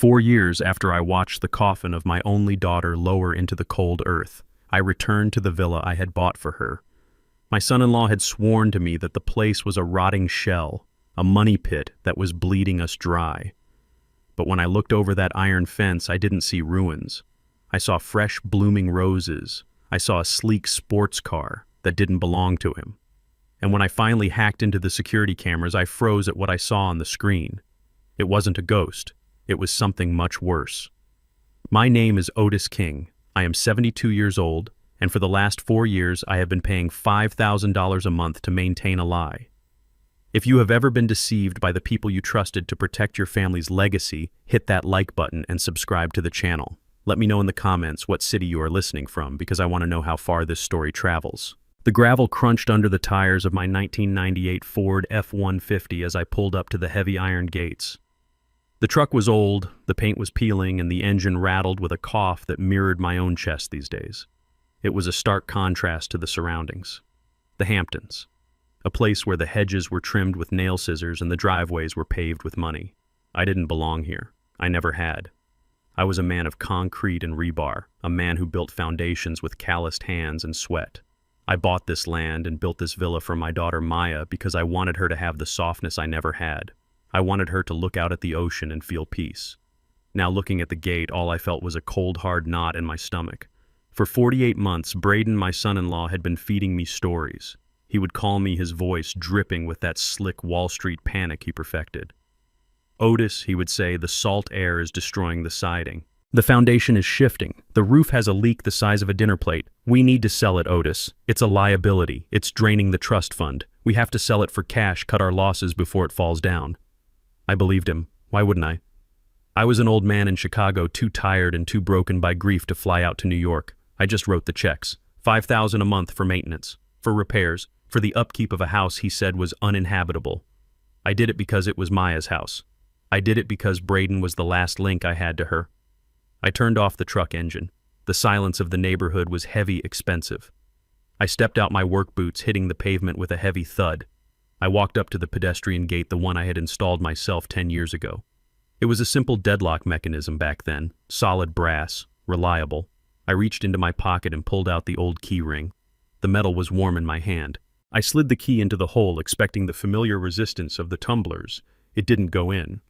4 years after I watched the coffin of my only daughter lower into the cold earth, I returned to the villa I had bought for her. My son-in-law had sworn to me that the place was a rotting shell, a money pit that was bleeding us dry. But when I looked over that iron fence, I didn't see ruins. I saw fresh blooming roses. I saw a sleek sports car that didn't belong to him. And when I finally hacked into the security cameras, I froze at what I saw on the screen. It wasn't a ghost. It was something much worse. My name is Otis King. I am 72 years old, and for the last 4 years I have been paying $5,000 a month to maintain a lie. If you have ever been deceived by the people you trusted to protect your family's legacy, hit that like button and subscribe to the channel. Let me know in the comments what city you are listening from, because I want to know how far this story travels. The gravel crunched under the tires of my 1998 Ford F-150 as I pulled up to the heavy iron gates. The truck was old, the paint was peeling, and the engine rattled with a cough that mirrored my own chest these days. It was a stark contrast to the surroundings. The Hamptons, a place where the hedges were trimmed with nail scissors and the driveways were paved with money. I didn't belong here. I never had. I was a man of concrete and rebar, a man who built foundations with calloused hands and sweat. I bought this land and built this villa for my daughter Maya because I wanted her to have the softness I never had. I wanted her to look out at the ocean and feel peace. Now looking at the gate, all I felt was a cold, hard knot in my stomach. For 48 months, Braden, my son-in-law, had been feeding me stories. He would call me, his voice dripping with that slick Wall Street panic he perfected. "Otis," he would say, "the salt air is destroying the siding. The foundation is shifting. The roof has a leak the size of a dinner plate. We need to sell it, Otis. It's a liability. It's draining the trust fund. We have to sell it for cash, cut our losses before it falls down." I believed him. Why wouldn't I? I was an old man in Chicago, too tired and too broken by grief to fly out to New York. I just wrote the checks. $5,000 a month for maintenance, for repairs, for the upkeep of a house he said was uninhabitable. I did it because it was Maya's house. I did it because Braden was the last link I had to her. I turned off the truck engine. The silence of the neighborhood was heavy, expensive. I stepped out my work boots, hitting the pavement with a heavy thud. I walked up to the pedestrian gate, the one I had installed myself 10 years ago. It was a simple deadlock mechanism back then, solid brass, reliable. I reached into my pocket and pulled out the old key ring. The metal was warm in my hand. I slid the key into the hole, expecting the familiar resistance of the tumblers. It didn't go in.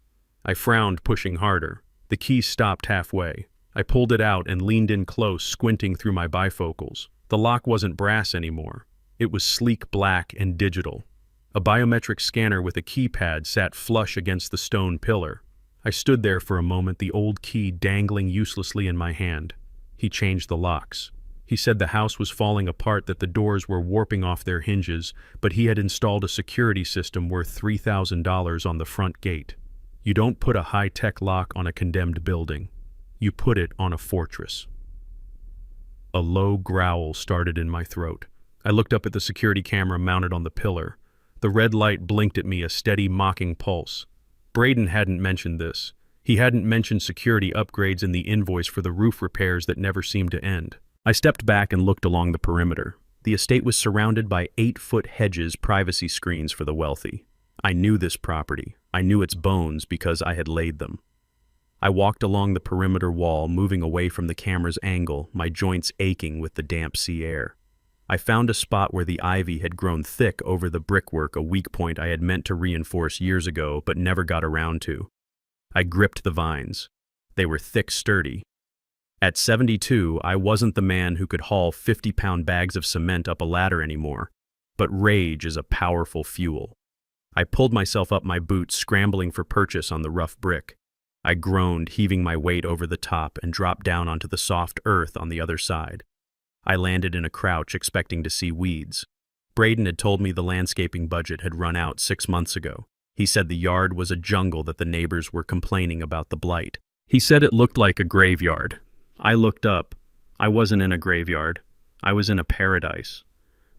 I frowned, pushing harder. The key stopped halfway. I pulled it out and leaned in close, squinting through my bifocals. The lock wasn't brass anymore. It was sleek black and digital. A biometric scanner with a keypad sat flush against the stone pillar. I stood there for a moment, the old key dangling uselessly in my hand. He changed the locks. He said the house was falling apart, that the doors were warping off their hinges, but he had installed a security system worth $3,000 on the front gate. You don't put a high-tech lock on a condemned building. You put it on a fortress. A low growl started in my throat. I looked up at the security camera mounted on the pillar. The red light blinked at me, a steady, mocking pulse. Braden hadn't mentioned this. He hadn't mentioned security upgrades in the invoice for the roof repairs that never seemed to end. I stepped back and looked along the perimeter. The estate was surrounded by 8-foot hedges, privacy screens for the wealthy. I knew this property. I knew its bones because I had laid them. I walked along the perimeter wall, moving away from the camera's angle, my joints aching with the damp sea air. I found a spot where the ivy had grown thick over the brickwork, a weak point I had meant to reinforce years ago but never got around to. I gripped the vines. They were thick, sturdy. At 72, I wasn't the man who could haul 50-pound bags of cement up a ladder anymore, but rage is a powerful fuel. I pulled myself up my boots, scrambling for purchase on the rough brick. I groaned, heaving my weight over the top, and dropped down onto the soft earth on the other side. I landed in a crouch, expecting to see weeds. Braden had told me the landscaping budget had run out 6 months ago. He said the yard was a jungle, that the neighbors were complaining about the blight. He said it looked like a graveyard. I looked up. I wasn't in a graveyard. I was in a paradise.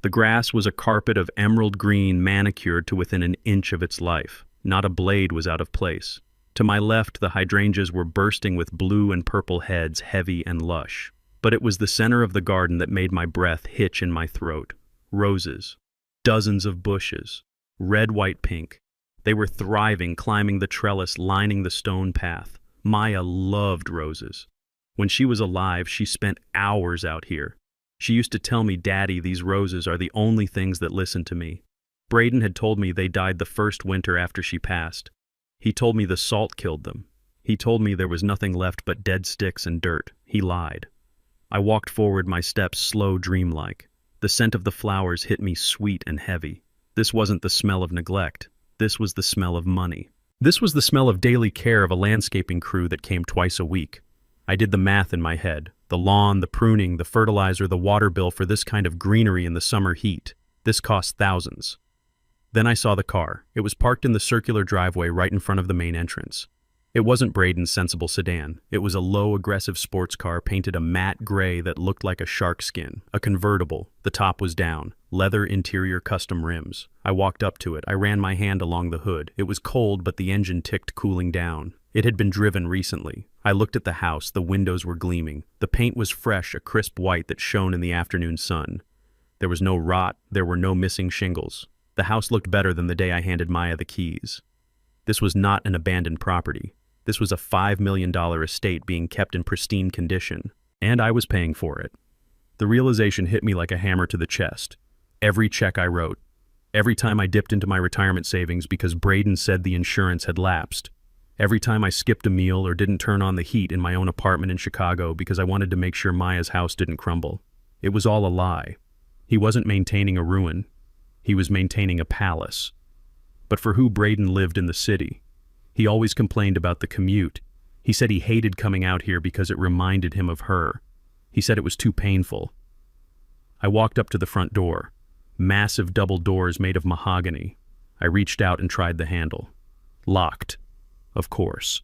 The grass was a carpet of emerald green, manicured to within an inch of its life. Not a blade was out of place. To my left, the hydrangeas were bursting with blue and purple heads, heavy and lush. But it was the center of the garden that made my breath hitch in my throat. Roses. Dozens of bushes. Red, white, pink. They were thriving, climbing the trellis, lining the stone path. Maya loved roses. When she was alive, she spent hours out here. She used to tell me, "Daddy, these roses are the only things that listen to me." Braden had told me they died the first winter after she passed. He told me the salt killed them. He told me there was nothing left but dead sticks and dirt. He lied. I walked forward, my steps slow, dreamlike. The scent of the flowers hit me sweet and heavy. This wasn't the smell of neglect. This was the smell of money. This was the smell of daily care of a landscaping crew that came twice a week. I did the math in my head. The lawn, the pruning, the fertilizer, the water bill for this kind of greenery in the summer heat. This cost thousands. Then I saw the car. It was parked in the circular driveway right in front of the main entrance. It wasn't Braden's sensible sedan. It was a low, aggressive sports car painted a matte gray that looked like a shark skin. A convertible. The top was down. Leather interior, custom rims. I walked up to it. I ran my hand along the hood. It was cold, but the engine ticked, cooling down. It had been driven recently. I looked at the house. The windows were gleaming. The paint was fresh, a crisp white that shone in the afternoon sun. There was no rot. There were no missing shingles. The house looked better than the day I handed Maya the keys. This was not an abandoned property. This was a $5 million estate being kept in pristine condition, and I was paying for it. The realization hit me like a hammer to the chest. Every check I wrote, every time I dipped into my retirement savings because Braden said the insurance had lapsed, every time I skipped a meal or didn't turn on the heat in my own apartment in Chicago because I wanted to make sure Maya's house didn't crumble. It was all a lie. He wasn't maintaining a ruin. He was maintaining a palace. But for who Braden lived in the city? He always complained about the commute. He said he hated coming out here because it reminded him of her. He said it was too painful. I walked up to the front door. Massive double doors made of mahogany. I reached out and tried the handle. Locked. Of course.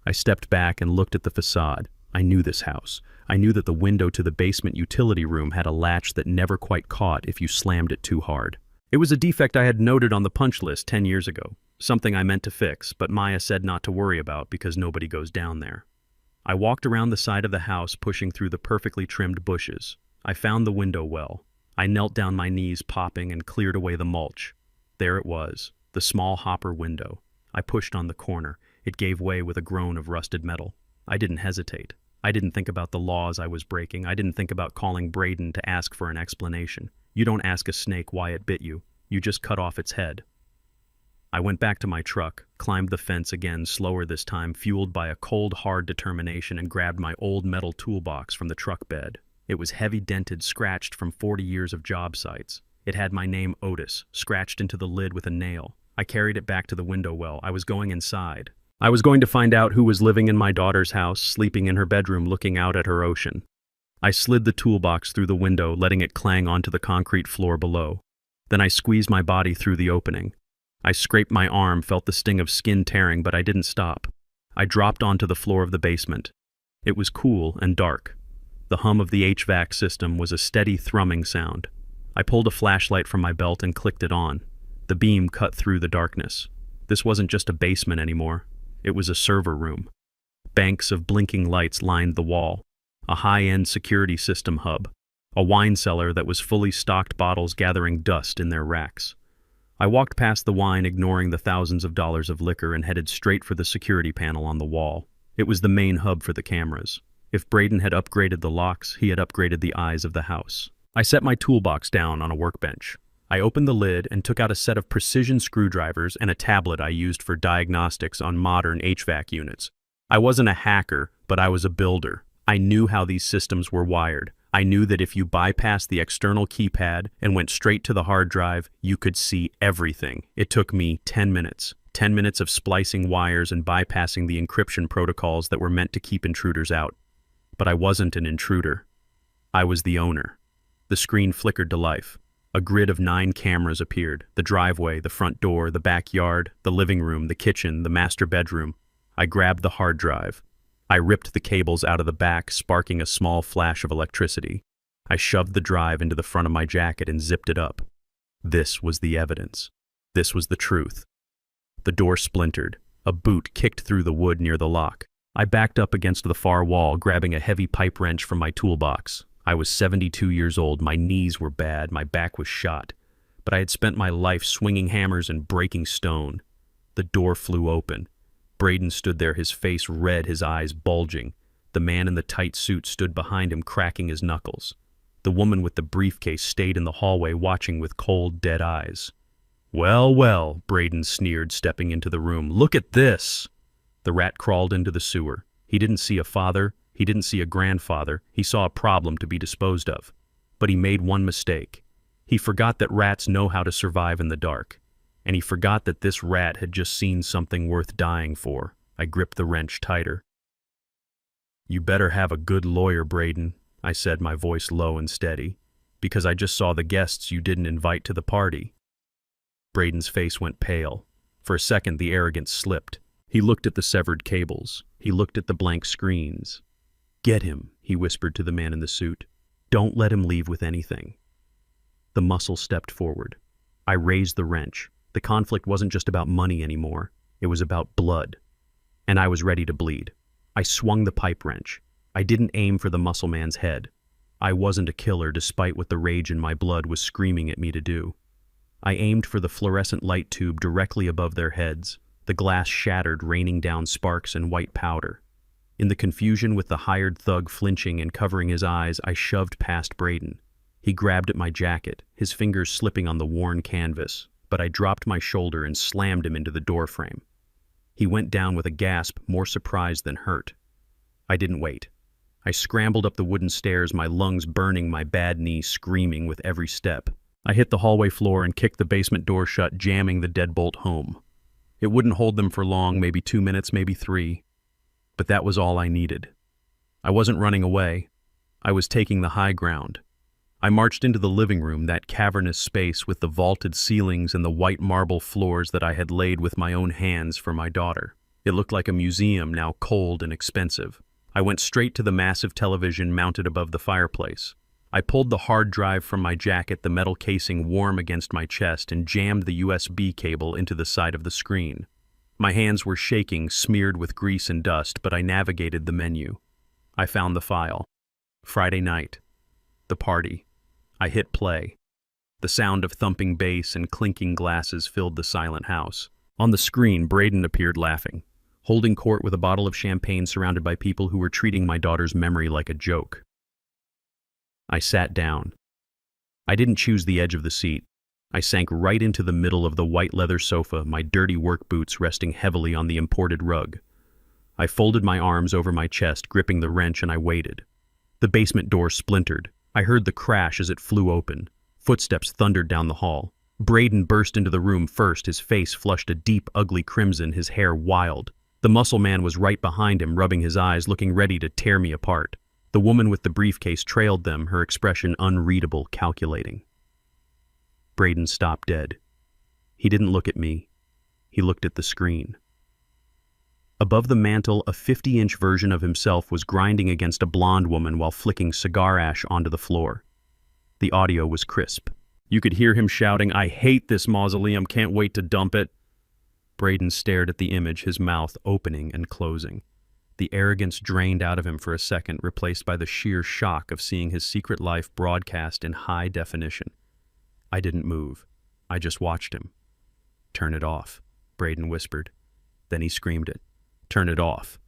I stepped back and looked at the facade. I knew this house. I knew that the window to the basement utility room had a latch that never quite caught if you slammed it too hard. It was a defect I had noted on the punch list 10 years ago. Something I meant to fix, but Maya said not to worry about because nobody goes down there. I walked around the side of the house, pushing through the perfectly trimmed bushes. I found the window well. I knelt down, my knees popping, and cleared away the mulch. There it was, the small hopper window. I pushed on the corner. It gave way with a groan of rusted metal. I didn't hesitate. I didn't think about the laws I was breaking. I didn't think about calling Braden to ask for an explanation. You don't ask a snake why it bit you. You just cut off its head. I went back to my truck, climbed the fence again, slower this time, fueled by a cold, hard determination, and grabbed my old metal toolbox from the truck bed. It was heavy, dented, scratched from 40 years of job sites. It had my name, Otis, scratched into the lid with a nail. I carried it back to the window well. I was going inside. I was going to find out who was living in my daughter's house, sleeping in her bedroom, looking out at her ocean. I slid the toolbox through the window, letting it clang onto the concrete floor below. Then I squeezed my body through the opening. I scraped my arm, felt the sting of skin tearing, but I didn't stop. I dropped onto the floor of the basement. It was cool and dark. The hum of the HVAC system was a steady thrumming sound. I pulled a flashlight from my belt and clicked it on. The beam cut through the darkness. This wasn't just a basement anymore. It was a server room. Banks of blinking lights lined the wall. A high-end security system hub. A wine cellar that was fully stocked, bottles gathering dust in their racks. I walked past the wine, ignoring the thousands of dollars of liquor, and headed straight for the security panel on the wall. It was the main hub for the cameras. If Braden had upgraded the locks, he had upgraded the eyes of the house. I set my toolbox down on a workbench. I opened the lid and took out a set of precision screwdrivers and a tablet I used for diagnostics on modern HVAC units. I wasn't a hacker, but I was a builder. I knew how these systems were wired. I knew that if you bypassed the external keypad and went straight to the hard drive, you could see everything. It took me 10 minutes. 10 minutes of splicing wires and bypassing the encryption protocols that were meant to keep intruders out. But I wasn't an intruder. I was the owner. The screen flickered to life. A grid of 9 cameras appeared. The driveway, the front door, the backyard, the living room, the kitchen, the master bedroom. I grabbed the hard drive. I ripped the cables out of the back, sparking a small flash of electricity. I shoved the drive into the front of my jacket and zipped it up. This was the evidence. This was the truth. The door splintered. A boot kicked through the wood near the lock. I backed up against the far wall, grabbing a heavy pipe wrench from my toolbox. I was 72 years old. My knees were bad. My back was shot. But I had spent my life swinging hammers and breaking stone. The door flew open. Braden stood there, his face red, his eyes bulging. The man in the tight suit stood behind him, cracking his knuckles. The woman with the briefcase stayed in the hallway, watching with cold, dead eyes. "Well, well," Braden sneered, stepping into the room. "Look at this!" The rat crawled into the sewer. He didn't see a father. He didn't see a grandfather. He saw a problem to be disposed of. But he made one mistake. He forgot that rats know how to survive in the dark. And he forgot that this rat had just seen something worth dying for. I gripped the wrench tighter. "You better have a good lawyer, Braden," I said, my voice low and steady, "because I just saw the guests you didn't invite to the party." Braden's face went pale. For a second, the arrogance slipped. He looked at the severed cables. He looked at the blank screens. "Get him," he whispered to the man in the suit. "Don't let him leave with anything." The muscle stepped forward. I raised the wrench. The conflict wasn't just about money anymore. It was about blood. And I was ready to bleed. I swung the pipe wrench. I didn't aim for the muscle man's head. I wasn't a killer, despite what the rage in my blood was screaming at me to do. I aimed for the fluorescent light tube directly above their heads. The glass shattered, raining down sparks and white powder. In the confusion, with the hired thug flinching and covering his eyes, I shoved past Braden. He grabbed at my jacket, his fingers slipping on the worn canvas, but I dropped my shoulder and slammed him into the doorframe. He went down with a gasp, more surprised than hurt. I didn't wait. I scrambled up the wooden stairs, my lungs burning, my bad knee screaming with every step. I hit the hallway floor and kicked the basement door shut, jamming the deadbolt home. It wouldn't hold them for long, maybe 2 minutes, maybe 3. But that was all I needed. I wasn't running away. I was taking the high ground. I marched into the living room, that cavernous space with the vaulted ceilings and the white marble floors that I had laid with my own hands for my daughter. It looked like a museum, now cold and expensive. I went straight to the massive television mounted above the fireplace. I pulled the hard drive from my jacket, the metal casing warm against my chest, and jammed the USB cable into the side of the screen. My hands were shaking, smeared with grease and dust, but I navigated the menu. I found the file. Friday night. The party. I hit play. The sound of thumping bass and clinking glasses filled the silent house. On the screen, Braden appeared laughing, holding court with a bottle of champagne, surrounded by people who were treating my daughter's memory like a joke. I sat down. I didn't choose the edge of the seat. I sank right into the middle of the white leather sofa, my dirty work boots resting heavily on the imported rug. I folded my arms over my chest, gripping the wrench, and I waited. The basement door splintered. I heard the crash as it flew open. Footsteps thundered down the hall. Braden burst into the room first, his face flushed a deep, ugly crimson, his hair wild. The muscle man was right behind him, rubbing his eyes, looking ready to tear me apart. The woman with the briefcase trailed them, her expression unreadable, calculating. Braden stopped dead. He didn't look at me. He looked at the screen. Above the mantel, a 50-inch version of himself was grinding against a blonde woman while flicking cigar ash onto the floor. The audio was crisp. You could hear him shouting, "I hate this mausoleum, can't wait to dump it." Braden stared at the image, his mouth opening and closing. The arrogance drained out of him for a second, replaced by the sheer shock of seeing his secret life broadcast in high definition. I didn't move. I just watched him. "Turn it off," Braden whispered. Then he screamed it. "Turn it off."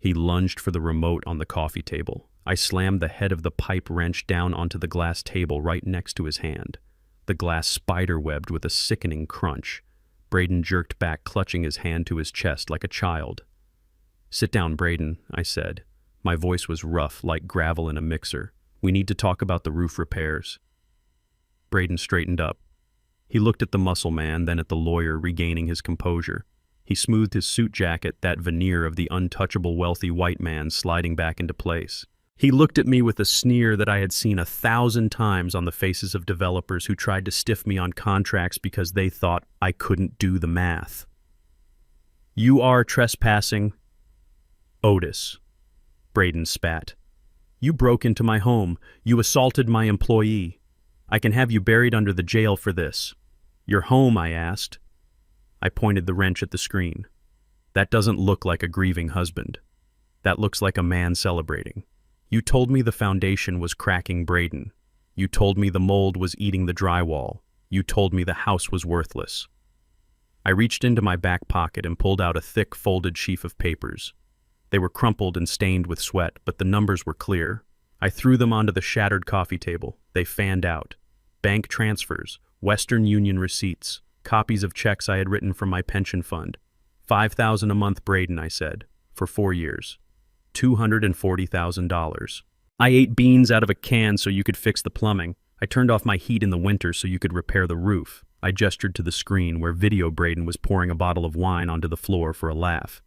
He lunged for the remote on the coffee table. I slammed the head of the pipe wrench down onto the glass table right next to his hand. The glass spider-webbed with a sickening crunch. Braden jerked back, clutching his hand to his chest like a child. "Sit down, Braden," I said. My voice was rough, like gravel in a mixer. "We need to talk about the roof repairs." Braden straightened up. He looked at the muscle man, then at the lawyer, regaining his composure. He smoothed his suit jacket, that veneer of the untouchable wealthy white man sliding back into place. He looked at me with a sneer that I had seen 1,000 times on the faces of developers who tried to stiff me on contracts because they thought I couldn't do the math. "You are trespassing." "Otis," Braden spat. "You broke into my home. You assaulted my employee. I can have you buried under the jail for this." "Your home?" I asked. I pointed the wrench at the screen. "That doesn't look like a grieving husband. That looks like a man celebrating. You told me the foundation was cracking, Braden. You told me the mold was eating the drywall. You told me the house was worthless." I I reached into my back pocket and pulled out a thick, folded sheaf of papers. They were crumpled and stained with sweat, but the numbers were clear. I threw them onto the shattered coffee table. They fanned out. Bank transfers, Western Union receipts, copies of checks I had written from my pension fund. $5,000 a month, Braden, I said, for 4 years. $240,000. I ate beans out of a can so you could fix the plumbing. I turned off my heat in the winter so you could repair the roof. I gestured to the screen where video Braden was pouring a bottle of wine onto the floor for a laugh.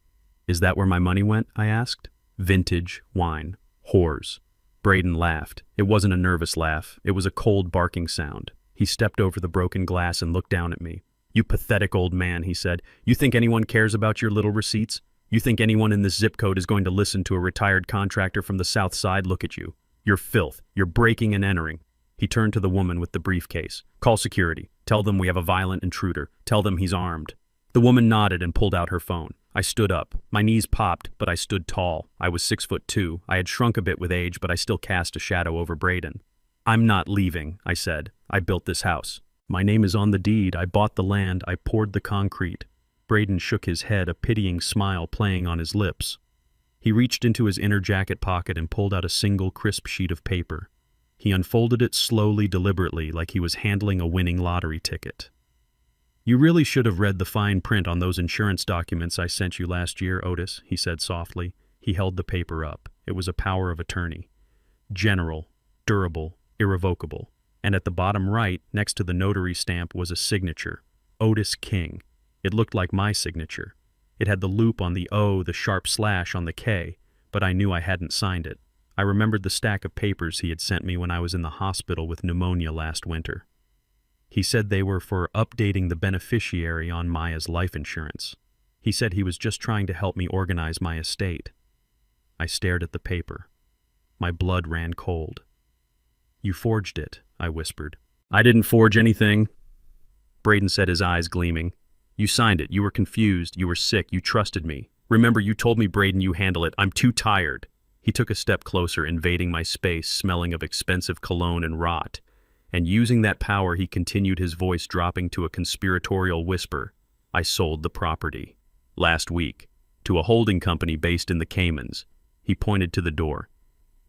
Is that where my money went? I asked. Vintage wine. Whores. Braden laughed. It wasn't a nervous laugh. It was a cold barking sound. He stepped over the broken glass and looked down at me. You pathetic old man, he said. You think anyone cares about your little receipts? You think anyone in this zip code is going to listen to a retired contractor from the South Side? Look at you. You're filth. You're breaking and entering. He turned to the woman with the briefcase. Call security. Tell them we have a violent intruder. Tell them he's armed. The woman nodded and pulled out her phone. I stood up. My knees popped, but I stood tall. I was 6'2". I had shrunk a bit with age, but I still cast a shadow over Braden. I'm not leaving, I said. I built this house. My name is on the deed. I bought the land. I poured the concrete. Braden shook his head, a pitying smile playing on his lips. He reached into his inner jacket pocket and pulled out a single crisp sheet of paper. He unfolded it slowly, deliberately, like he was handling a winning lottery ticket. You really should have read the fine print on those insurance documents I sent you last year, Otis, he said softly. He held the paper up. It was a power of attorney. General, durable, irrevocable. And at the bottom right, next to the notary stamp, was a signature. Otis King. It looked like my signature. It had the loop on the O, the sharp slash on the K, but I knew I hadn't signed it. I remembered the stack of papers he had sent me when I was in the hospital with pneumonia last winter. He said they were for updating the beneficiary on Maya's life insurance. He said he was just trying to help me organize my estate. I stared at the paper. My blood ran cold. You forged it, I whispered. I didn't forge anything. Braden said, his eyes gleaming. You signed it. You were confused. You were sick. You trusted me. Remember, you told me, Braden, you handle it. I'm too tired. He took a step closer, invading my space, smelling of expensive cologne and rot. And using that power, he continued, his voice dropping to a conspiratorial whisper. I sold the property. Last week. To a holding company based in the Caymans. He pointed to the door.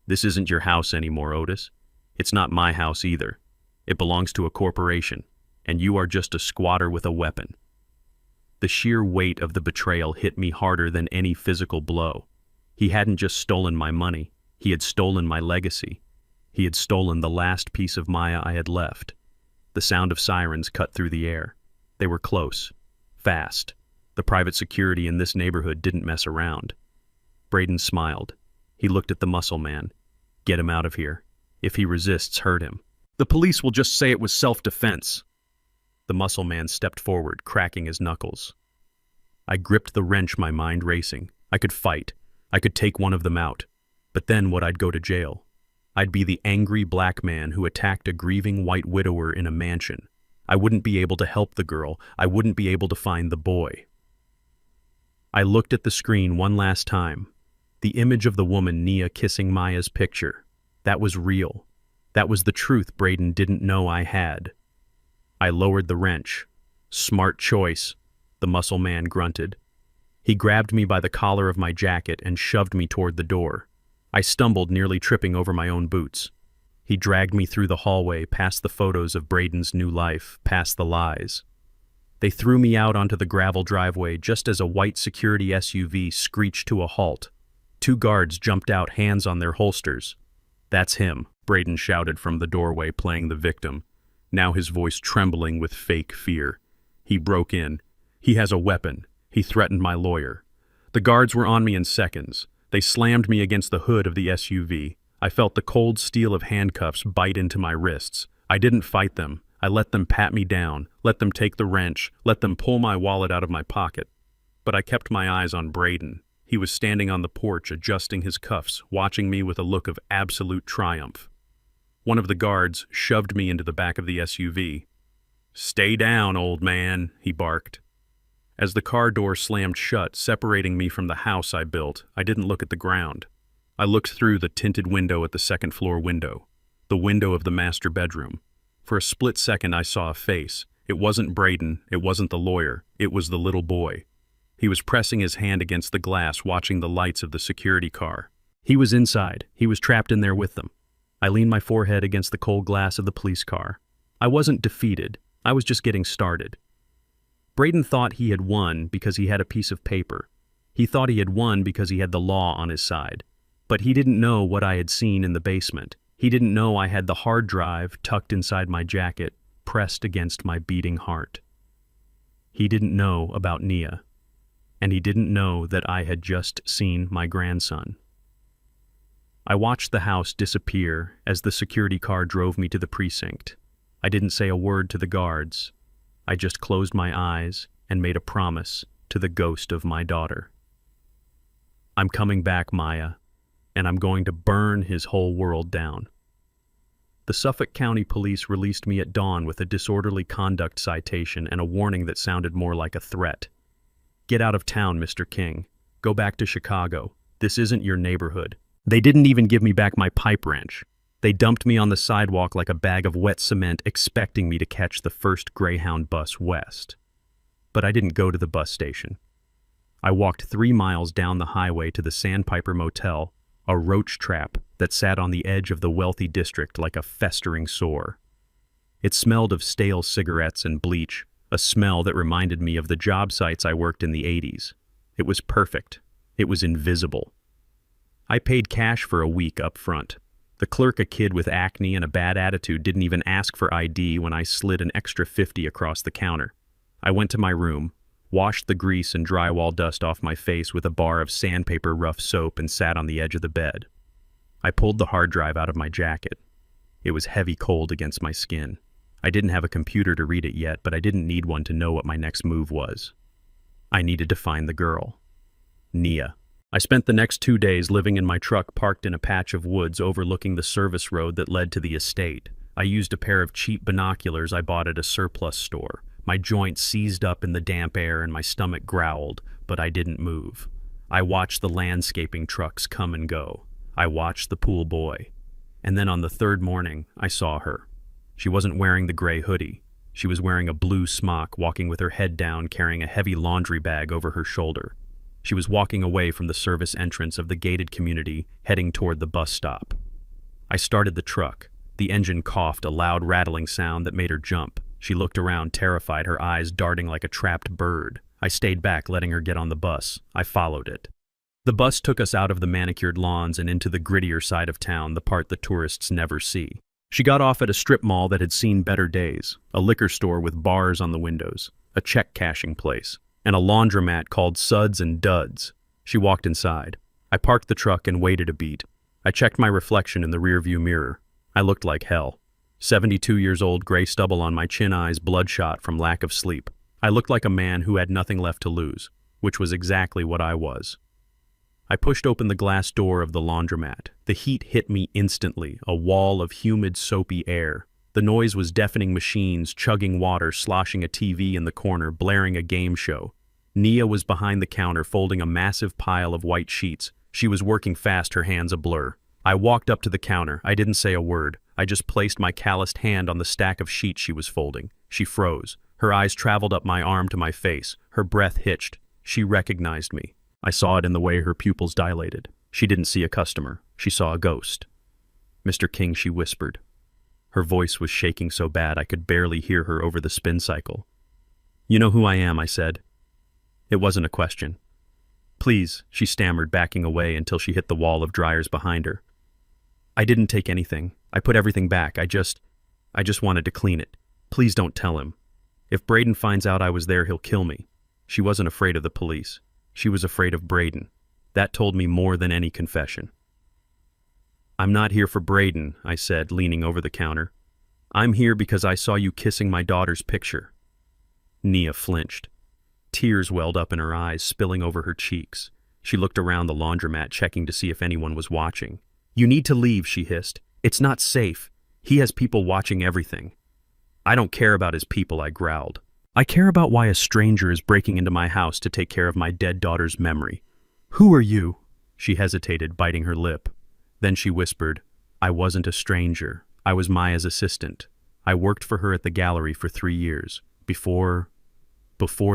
This isn't your house anymore, Otis. It's not my house either. It belongs to a corporation. And you are just a squatter with a weapon. The sheer weight of the betrayal hit me harder than any physical blow. He hadn't just stolen my money. He had stolen my legacy. He had stolen the last piece of Maya I had left. The sound of sirens cut through the air. They were close. Fast. The private security in this neighborhood didn't mess around. Braden smiled. He looked at the muscle man. Get him out of here. If he resists, hurt him. The police will just say it was self-defense. The muscle man stepped forward, cracking his knuckles. I gripped the wrench, my mind racing. I could fight. I could take one of them out. But then would I go to jail? I'd be the angry black man who attacked a grieving white widower in a mansion. I wouldn't be able to help the girl. I wouldn't be able to find the boy. I looked at the screen one last time. The image of the woman Nia kissing Maya's picture. That was real. That was the truth Braden didn't know I had. I lowered the wrench. Smart choice, the muscle man grunted. He grabbed me by the collar of my jacket and shoved me toward the door. I stumbled, nearly tripping over my own boots. He dragged me through the hallway, past the photos of Braden's new life, past the lies. They threw me out onto the gravel driveway just as a white security SUV screeched to a halt. 2 guards jumped out, hands on their holsters. That's him, Braden shouted from the doorway, playing the victim, now his voice trembling with fake fear. He broke in. He has a weapon. He threatened my lawyer. The guards were on me in seconds. They slammed me against the hood of the SUV. I felt the cold steel of handcuffs bite into my wrists. I didn't fight them. I let them pat me down, let them take the wrench, let them pull my wallet out of my pocket. But I kept my eyes on Braden. He was standing on the porch, adjusting his cuffs, watching me with a look of absolute triumph. One of the guards shoved me into the back of the SUV. "Stay down, old man," he barked. As the car door slammed shut, separating me from the house I built, I didn't look at the ground. I looked through the tinted window at the second-floor window, the window of the master bedroom. For a split second I saw a face, It wasn't Braden, it wasn't the lawyer, it was the little boy. He was pressing his hand against the glass, watching the lights of the security car. He was inside. He was trapped in there with them. I leaned my forehead against the cold glass of the police car. I wasn't defeated. I was just getting started. Braden thought he had won because he had a piece of paper. He thought he had won because he had the law on his side. But he didn't know what I had seen in the basement. He didn't know I had the hard drive tucked inside my jacket, pressed against my beating heart. He didn't know about Nia. And he didn't know that I had just seen my grandson. I watched the house disappear as the security car drove me to the precinct. I didn't say a word to the guards. I just closed my eyes and made a promise to the ghost of my daughter. I'm coming back, Maya, and I'm going to burn his whole world down. The Suffolk County Police released me at dawn with a disorderly conduct citation and a warning that sounded more like a threat. Get out of town, Mr. King. Go back to Chicago. This isn't your neighborhood. They didn't even give me back my pipe wrench. They dumped me on the sidewalk like a bag of wet cement, expecting me to catch the first Greyhound bus west. But I didn't go to the bus station. I walked 3 miles down the highway to the Sandpiper Motel, a roach trap that sat on the edge of the wealthy district like a festering sore. It smelled of stale cigarettes and bleach, a smell that reminded me of the job sites I worked in the 80s. It was perfect. It was invisible. I paid cash for a week up front. The clerk, a kid with acne and a bad attitude, didn't even ask for ID when I slid an extra 50 across the counter. I went to my room, washed the grease and drywall dust off my face with a bar of sandpaper rough soap, and sat on the edge of the bed. I pulled the hard drive out of my jacket. It was heavy cold against my skin. I didn't have a computer to read it yet, but I didn't need one to know what my next move was. I needed to find the girl. Nia. I spent the next 2 days living in my truck parked in a patch of woods overlooking the service road that led to the estate. I used a pair of cheap binoculars I bought at a surplus store. My joints seized up in the damp air and my stomach growled, but I didn't move. I watched the landscaping trucks come and go. I watched the pool boy. And then on the 3rd morning, I saw her. She wasn't wearing the gray hoodie. She was wearing a blue smock, walking with her head down, carrying a heavy laundry bag over her shoulder. She was walking away from the service entrance of the gated community, heading toward the bus stop. I started the truck. The engine coughed, a loud rattling sound that made her jump. She looked around, terrified, her eyes darting like a trapped bird. I stayed back, letting her get on the bus. I followed it. The bus took us out of the manicured lawns and into the grittier side of town, the part the tourists never see. She got off at a strip mall that had seen better days, a liquor store with bars on the windows, a check cashing place, and a laundromat called Suds and Duds. She walked inside. I parked the truck and waited a beat. I checked my reflection in the rearview mirror. I looked like hell. 72 years old, gray stubble on my chin, eyes bloodshot from lack of sleep. I looked like a man who had nothing left to lose, which was exactly what I was. I pushed open the glass door of the laundromat. The heat hit me instantly, a wall of humid, soapy air. The noise was deafening, machines chugging water, sloshing a TV in the corner, blaring a game show. Nia was behind the counter, folding a massive pile of white sheets. She was working fast, her hands a blur. I walked up to the counter. I didn't say a word. I just placed my calloused hand on the stack of sheets she was folding. She froze. Her eyes traveled up my arm to my face. Her breath hitched. She recognized me. I saw it in the way her pupils dilated. She didn't see a customer. She saw a ghost. "Mr. King," she whispered. Her voice was shaking so bad I could barely hear her over the spin cycle. "You know who I am," I said. It wasn't a question. "Please," she stammered, backing away until she hit the wall of dryers behind her. "I didn't take anything. I put everything back. I just wanted to clean it. Please don't tell him. If Braden finds out I was there, he'll kill me." She wasn't afraid of the police. She was afraid of Braden. That told me more than any confession. "I'm not here for Braden," I said, leaning over the counter. "I'm here because I saw you kissing my daughter's picture." Nia flinched. Tears welled up in her eyes, spilling over her cheeks. She looked around the laundromat, checking to see if anyone was watching. "You need to leave," she hissed. "It's not safe. He has people watching everything." "I don't care about his people," I growled. "I care about why a stranger is breaking into my house to take care of my dead daughter's memory." "Who are you?" She hesitated, biting her lip. Then she whispered, "I wasn't a stranger. I was Maya's assistant. I worked for her at the gallery for 3 years. Before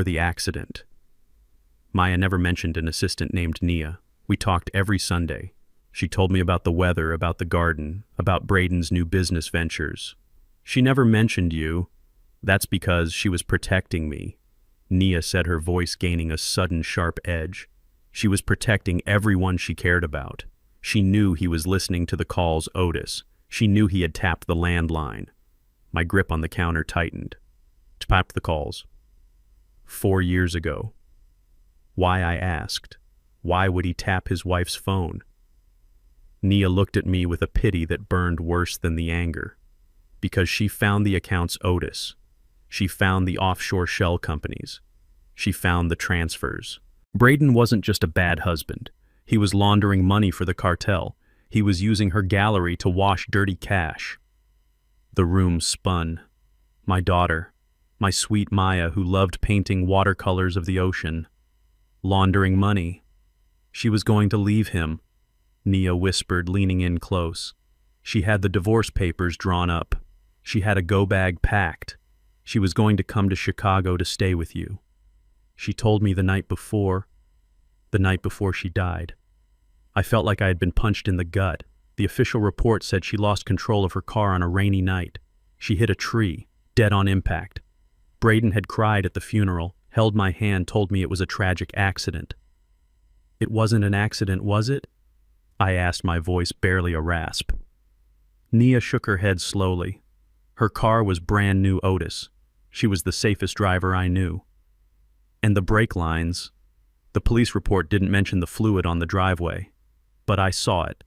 the accident. Maya never mentioned an assistant named Nia. We talked every Sunday. She told me about the weather, about the garden, about Braden's new business ventures. She never mentioned you. That's because she was protecting me. Nia said, her voice gaining a sudden sharp edge. She was protecting everyone she cared about. She knew he was listening to the calls, Otis. She knew he had tapped the landline. My grip on the counter tightened. Tapped the calls. 4 years ago. Why, I asked. Why would he tap his wife's phone? Nia looked at me with a pity that burned worse than the anger. Because she found the accounts, Otis. She found the offshore shell companies. She found the transfers. Braden wasn't just a bad husband. He was laundering money for the cartel. He was using her gallery to wash dirty cash. The room spun. My daughter, my sweet Maya, who loved painting watercolors of the ocean. Laundering money. She was going to leave him, Nia whispered, leaning in close. She had the divorce papers drawn up. She had a go-bag packed. She was going to come to Chicago to stay with you. She told me the night before she died. I felt like I had been punched in the gut. The official report said she lost control of her car on a rainy night. She hit a tree, dead on impact. Braden had cried at the funeral, held my hand, told me it was a tragic accident. It wasn't an accident, was it? I asked, my voice barely a rasp. Nia shook her head slowly. Her car was brand new, Otis. She was the safest driver I knew. And the brake lines. The police report didn't mention the fluid on the driveway. But I saw it.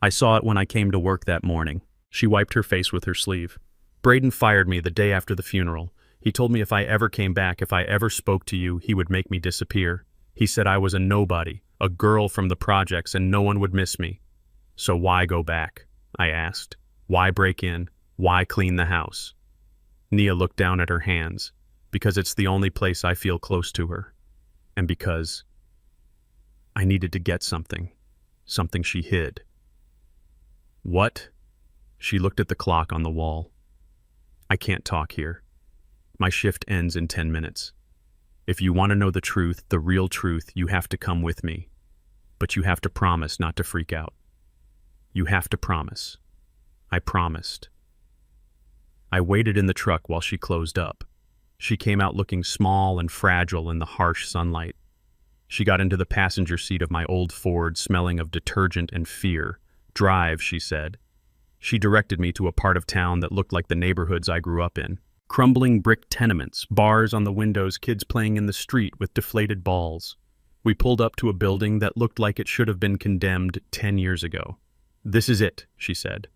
I saw it when I came to work that morning. She wiped her face with her sleeve. Braden fired me the day after the funeral. He told me if I ever came back, if I ever spoke to you, he would make me disappear. He said I was a nobody, a girl from the projects, and no one would miss me. So why go back? I asked. Why break in? Why clean the house? Nia looked down at her hands. Because it's the only place I feel close to her. And because I needed to get something. Something she hid. What? She looked at the clock on the wall. I can't talk here. My shift ends in 10 minutes. If you want to know the truth, the real truth, you have to come with me. But you have to promise not to freak out. You have to promise. I promised. I waited in the truck while she closed up. She came out looking small and fragile in the harsh sunlight. She got into the passenger seat of my old Ford, smelling of detergent and fear. Drive, she said. She directed me to a part of town that looked like the neighborhoods I grew up in. Crumbling brick tenements, bars on the windows, kids playing in the street with deflated balls. We pulled up to a building that looked like it should have been condemned 10 years ago. This is it, she said.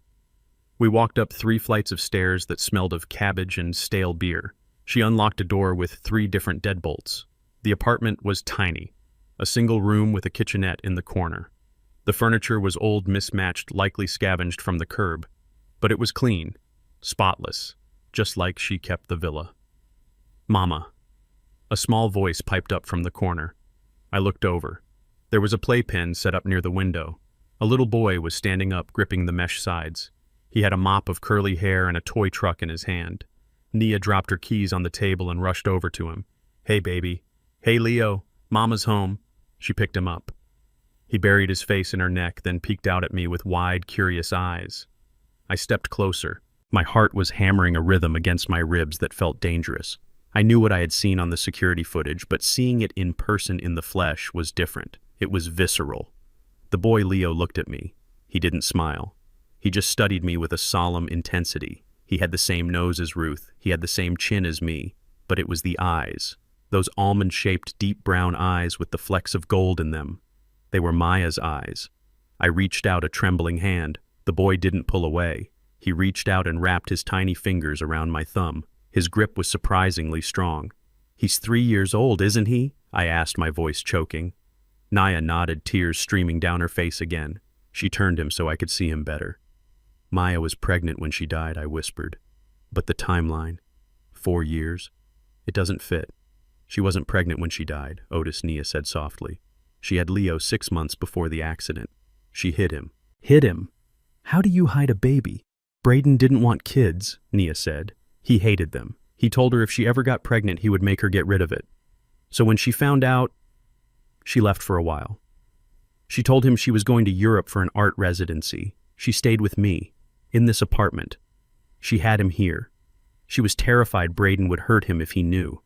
We walked up 3 flights of stairs that smelled of cabbage and stale beer. She unlocked a door with 3 different deadbolts. The apartment was tiny, a single room with a kitchenette in the corner. The furniture was old, mismatched, likely scavenged from the curb, but it was clean, spotless, just like she kept the villa. Mama. A small voice piped up from the corner. I looked over. There was a playpen set up near the window. A little boy was standing up, gripping the mesh sides. He had a mop of curly hair and a toy truck in his hand. Nia dropped her keys on the table and rushed over to him. Hey, baby. Hey, Leo. Mama's home. She picked him up. He buried his face in her neck, then peeked out at me with wide, curious eyes. I stepped closer. My heart was hammering a rhythm against my ribs that felt dangerous. I knew what I had seen on the security footage, but seeing it in person in the flesh was different. It was visceral. The boy Leo looked at me. He didn't smile. He just studied me with a solemn intensity. He had the same nose as Ruth. He had the same chin as me. But it was the eyes. Those almond-shaped, deep brown eyes with the flecks of gold in them. They were Maya's eyes. I reached out a trembling hand. The boy didn't pull away. He reached out and wrapped his tiny fingers around my thumb. His grip was surprisingly strong. He's 3 years old, isn't he? I asked, my voice choking. Nia nodded, tears streaming down her face again. She turned him so I could see him better. Maya was pregnant when she died, I whispered. But the timeline, 4 years, it doesn't fit. She wasn't pregnant when she died, Otis, Nia said softly. She had Leo 6 months before the accident. She hid him. Hid him? How do you hide a baby? Braden didn't want kids, Nia said. He hated them. He told her if she ever got pregnant, he would make her get rid of it. So when she found out, she left for a while. She told him she was going to Europe for an art residency. She stayed with me, in this apartment. She had him here. She was terrified Braden would hurt him if he knew.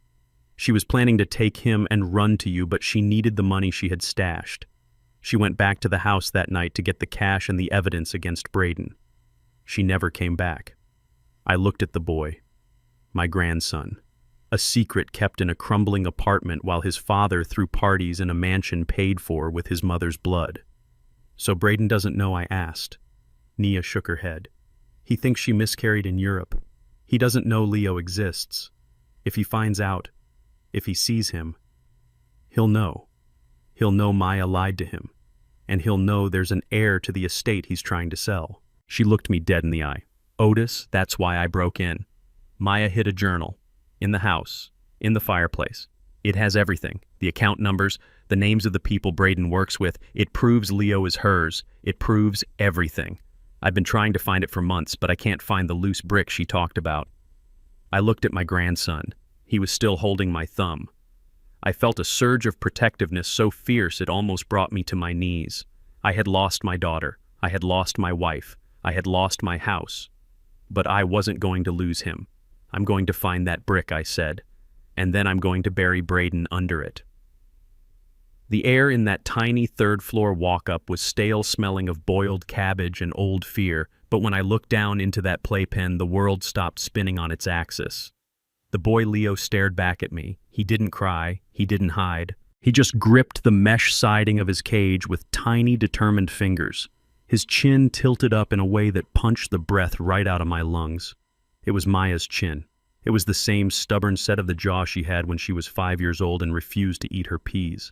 She was planning to take him and run to you, but she needed the money she had stashed. She went back to the house that night to get the cash and the evidence against Braden. She never came back. I looked at the boy, my grandson, a secret kept in a crumbling apartment while his father threw parties in a mansion paid for with his mother's blood. So Braden doesn't know I asked. Nia shook her head. He thinks she miscarried in Europe. He doesn't know Leo exists. If he finds out, if he sees him, he'll know. He'll know Maya lied to him, and he'll know there's an heir to the estate he's trying to sell. She looked me dead in the eye. Otis, that's why I broke in. Maya hid a journal. In the house. In the fireplace. It has everything. The account numbers, the names of the people Braden works with. It proves Leo is hers. It proves everything. I've been trying to find it for months, but I can't find the loose brick she talked about. I looked at my grandson. He was still holding my thumb. I felt a surge of protectiveness so fierce it almost brought me to my knees. I had lost my daughter. I had lost my wife. I had lost my house. But I wasn't going to lose him. I'm going to find that brick, I said, and then I'm going to bury Braden under it. The air in that tiny third-floor walk-up was stale-smelling of boiled cabbage and old fear, but when I looked down into that playpen, the world stopped spinning on its axis. The boy Leo stared back at me. He didn't cry. He didn't hide. He just gripped the mesh siding of his cage with tiny, determined fingers. His chin tilted up in a way that punched the breath right out of my lungs. It was Maya's chin. It was the same stubborn set of the jaw she had when she was 5 years old and refused to eat her peas.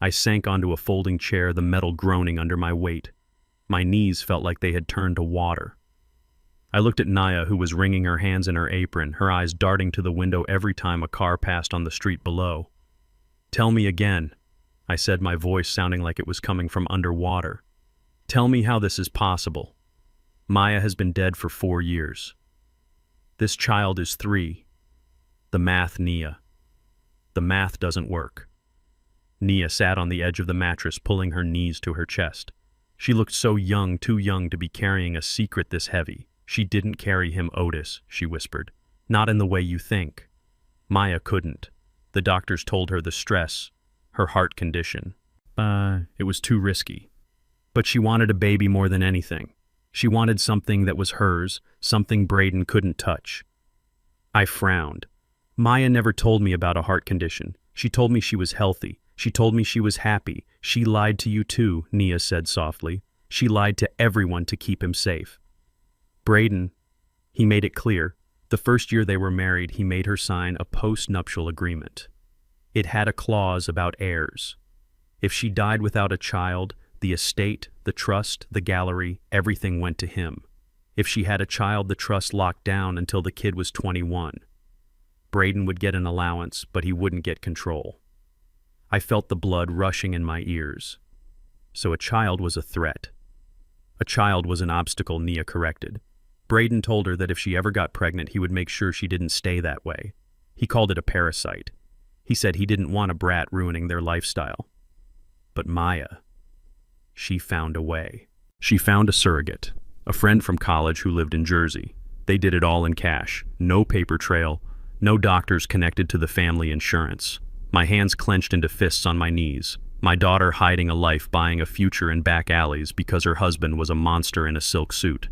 I sank onto a folding chair, the metal groaning under my weight. My knees felt like they had turned to water. I looked at Naya, who was wringing her hands in her apron, her eyes darting to the window every time a car passed on the street below. "Tell me again," I said, my voice sounding like it was coming from underwater. "Tell me how this is possible. Maya has been dead for 4 years. This child is 3. The math, Nia. The math doesn't work." Nia sat on the edge of the mattress, pulling her knees to her chest. She looked so young, too young to be carrying a secret this heavy. "She didn't carry him, Otis," she whispered. "Not in the way you think. Maya couldn't. The doctors told her the stress, her heart condition. It was too risky. But she wanted a baby more than anything. She wanted something that was hers, something Braden couldn't touch." I frowned. "Maya never told me about a heart condition. She told me she was healthy. She told me she was happy. She lied to you too," Nia said softly. "She lied to everyone to keep him safe. Braden, he made it clear. The first year they were married, he made her sign a post-nuptial agreement. It had a clause about heirs. If she died without a child, the estate, the trust, the gallery, everything went to him. If she had a child, the trust locked down until the kid was 21. Braden would get an allowance, but he wouldn't get control." I felt the blood rushing in my ears. So a child was a threat. A child was an obstacle, Nia corrected. Braden told her that if she ever got pregnant, he would make sure she didn't stay that way. He called it a parasite. He said he didn't want a brat ruining their lifestyle. But Maya, she found a way. She found a surrogate, a friend from college who lived in Jersey. They did it all in cash, no paper trail, no doctors connected to the family insurance. My hands clenched into fists on my knees. My daughter hiding a life, buying a future in back alleys because her husband was a monster in a silk suit.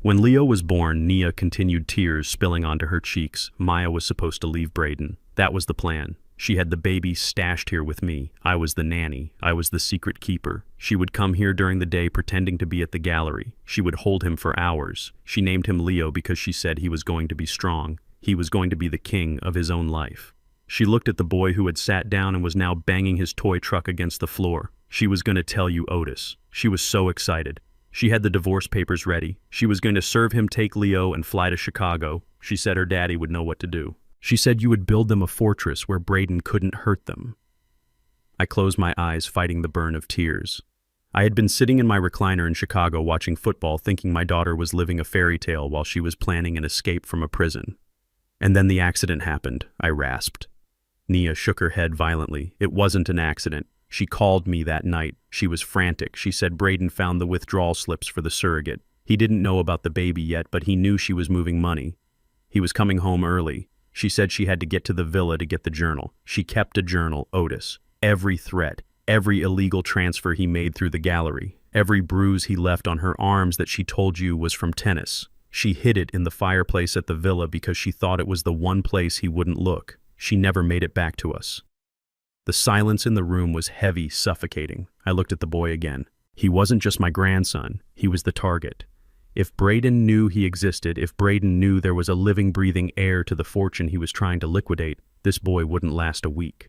When Leo was born, Nia continued, tears spilling onto her cheeks. Maya was supposed to leave Braden. That was the plan. She had the baby stashed here with me. I was the nanny. I was the secret keeper. She would come here during the day pretending to be at the gallery. She would hold him for hours. She named him Leo because she said he was going to be strong. He was going to be the king of his own life. She looked at the boy who had sat down and was now banging his toy truck against the floor. She was going to tell you Otis. She was so excited. She had the divorce papers ready. She was going to serve him, take Leo, and fly to Chicago. She said her daddy would know what to do. She said you would build them a fortress where Braden couldn't hurt them. I closed my eyes, fighting the burn of tears. I had been sitting in my recliner in Chicago watching football, thinking my daughter was living a fairy tale while she was planning an escape from a prison. And then the accident happened, I rasped. Nia shook her head violently. It wasn't an accident. She called me that night. She was frantic. She said Braden found the withdrawal slips for the surrogate. He didn't know about the baby yet, but he knew she was moving money. He was coming home early. She said she had to get to the villa to get the journal. She kept a journal, Otis. Every threat, every illegal transfer he made through the gallery, every bruise he left on her arms that she told you was from tennis. She hid it in the fireplace at the villa because she thought it was the one place he wouldn't look. She never made it back to us. The silence in the room was heavy, suffocating. I looked at the boy again. He wasn't just my grandson. He was the target. If Braden knew he existed, if Braden knew there was a living, breathing heir to the fortune he was trying to liquidate, this boy wouldn't last a week.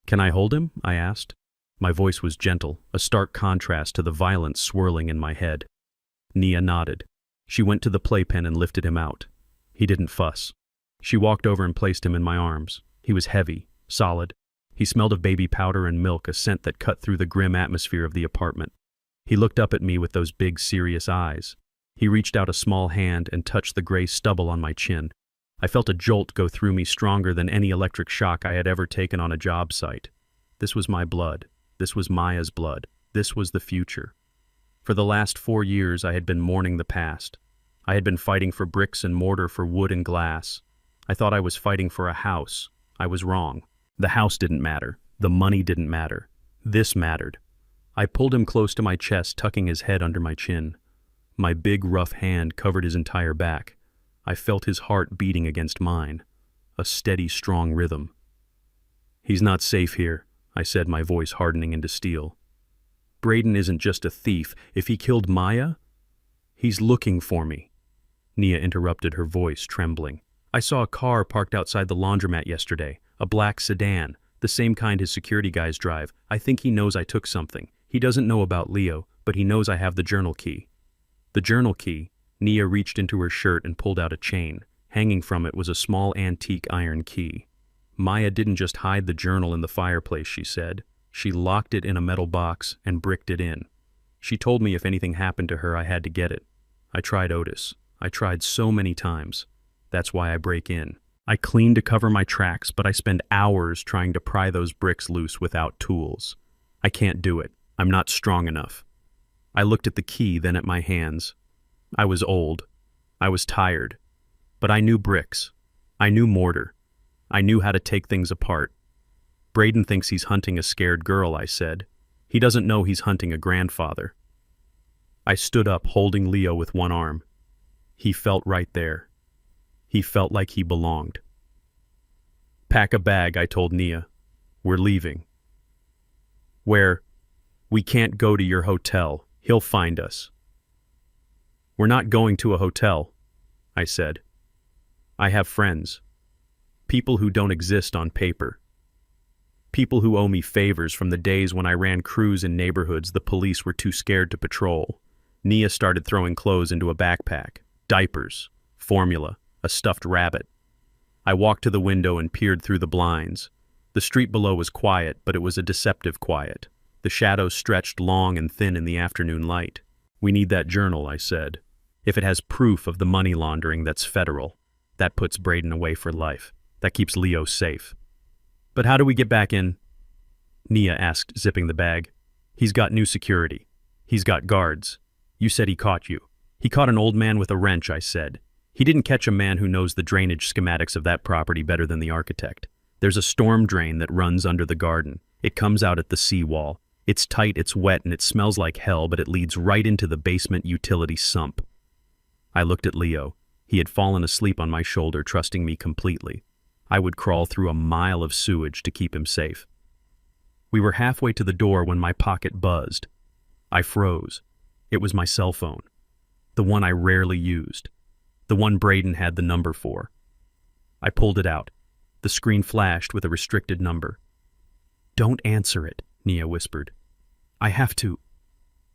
"Can I hold him?" I asked. My voice was gentle, a stark contrast to the violence swirling in my head. Nia nodded. She went to the playpen and lifted him out. He didn't fuss. She walked over and placed him in my arms. He was heavy, solid. He smelled of baby powder and milk, a scent that cut through the grim atmosphere of the apartment. He looked up at me with those big, serious eyes. He reached out a small hand and touched the gray stubble on my chin. I felt a jolt go through me stronger than any electric shock I had ever taken on a job site. This was my blood. This was Maya's blood. This was the future. For the last 4 years, I had been mourning the past. I had been fighting for bricks and mortar, for wood and glass. I thought I was fighting for a house. I was wrong. The house didn't matter. The money didn't matter. This mattered. I pulled him close to my chest, tucking his head under my chin. My big, rough hand covered his entire back. I felt his heart beating against mine. A steady, strong rhythm. "He's not safe here," I said, my voice hardening into steel. "Braden isn't just a thief. If he killed Maya, he's looking for me." Nia interrupted, her voice trembling. "I saw a car parked outside the laundromat yesterday, a black sedan, the same kind his security guys drive. I think he knows I took something. He doesn't know about Leo, but he knows I have the journal key." The journal key. Nia reached into her shirt and pulled out a chain. Hanging from it was a small antique iron key. "Maya didn't just hide the journal in the fireplace," she said. "She locked it in a metal box and bricked it in. She told me if anything happened to her, I had to get it. I tried Otis. I tried so many times. That's why I break in. I clean to cover my tracks, but I spend hours trying to pry those bricks loose without tools. I can't do it. I'm not strong enough." I looked at the key, then at my hands. I was old. I was tired. But I knew bricks. I knew mortar. I knew how to take things apart. "Braden thinks he's hunting a scared girl," I said. "He doesn't know he's hunting a grandfather." I stood up, holding Leo with one arm. He felt right there. He felt like he belonged. "Pack a bag," I told Nia. "We're leaving." "Where?" "We can't go to your hotel. He'll find us." "We're not going to a hotel," I said. "I have friends. People who don't exist on paper. People who owe me favors from the days when I ran crews in neighborhoods the police were too scared to patrol." Nia started throwing clothes into a backpack. Diapers, formula, a stuffed rabbit. I walked to the window and peered through the blinds. The street below was quiet, but it was a deceptive quiet. The shadows stretched long and thin in the afternoon light. "We need that journal," I said. "If it has proof of the money laundering, that's federal. That puts Braden away for life. That keeps Leo safe." "But how do we get back in?" Nia asked, zipping the bag. "He's got new security. He's got guards. You said he caught you." "He caught an old man with a wrench," I said. "He didn't catch a man who knows the drainage schematics of that property better than the architect. There's a storm drain that runs under the garden. It comes out at the seawall. It's tight, it's wet, and it smells like hell, but it leads right into the basement utility sump." I looked at Leo. He had fallen asleep on my shoulder, trusting me completely. I would crawl through a mile of sewage to keep him safe. We were halfway to the door when my pocket buzzed. I froze. It was my cell phone. The one I rarely used. The one Braden had the number for. I pulled it out. The screen flashed with a restricted number. "Don't answer it," Nia whispered. "I have to,"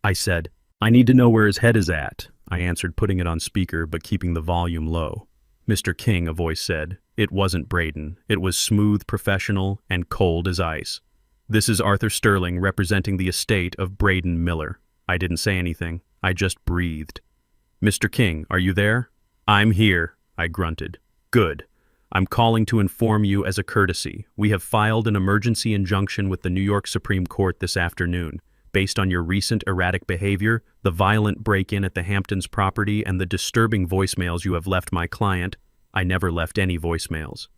I said. "I need to know where his head is at," I answered, putting it on speaker but keeping the volume low. "Mr. King," a voice said. It wasn't Braden. It was smooth, professional, and cold as ice. "This is Arthur Sterling representing the estate of Braden Miller." I didn't say anything. I just breathed. "Mr. King, are you there?" "I'm here," I grunted. Good. I'm calling to inform you as a courtesy. We have filed an emergency injunction with the New York Supreme Court this afternoon. Based on your recent erratic behavior, the violent break-in at the Hamptons property, and the disturbing voicemails you have left my client, I never left any voicemails.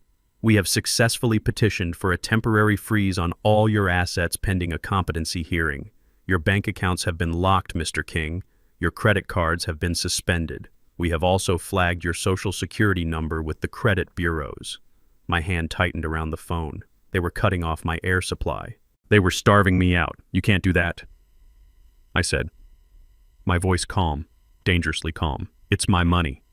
We have successfully petitioned for a temporary freeze on all your assets pending a competency hearing. Your bank accounts have been locked, Mr. King. Your credit cards have been suspended. We have also flagged your social security number with the credit bureaus. My hand tightened around the phone. They were cutting off my air supply. They were starving me out. You can't do that, I said. My voice calm, dangerously calm. It's my money.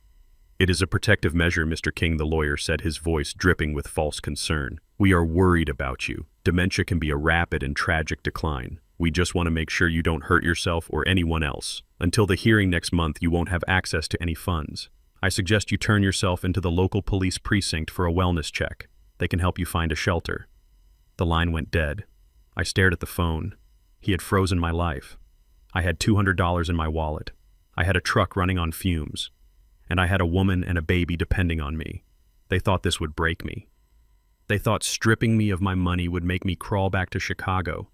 It is a protective measure, Mr. King, the lawyer said, his voice dripping with false concern. We are worried about you. Dementia can be a rapid and tragic decline. We just want to make sure you don't hurt yourself or anyone else. Until the hearing next month, you won't have access to any funds. I suggest you turn yourself into the local police precinct for a wellness check. They can help you find a shelter. The line went dead. I stared at the phone. He had frozen my life. I had $200 in my wallet. I had a truck running on fumes. And I had a woman and a baby depending on me. They thought this would break me. They thought stripping me of my money would make me crawl back to Chicago.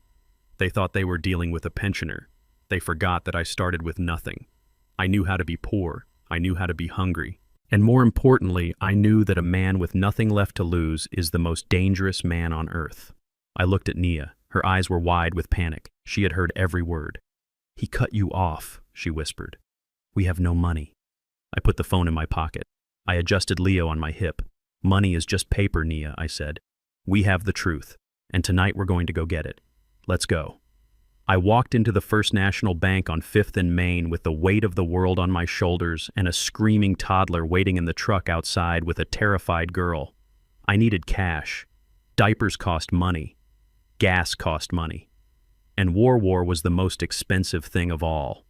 They thought they were dealing with a pensioner. They forgot that I started with nothing. I knew how to be poor. I knew how to be hungry. And more importantly, I knew that a man with nothing left to lose is the most dangerous man on earth. I looked at Nia. Her eyes were wide with panic. She had heard every word. He cut you off, she whispered. We have no money. I put the phone in my pocket. I adjusted Leo on my hip. Money is just paper, Nia, I said. We have the truth, and tonight we're going to go get it. Let's go. I walked into the First National Bank on 5th and Main with the weight of the world on my shoulders and a screaming toddler waiting in the truck outside with a terrified girl. I needed cash. Diapers cost money. Gas cost money. And War was the most expensive thing of all.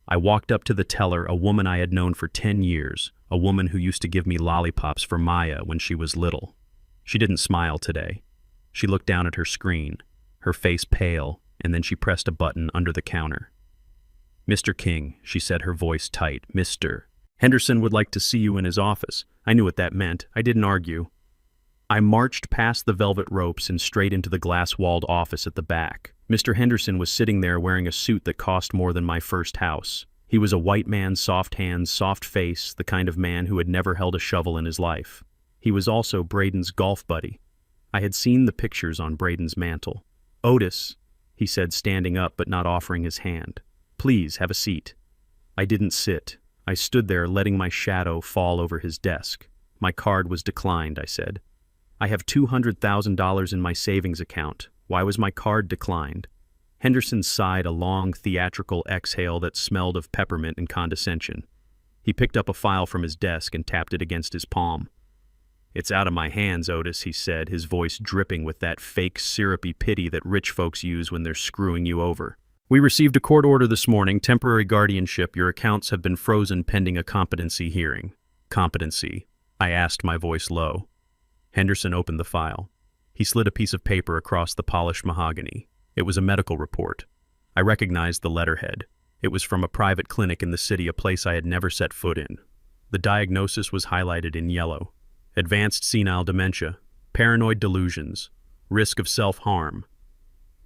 I walked up to the teller, a woman I had known for 10 years, a woman who used to give me lollipops for Maya when she was little. She didn't smile today. She looked down at her screen, her face pale, and then she pressed a button under the counter. Mr. King, she said, her voice tight. Mr. Henderson would like to see you in his office. I knew what that meant. I didn't argue. I marched past the velvet ropes and straight into the glass-walled office at the back. Mr. Henderson was sitting there wearing a suit that cost more than my first house. He was a white man, soft hands, soft face, the kind of man who had never held a shovel in his life. He was also Braden's golf buddy. I had seen the pictures on Braden's mantle. Otis, he said, standing up but not offering his hand. Please, have a seat. I didn't sit. I stood there letting my shadow fall over his desk. My card was declined, I said. I have $200,000 in my savings account. Why was my card declined? Henderson sighed a long, theatrical exhale that smelled of peppermint and condescension. He picked up a file from his desk and tapped it against his palm. It's out of my hands, Otis, he said, his voice dripping with that fake, syrupy pity that rich folks use when they're screwing you over. We received a court order this morning, temporary guardianship. Your accounts have been frozen pending a competency hearing. Competency? I asked, my voice low. Henderson opened the file. He slid a piece of paper across the polished mahogany. It was a medical report. I recognized the letterhead. It was from a private clinic in the city, a place I had never set foot in. The diagnosis was highlighted in yellow. Advanced senile dementia, paranoid delusions, risk of self-harm.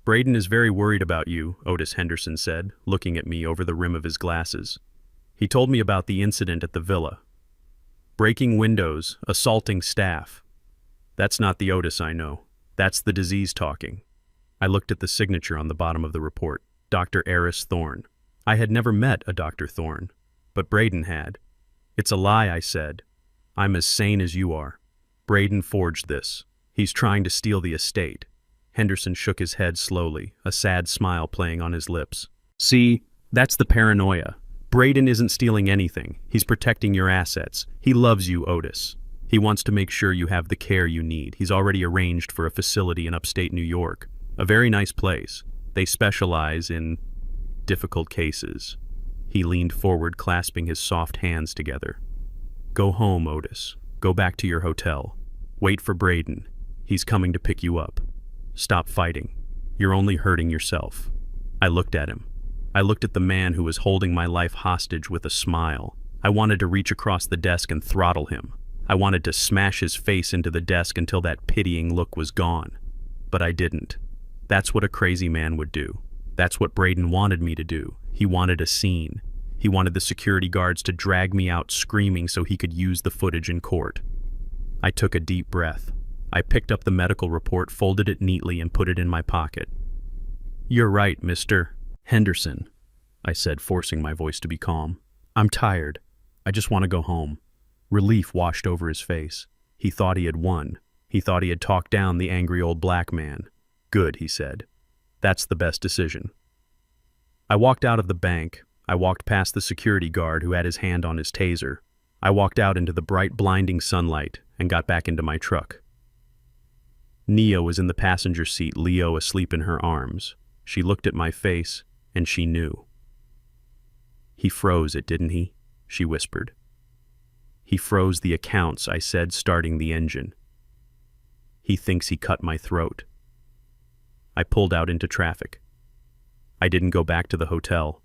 Braden is very worried about you, Otis Henderson said, looking at me over the rim of his glasses. He told me about the incident at the villa. Breaking windows, assaulting staff. That's not the Otis I know. That's the disease talking. I looked at the signature on the bottom of the report. Dr. Eris Thorne. I had never met a Dr. Thorne, but Braden had. It's a lie, I said. I'm as sane as you are. Braden forged this. He's trying to steal the estate. Henderson shook his head slowly, a sad smile playing on his lips. See, that's the paranoia. Braden isn't stealing anything. He's protecting your assets. He loves you, Otis. He wants to make sure you have the care you need. He's already arranged for a facility in upstate New York. A very nice place. They specialize in difficult cases. He leaned forward, clasping his soft hands together. Go home, Otis. Go back to your hotel. Wait for Braden. He's coming to pick you up. Stop fighting. You're only hurting yourself. I looked at him. I looked at the man who was holding my life hostage with a smile. I wanted to reach across the desk and throttle him. I wanted to smash his face into the desk until that pitying look was gone. But I didn't. That's what a crazy man would do. That's what Braden wanted me to do. He wanted a scene. He wanted the security guards to drag me out screaming so he could use the footage in court. I took a deep breath. I picked up the medical report, folded it neatly, and put it in my pocket. "You're right, Mr. Henderson," I said, forcing my voice to be calm. "I'm tired. I just want to go home." Relief washed over his face. He thought he had won. He thought he had talked down the angry old black man. "Good," he said. "That's the best decision." I walked out of the bank. I walked past the security guard who had his hand on his taser. I walked out into the bright, blinding sunlight and got back into my truck. Nia was in the passenger seat, Leo asleep in her arms. She looked at my face, and she knew. "He froze it, didn't he?" she whispered. "He froze the accounts," I said, starting the engine. "He thinks he cut my throat." I pulled out into traffic. I didn't go back to the hotel.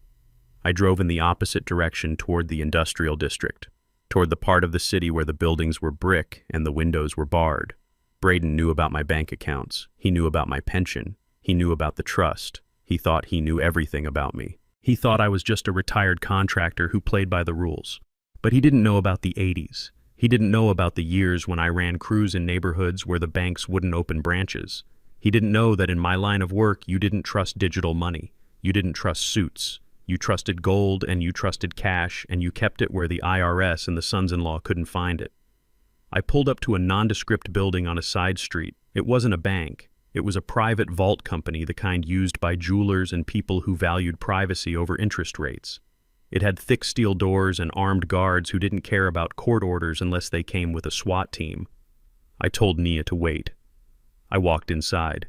I drove in the opposite direction toward the industrial district, toward the part of the city where the buildings were brick and the windows were barred. Braden knew about my bank accounts. He knew about my pension. He knew about the trust. He thought he knew everything about me. He thought I was just a retired contractor who played by the rules. But he didn't know about the 80s. He didn't know about the years when I ran crews in neighborhoods where the banks wouldn't open branches. He didn't know that in my line of work, you didn't trust digital money. You didn't trust suits. You trusted gold and you trusted cash, and you kept it where the IRS and the sons-in-law couldn't find it. I pulled up to a nondescript building on a side street. It wasn't a bank. It was a private vault company, the kind used by jewelers and people who valued privacy over interest rates. It had thick steel doors and armed guards who didn't care about court orders unless they came with a SWAT team. I told Nia to wait. I walked inside.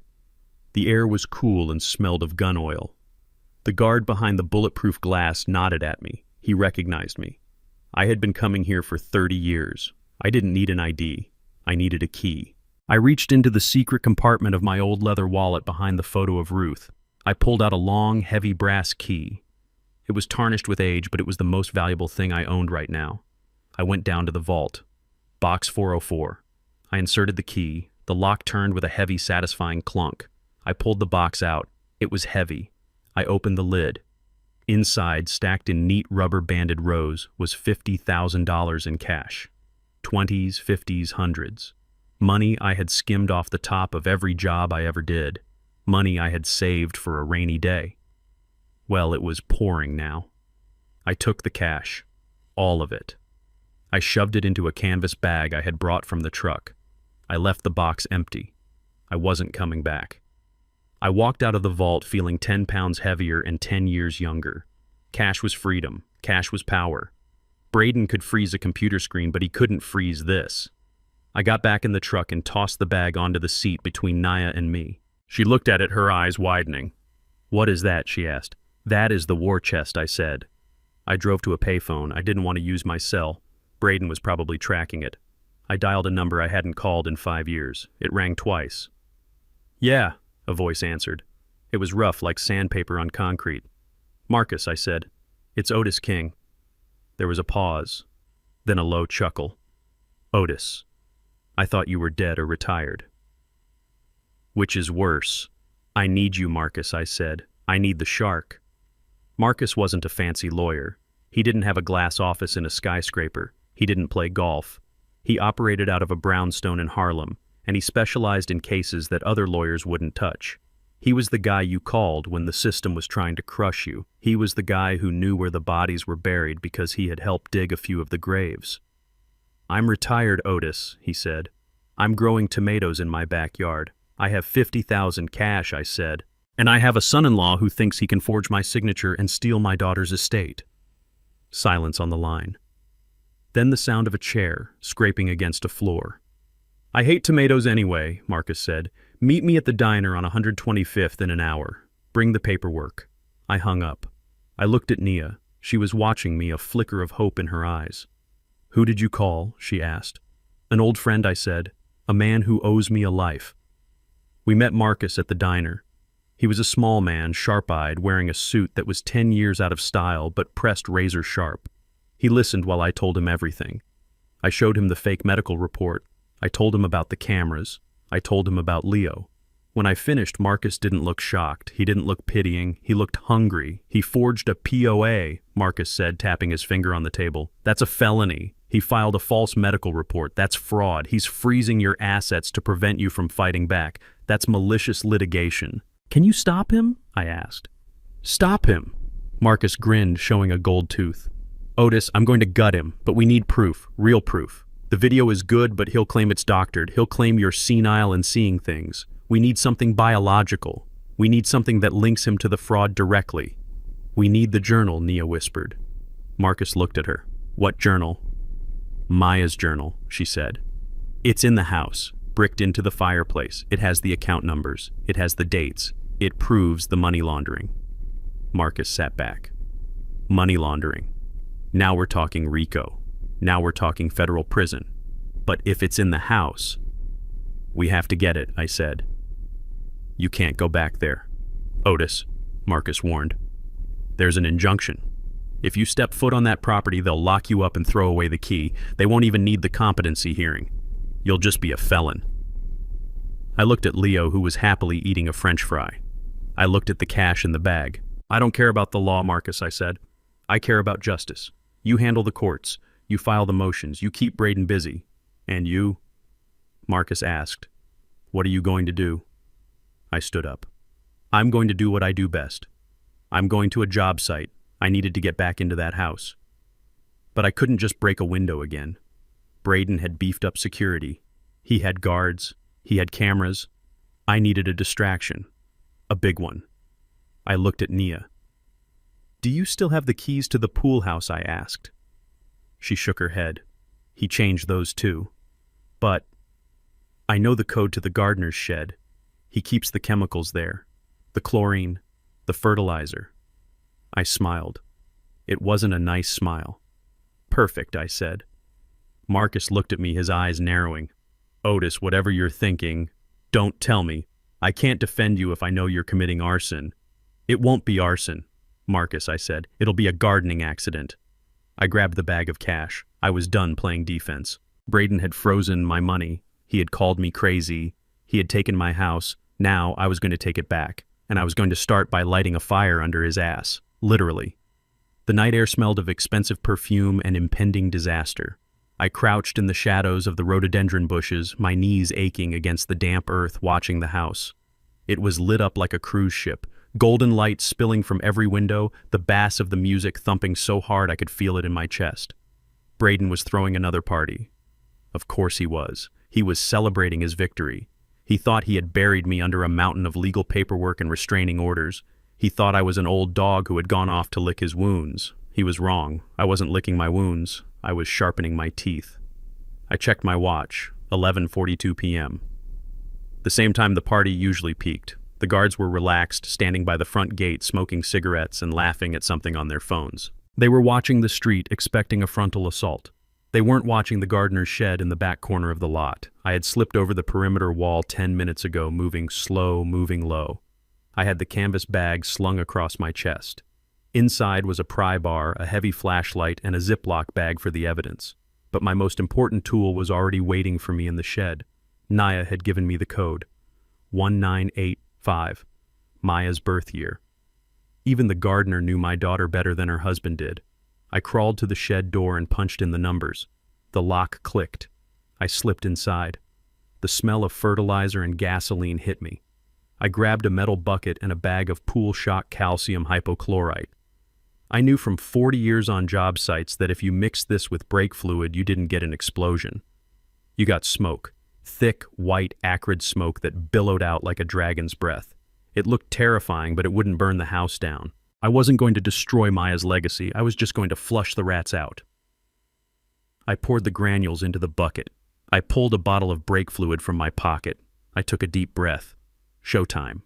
The air was cool and smelled of gun oil. The guard behind the bulletproof glass nodded at me. He recognized me. I had been coming here for 30 years. I didn't need an ID. I needed a key. I reached into the secret compartment of my old leather wallet behind the photo of Ruth. I pulled out a long, heavy brass key. It was tarnished with age, but it was the most valuable thing I owned right now. I went down to the vault. Box 404. I inserted the key. The lock turned with a heavy, satisfying clunk. I pulled the box out. It was heavy. I opened the lid. Inside, stacked in neat rubber-banded rows, was $50,000 in cash. 20s, 50s, hundreds. Money I had skimmed off the top of every job I ever did. Money I had saved for a rainy day. Well, it was pouring now. I took the cash. All of it. I shoved it into a canvas bag I had brought from the truck. I left the box empty. I wasn't coming back. I walked out of the vault feeling 10 pounds heavier and 10 years younger. Cash was freedom. Cash was power. Braden could freeze a computer screen, but he couldn't freeze this. I got back in the truck and tossed the bag onto the seat between Nia and me. She looked at it, her eyes widening. "What is that?" she asked. "That is the war chest," I said. I drove to a payphone. I didn't want to use my cell. Braden was probably tracking it. I dialed a number I hadn't called in 5 years. It rang twice. "Yeah," a voice answered. It was rough, like sandpaper on concrete. "Marcus," I said. "It's Otis King." There was a pause, then a low chuckle. "Otis, I thought you were dead or retired." "Which is worse?" "I need you, Marcus," I said. "I need the shark." Marcus wasn't a fancy lawyer. He didn't have a glass office in a skyscraper. He didn't play golf. He operated out of a brownstone in Harlem, and he specialized in cases that other lawyers wouldn't touch. He was the guy you called when the system was trying to crush you. He was the guy who knew where the bodies were buried because he had helped dig a few of the graves. "I'm retired, Otis," he said. "I'm growing tomatoes in my backyard. I have 50,000 cash," I said. "And I have a son-in-law who thinks he can forge my signature and steal my daughter's estate." Silence on the line. Then the sound of a chair scraping against a floor. "I hate tomatoes anyway," Marcus said. "Meet me at the diner on 125th in an hour. Bring the paperwork." I hung up. I looked at Nia. She was watching me, a flicker of hope in her eyes. "Who did you call?" she asked. "An old friend," I said. "A man who owes me a life." We met Marcus at the diner. He was a small man, sharp-eyed, wearing a suit that was 10 years out of style but pressed razor sharp. He listened while I told him everything. I showed him the fake medical report. I told him about the cameras. I told him about Leo. When I finished, Marcus didn't look shocked. He didn't look pitying. He looked hungry. He forged a POA, Marcus said, tapping his finger on the table. That's a felony. He filed a false medical report. That's fraud. He's freezing your assets to prevent you from fighting back. That's malicious litigation. Can you stop him? I asked. Stop him. Marcus grinned, showing a gold tooth. Otis, I'm going to gut him, but we need proof, real proof. The video is good, but he'll claim it's doctored. He'll claim you're senile and seeing things. We need something biological. We need something that links him to the fraud directly. We need the journal, Nia whispered. Marcus looked at her. What journal? Maya's journal, she said. It's in the house, bricked into the fireplace. It has the account numbers. It has the dates. It proves the money laundering. Marcus sat back. Money laundering. Now we're talking RICO. Now we're talking federal prison. But if it's in the house, we have to get it, I said. You can't go back there. Otis, Marcus warned. There's an injunction. If you step foot on that property, they'll lock you up and throw away the key. They won't even need the competency hearing. You'll just be a felon. I looked at Leo, who was happily eating a French fry. I looked at the cash in the bag. I don't care about the law, Marcus, I said. I care about justice. You handle the courts. You file the motions. You keep Braden busy. And you? Marcus asked. What are you going to do? I stood up. I'm going to do what I do best. I'm going to a job site. I needed to get back into that house. But I couldn't just break a window again. Braden had beefed up security. He had guards. He had cameras. I needed a distraction. A big one. I looked at Nia. Do you still have the keys to the pool house? I asked. She shook her head. He changed those too. But I know the code to the gardener's shed. He keeps the chemicals there. The chlorine, the fertilizer. I smiled. It wasn't a nice smile. Perfect, I said. Marcus looked at me, his eyes narrowing. Otis, whatever you're thinking, don't tell me. I can't defend you if I know you're committing arson. It won't be arson, Marcus, I said. It'll be a gardening accident. I grabbed the bag of cash. I was done playing defense. Braden had frozen my money. He had called me crazy. He had taken my house. Now I was going to take it back. And I was going to start by lighting a fire under his ass. Literally. The night air smelled of expensive perfume and impending disaster. I crouched in the shadows of the rhododendron bushes, my knees aching against the damp earth, watching the house. It was lit up like a cruise ship, golden light spilling from every window, the bass of the music thumping so hard I could feel it in my chest. Braden was throwing another party. Of course he was. He was celebrating his victory. He thought he had buried me under a mountain of legal paperwork and restraining orders. He thought I was an old dog who had gone off to lick his wounds. He was wrong. I wasn't licking my wounds. I was sharpening my teeth. I checked my watch, 11:42 p.m. The same time the party usually peaked. The guards were relaxed, standing by the front gate, smoking cigarettes and laughing at something on their phones. They were watching the street, expecting a frontal assault. They weren't watching the gardener's shed in the back corner of the lot. I had slipped over the perimeter wall 10 minutes ago, moving slow, moving low. I had the canvas bag slung across my chest. Inside was a pry bar, a heavy flashlight, and a Ziploc bag for the evidence. But my most important tool was already waiting for me in the shed. Nia had given me the code. 1985. Maya's birth year. Even the gardener knew my daughter better than her husband did. I crawled to the shed door and punched in the numbers. The lock clicked. I slipped inside. The smell of fertilizer and gasoline hit me. I grabbed a metal bucket and a bag of pool shock calcium hypochlorite. I knew from 40 years on job sites that if you mixed this with brake fluid, you didn't get an explosion. You got smoke. Thick, white, acrid smoke that billowed out like a dragon's breath. It looked terrifying, but it wouldn't burn the house down. I wasn't going to destroy Maya's legacy. I was just going to flush the rats out. I poured the granules into the bucket. I pulled a bottle of brake fluid from my pocket. I took a deep breath. Showtime.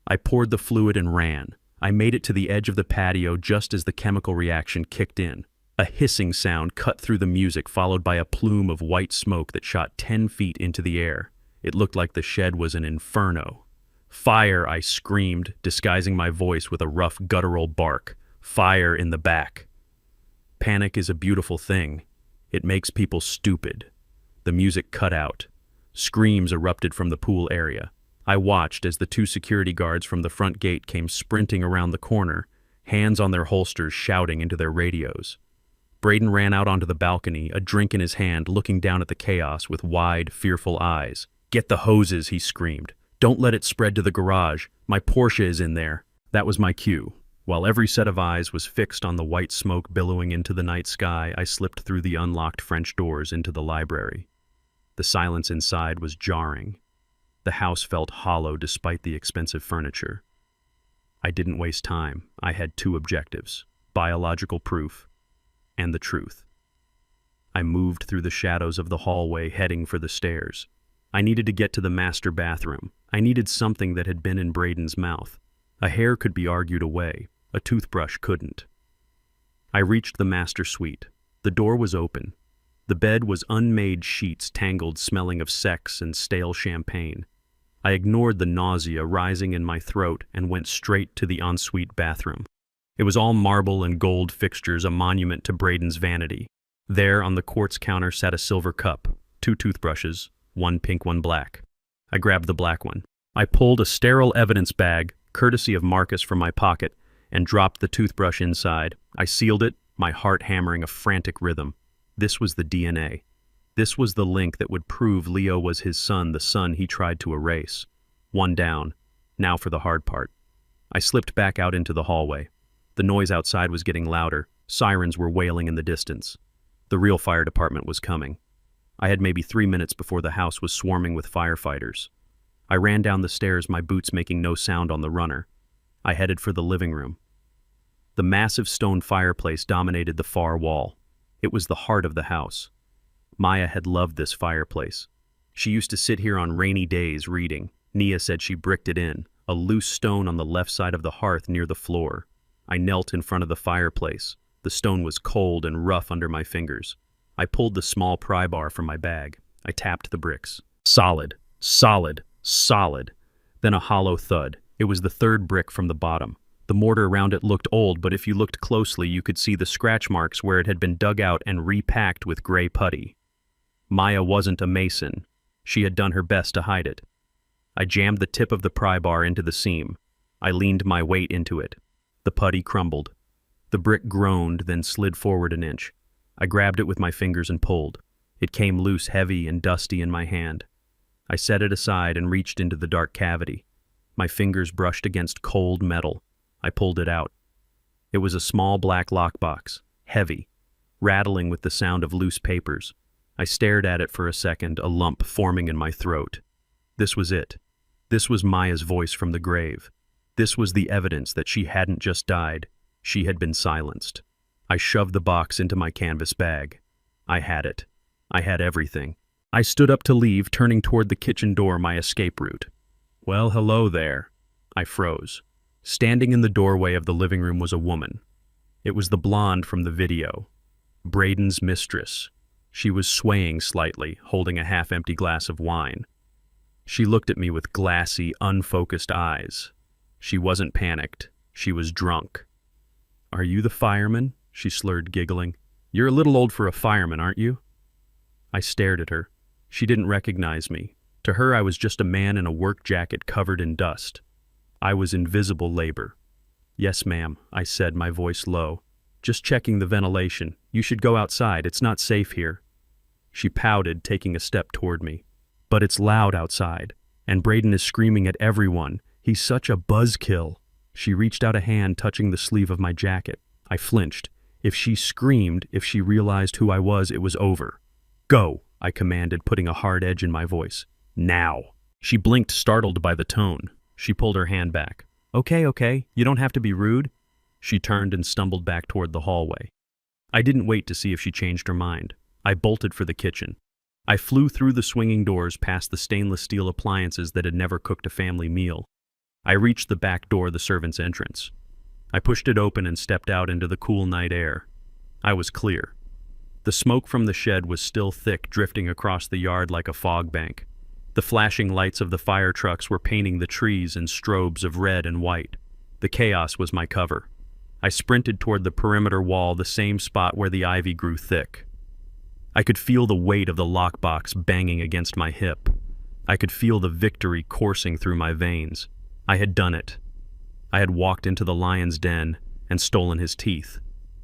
I poured the fluid and ran. I made it to the edge of the patio just as the chemical reaction kicked in. A hissing sound cut through the music, followed by a plume of white smoke that shot 10 feet into the air. It looked like the shed was an inferno. Fire, I screamed, disguising my voice with a rough guttural bark. Fire in the back. Panic is a beautiful thing. It makes people stupid. The music cut out. Screams erupted from the pool area. I watched as the two security guards from the front gate came sprinting around the corner, hands on their holsters, shouting into their radios. Braden ran out onto the balcony, a drink in his hand, looking down at the chaos with wide, fearful eyes. "Get the hoses," he screamed. "Don't let it spread to the garage. My Porsche is in there." That was my cue. While every set of eyes was fixed on the white smoke billowing into the night sky, I slipped through the unlocked French doors into the library. The silence inside was jarring. The house felt hollow despite the expensive furniture. I didn't waste time. I had two objectives: biological proof and the truth. I moved through the shadows of the hallway, heading for the stairs. I needed to get to the master bathroom. I needed something that had been in Braden's mouth. A hair could be argued away. A toothbrush couldn't. I reached the master suite. The door was open. The bed was unmade sheets tangled, smelling of sex and stale champagne. I ignored the nausea rising in my throat and went straight to the ensuite bathroom. It was all marble and gold fixtures, a monument to Braden's vanity. There, on the quartz counter, sat a silver cup, two toothbrushes, one pink, one black. I grabbed the black one. I pulled a sterile evidence bag, courtesy of Marcus, from my pocket, and dropped the toothbrush inside. I sealed it, my heart hammering a frantic rhythm. This was the DNA. This was the link that would prove Leo was his son, the son he tried to erase. One down. Now for the hard part. I slipped back out into the hallway. The noise outside was getting louder. Sirens were wailing in the distance. The real fire department was coming. I had maybe 3 minutes before the house was swarming with firefighters. I ran down the stairs, my boots making no sound on the runner. I headed for the living room. The massive stone fireplace dominated the far wall. It was the heart of the house. Maya had loved this fireplace. She used to sit here on rainy days reading. Nia said she bricked it in, a loose stone on the left side of the hearth near the floor. I knelt in front of the fireplace. The stone was cold and rough under my fingers. I pulled the small pry bar from my bag. I tapped the bricks. Solid, solid, solid. Then a hollow thud. It was the third brick from the bottom. The mortar around it looked old, but if you looked closely, you could see the scratch marks where it had been dug out and repacked with gray putty. Maya wasn't a mason. She had done her best to hide it. I jammed the tip of the pry bar into the seam. I leaned my weight into it. The putty crumbled. The brick groaned, then slid forward an inch. I grabbed it with my fingers and pulled. It came loose, heavy and dusty in my hand. I set it aside and reached into the dark cavity. My fingers brushed against cold metal. I pulled it out. It was a small black lockbox, heavy, rattling with the sound of loose papers. I stared at it for a second, a lump forming in my throat. This was it. This was Maya's voice from the grave. This was the evidence that she hadn't just died. She had been silenced. I shoved the box into my canvas bag. I had it. I had everything. I stood up to leave, turning toward the kitchen door, my escape route. Well, hello there. I froze. Standing in the doorway of the living room was a woman. It was the blonde from the video. Braden's mistress. She was swaying slightly, holding a half-empty glass of wine. She looked at me with glassy, unfocused eyes. She wasn't panicked. She was drunk. "Are you the fireman?" she slurred, giggling. "You're a little old for a fireman, aren't you?" I stared at her. She didn't recognize me. To her, I was just a man in a work jacket covered in dust. I was invisible labor. "Yes, ma'am," I said, my voice low. "Just checking the ventilation. You should go outside. It's not safe here." She pouted, taking a step toward me. "But it's loud outside, and Braden is screaming at everyone. He's such a buzzkill." She reached out a hand, touching the sleeve of my jacket. I flinched. If she screamed, if she realized who I was, it was over. "Go," I commanded, putting a hard edge in my voice. "Now." She blinked, startled by the tone. She pulled her hand back. Okay, you don't have to be rude." She turned and stumbled back toward the hallway. I didn't wait to see if she changed her mind. I bolted for the kitchen. I flew through the swinging doors, past the stainless steel appliances that had never cooked a family meal. I reached the back door, the servants' entrance. I pushed it open and stepped out into the cool night air. I was clear. The smoke from the shed was still thick, drifting across the yard like a fog bank. The flashing lights of the fire trucks were painting the trees in strobes of red and white. The chaos was my cover. I sprinted toward the perimeter wall, the same spot where the ivy grew thick. I could feel the weight of the lockbox banging against my hip. I could feel the victory coursing through my veins. I had done it. I had walked into the lion's den and stolen his teeth.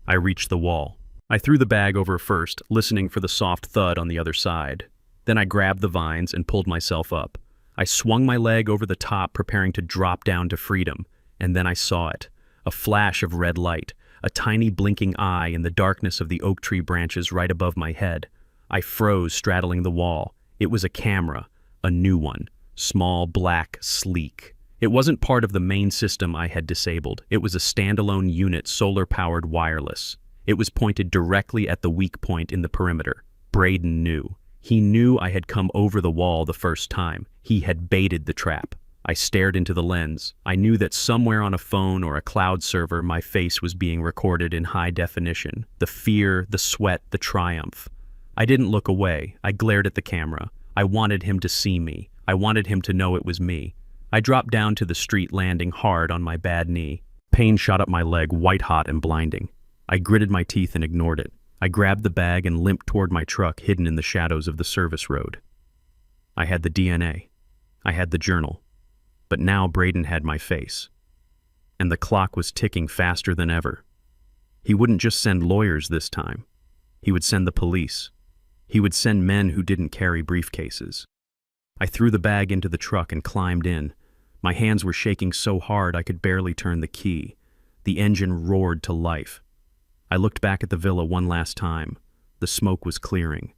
I reached the wall. I threw the bag over first, listening for the soft thud on the other side. Then I grabbed the vines and pulled myself up. I swung my leg over the top, preparing to drop down to freedom, and then I saw it. A flash of red light, a tiny blinking eye in the darkness of the oak tree branches right above my head. I froze, straddling the wall. It was a camera, a new one, small, black, sleek. It wasn't part of the main system I had disabled. It was a standalone unit, solar-powered wireless. It was pointed directly at the weak point in the perimeter. Braden knew. He knew I had come over the wall the first time. He had baited the trap. I stared into the lens. I knew that somewhere on a phone or a cloud server, my face was being recorded in high definition. The fear, the sweat, the triumph. I didn't look away. I glared at the camera. I wanted him to see me. I wanted him to know it was me. I dropped down to the street, landing hard on my bad knee. Pain shot up my leg, white-hot and blinding. I gritted my teeth and ignored it. I grabbed the bag and limped toward my truck hidden in the shadows of the service road. I had the DNA. I had the journal. But now Braden had my face. And the clock was ticking faster than ever. He wouldn't just send lawyers this time. He would send the police. He would send men who didn't carry briefcases. I threw the bag into the truck and climbed in. My hands were shaking so hard I could barely turn the key. The engine roared to life. I looked back at the villa one last time. The smoke was clearing.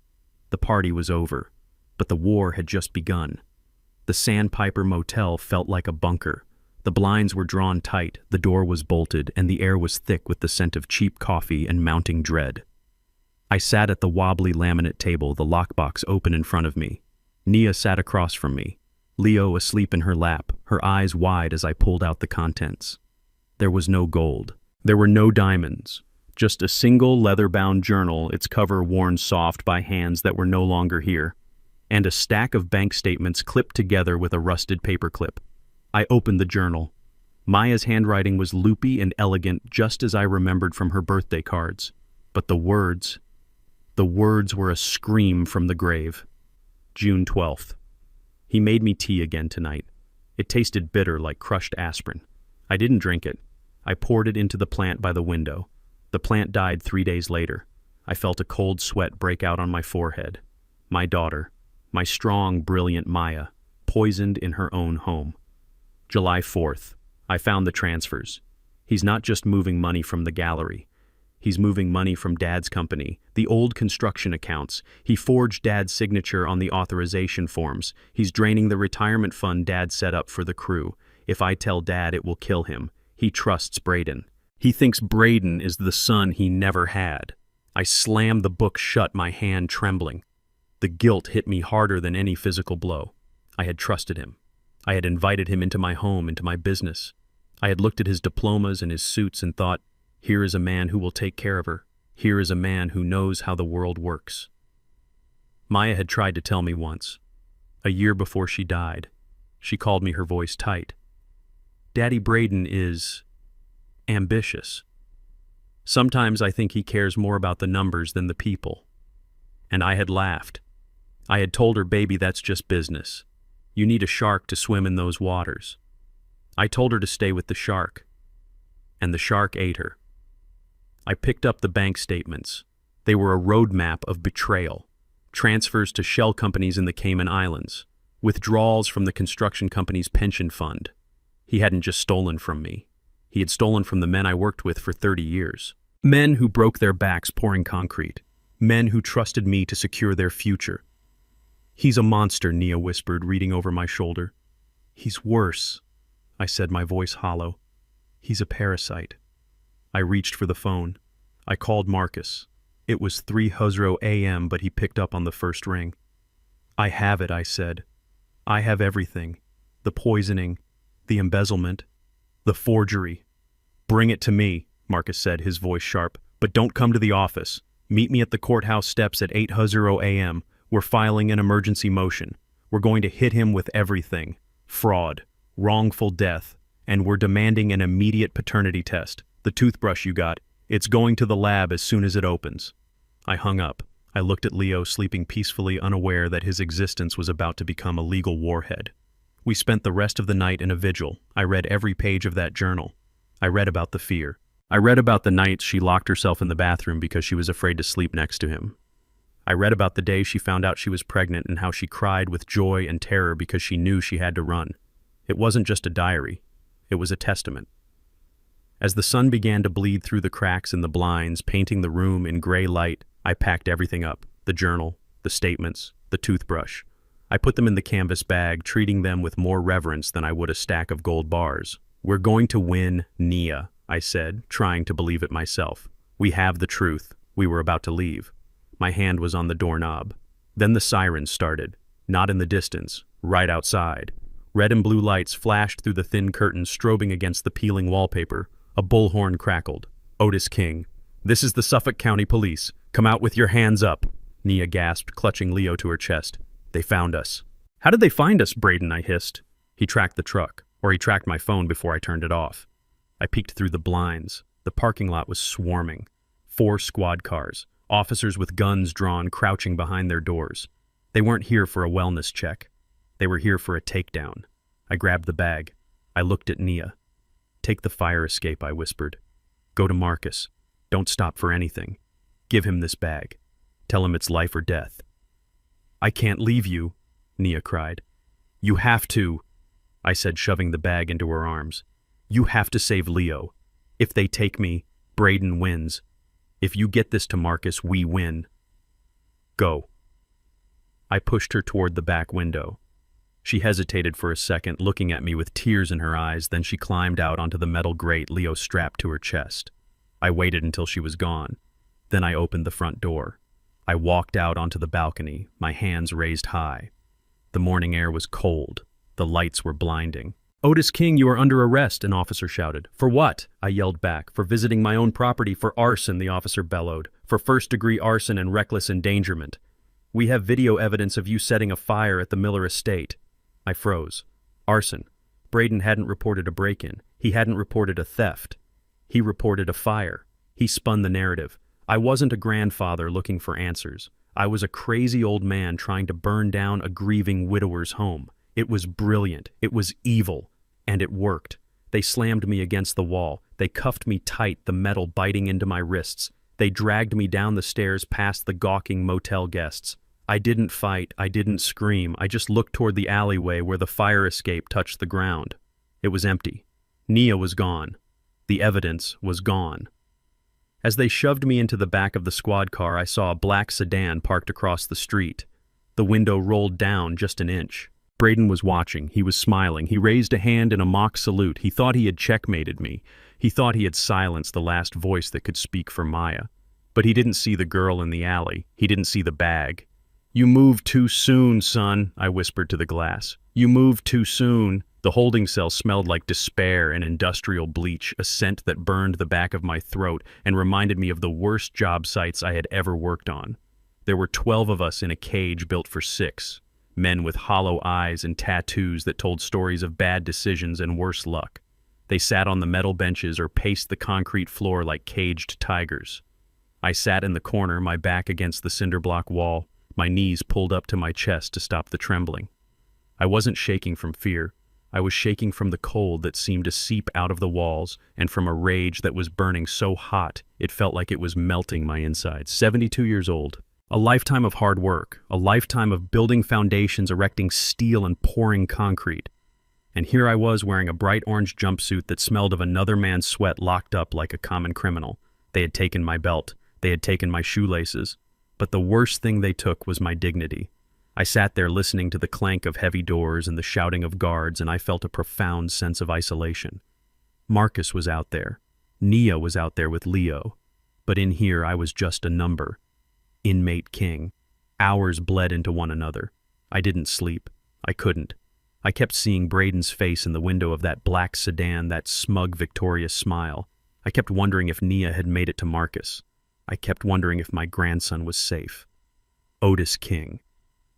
The party was over, but the war had just begun. The Sandpiper Motel felt like a bunker. The blinds were drawn tight, the door was bolted, and the air was thick with the scent of cheap coffee and mounting dread. I sat at the wobbly laminate table, the lockbox open in front of me. Nia sat across from me, Leo asleep in her lap, her eyes wide as I pulled out the contents. There was no gold. There were no diamonds. Just a single leather-bound journal, its cover worn soft by hands that were no longer here, and a stack of bank statements clipped together with a rusted paperclip. I opened the journal. Maya's handwriting was loopy and elegant, just as I remembered from her birthday cards. But the words were a scream from the grave. June 12th. He made me tea again tonight. It tasted bitter like crushed aspirin. I didn't drink it. I poured it into the plant by the window. The plant died 3 days later. I felt a cold sweat break out on my forehead. My daughter, my strong, brilliant Maya, poisoned in her own home. July 4th. I found the transfers. He's not just moving money from the gallery. He's moving money from Dad's company, the old construction accounts. He forged Dad's signature on the authorization forms. He's draining the retirement fund Dad set up for the crew. If I tell Dad, it will kill him. He trusts Braden. He thinks Braden is the son he never had. I slammed the book shut, my hand trembling. The guilt hit me harder than any physical blow. I had trusted him. I had invited him into my home, into my business. I had looked at his diplomas and his suits and thought, here is a man who will take care of her. Here is a man who knows how the world works. Maya had tried to tell me once. A year before she died. She called me, her voice tight. Daddy Braden is ambitious. Sometimes I think he cares more about the numbers than the people. And I had laughed. I had told her, baby, that's just business. You need a shark to swim in those waters. I told her to stay with the shark. And the shark ate her. I picked up the bank statements. They were a roadmap of betrayal. Transfers to shell companies in the Cayman Islands. Withdrawals from the construction company's pension fund. He hadn't just stolen from me. He had stolen from the men I worked with for 30 years. Men who broke their backs pouring concrete. Men who trusted me to secure their future. He's a monster, Nia whispered, reading over my shoulder. He's worse, I said, my voice hollow. He's a parasite. I reached for the phone. I called Marcus. It was 3:00 a.m., but he picked up on the first ring. I have it, I said. I have everything. The poisoning, the embezzlement, the forgery. Bring it to me, Marcus said, his voice sharp. But don't come to the office. Meet me at the courthouse steps at 8:00 a.m. We're filing an emergency motion. We're going to hit him with everything. Fraud, wrongful death, and we're demanding an immediate paternity test. The toothbrush you got, it's going to the lab as soon as it opens. I hung up. I looked at Leo sleeping peacefully, unaware that his existence was about to become a legal warhead. We spent the rest of the night in a vigil. I read every page of that journal. I read about the fear. I read about the nights she locked herself in the bathroom because she was afraid to sleep next to him. I read about the day she found out she was pregnant and how she cried with joy and terror because she knew she had to run. It wasn't just a diary. It was a testament. As the sun began to bleed through the cracks in the blinds, painting the room in gray light, I packed everything up: the journal, the statements, the toothbrush. I put them in the canvas bag, treating them with more reverence than I would a stack of gold bars. "We're going to win, Nia," I said, trying to believe it myself. "We have the truth." We were about to leave. My hand was on the doorknob. Then the sirens started, not in the distance, right outside. Red and blue lights flashed through the thin curtains, strobing against the peeling wallpaper. A bullhorn crackled. "Otis King, this is the Suffolk County Police. Come out with your hands up," Nia gasped, clutching Leo to her chest. "They found us." "How did they find us, Braden?" I hissed. "He tracked the truck, or he tracked my phone before I turned it off." I peeked through the blinds. The parking lot was swarming. 4 squad cars, officers with guns drawn, crouching behind their doors. They weren't here for a wellness check. They were here for a takedown. I grabbed the bag. I looked at Nia. "Take the fire escape," I whispered. "Go to Marcus. Don't stop for anything. Give him this bag. Tell him it's life or death." "I can't leave you," Nia cried. "You have to," I said, shoving the bag into her arms. "You have to save Leo. If they take me, Braden wins. If you get this to Marcus, we win. Go." I pushed her toward the back window. She hesitated for a second, looking at me with tears in her eyes, then she climbed out onto the metal grate Leo strapped to her chest. I waited until she was gone. Then I opened the front door. I walked out onto the balcony, my hands raised high. The morning air was cold. The lights were blinding. "Otis King, you are under arrest," an officer shouted. "For what?" I yelled back. "For visiting my own property, for arson," the officer bellowed. "For first-degree arson and reckless endangerment. We have video evidence of you setting a fire at the Miller estate." I froze. Arson. Braden hadn't reported a break-in. He hadn't reported a theft. He reported a fire. He spun the narrative. I wasn't a grandfather looking for answers. I was a crazy old man trying to burn down a grieving widower's home. It was brilliant. It was evil. And it worked. They slammed me against the wall. They cuffed me tight, the metal biting into my wrists. They dragged me down the stairs past the gawking motel guests. I didn't fight. I didn't scream. I just looked toward the alleyway where the fire escape touched the ground. It was empty. Nia was gone. The evidence was gone. As they shoved me into the back of the squad car, I saw a black sedan parked across the street. The window rolled down just an inch. Braden was watching. He was smiling. He raised a hand in a mock salute. He thought he had checkmated me. He thought he had silenced the last voice that could speak for Maya. But he didn't see the girl in the alley. He didn't see the bag. "You moved too soon, son," I whispered to the glass. "You moved too soon." The holding cell smelled like despair and industrial bleach, a scent that burned the back of my throat and reminded me of the worst job sites I had ever worked on. There were 12 of us in a cage built for 6, men with hollow eyes and tattoos that told stories of bad decisions and worse luck. They sat on the metal benches or paced the concrete floor like caged tigers. I sat in the corner, my back against the cinder block wall, my knees pulled up to my chest to stop the trembling. I wasn't shaking from fear. I was shaking from the cold that seemed to seep out of the walls and from a rage that was burning so hot it felt like it was melting my insides. 72 years old. A lifetime of hard work. A lifetime of building foundations, erecting steel and pouring concrete. And here I was wearing a bright orange jumpsuit that smelled of another man's sweat, locked up like a common criminal. They had taken my belt. They had taken my shoelaces. But the worst thing they took was my dignity. I sat there listening to the clank of heavy doors and the shouting of guards, and I felt a profound sense of isolation. Marcus was out there. Nia was out there with Leo. But in here I was just a number. Inmate King. Hours bled into one another. I didn't sleep. I couldn't. I kept seeing Braden's face in the window of that black sedan, that smug, victorious smile. I kept wondering if Nia had made it to Marcus. I kept wondering if my grandson was safe. Otis King.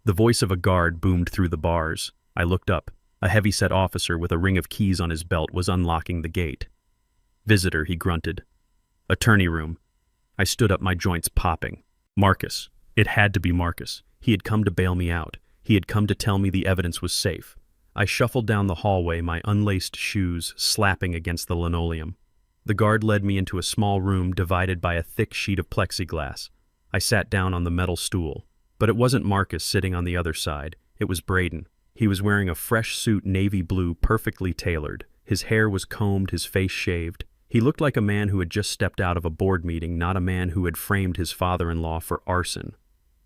The voice of a guard boomed through the bars. I looked up. A heavy-set officer with a ring of keys on his belt was unlocking the gate. "Visitor," he grunted. "Attorney room." I stood up, my joints popping. "Marcus." It had to be Marcus. He had come to bail me out. He had come to tell me the evidence was safe. I shuffled down the hallway, my unlaced shoes slapping against the linoleum. The guard led me into a small room divided by a thick sheet of plexiglass. I sat down on the metal stool. But it wasn't Marcus sitting on the other side. It was Braden. He was wearing a fresh suit, navy blue, perfectly tailored. His hair was combed, his face shaved. He looked like a man who had just stepped out of a board meeting, not a man who had framed his father-in-law for arson.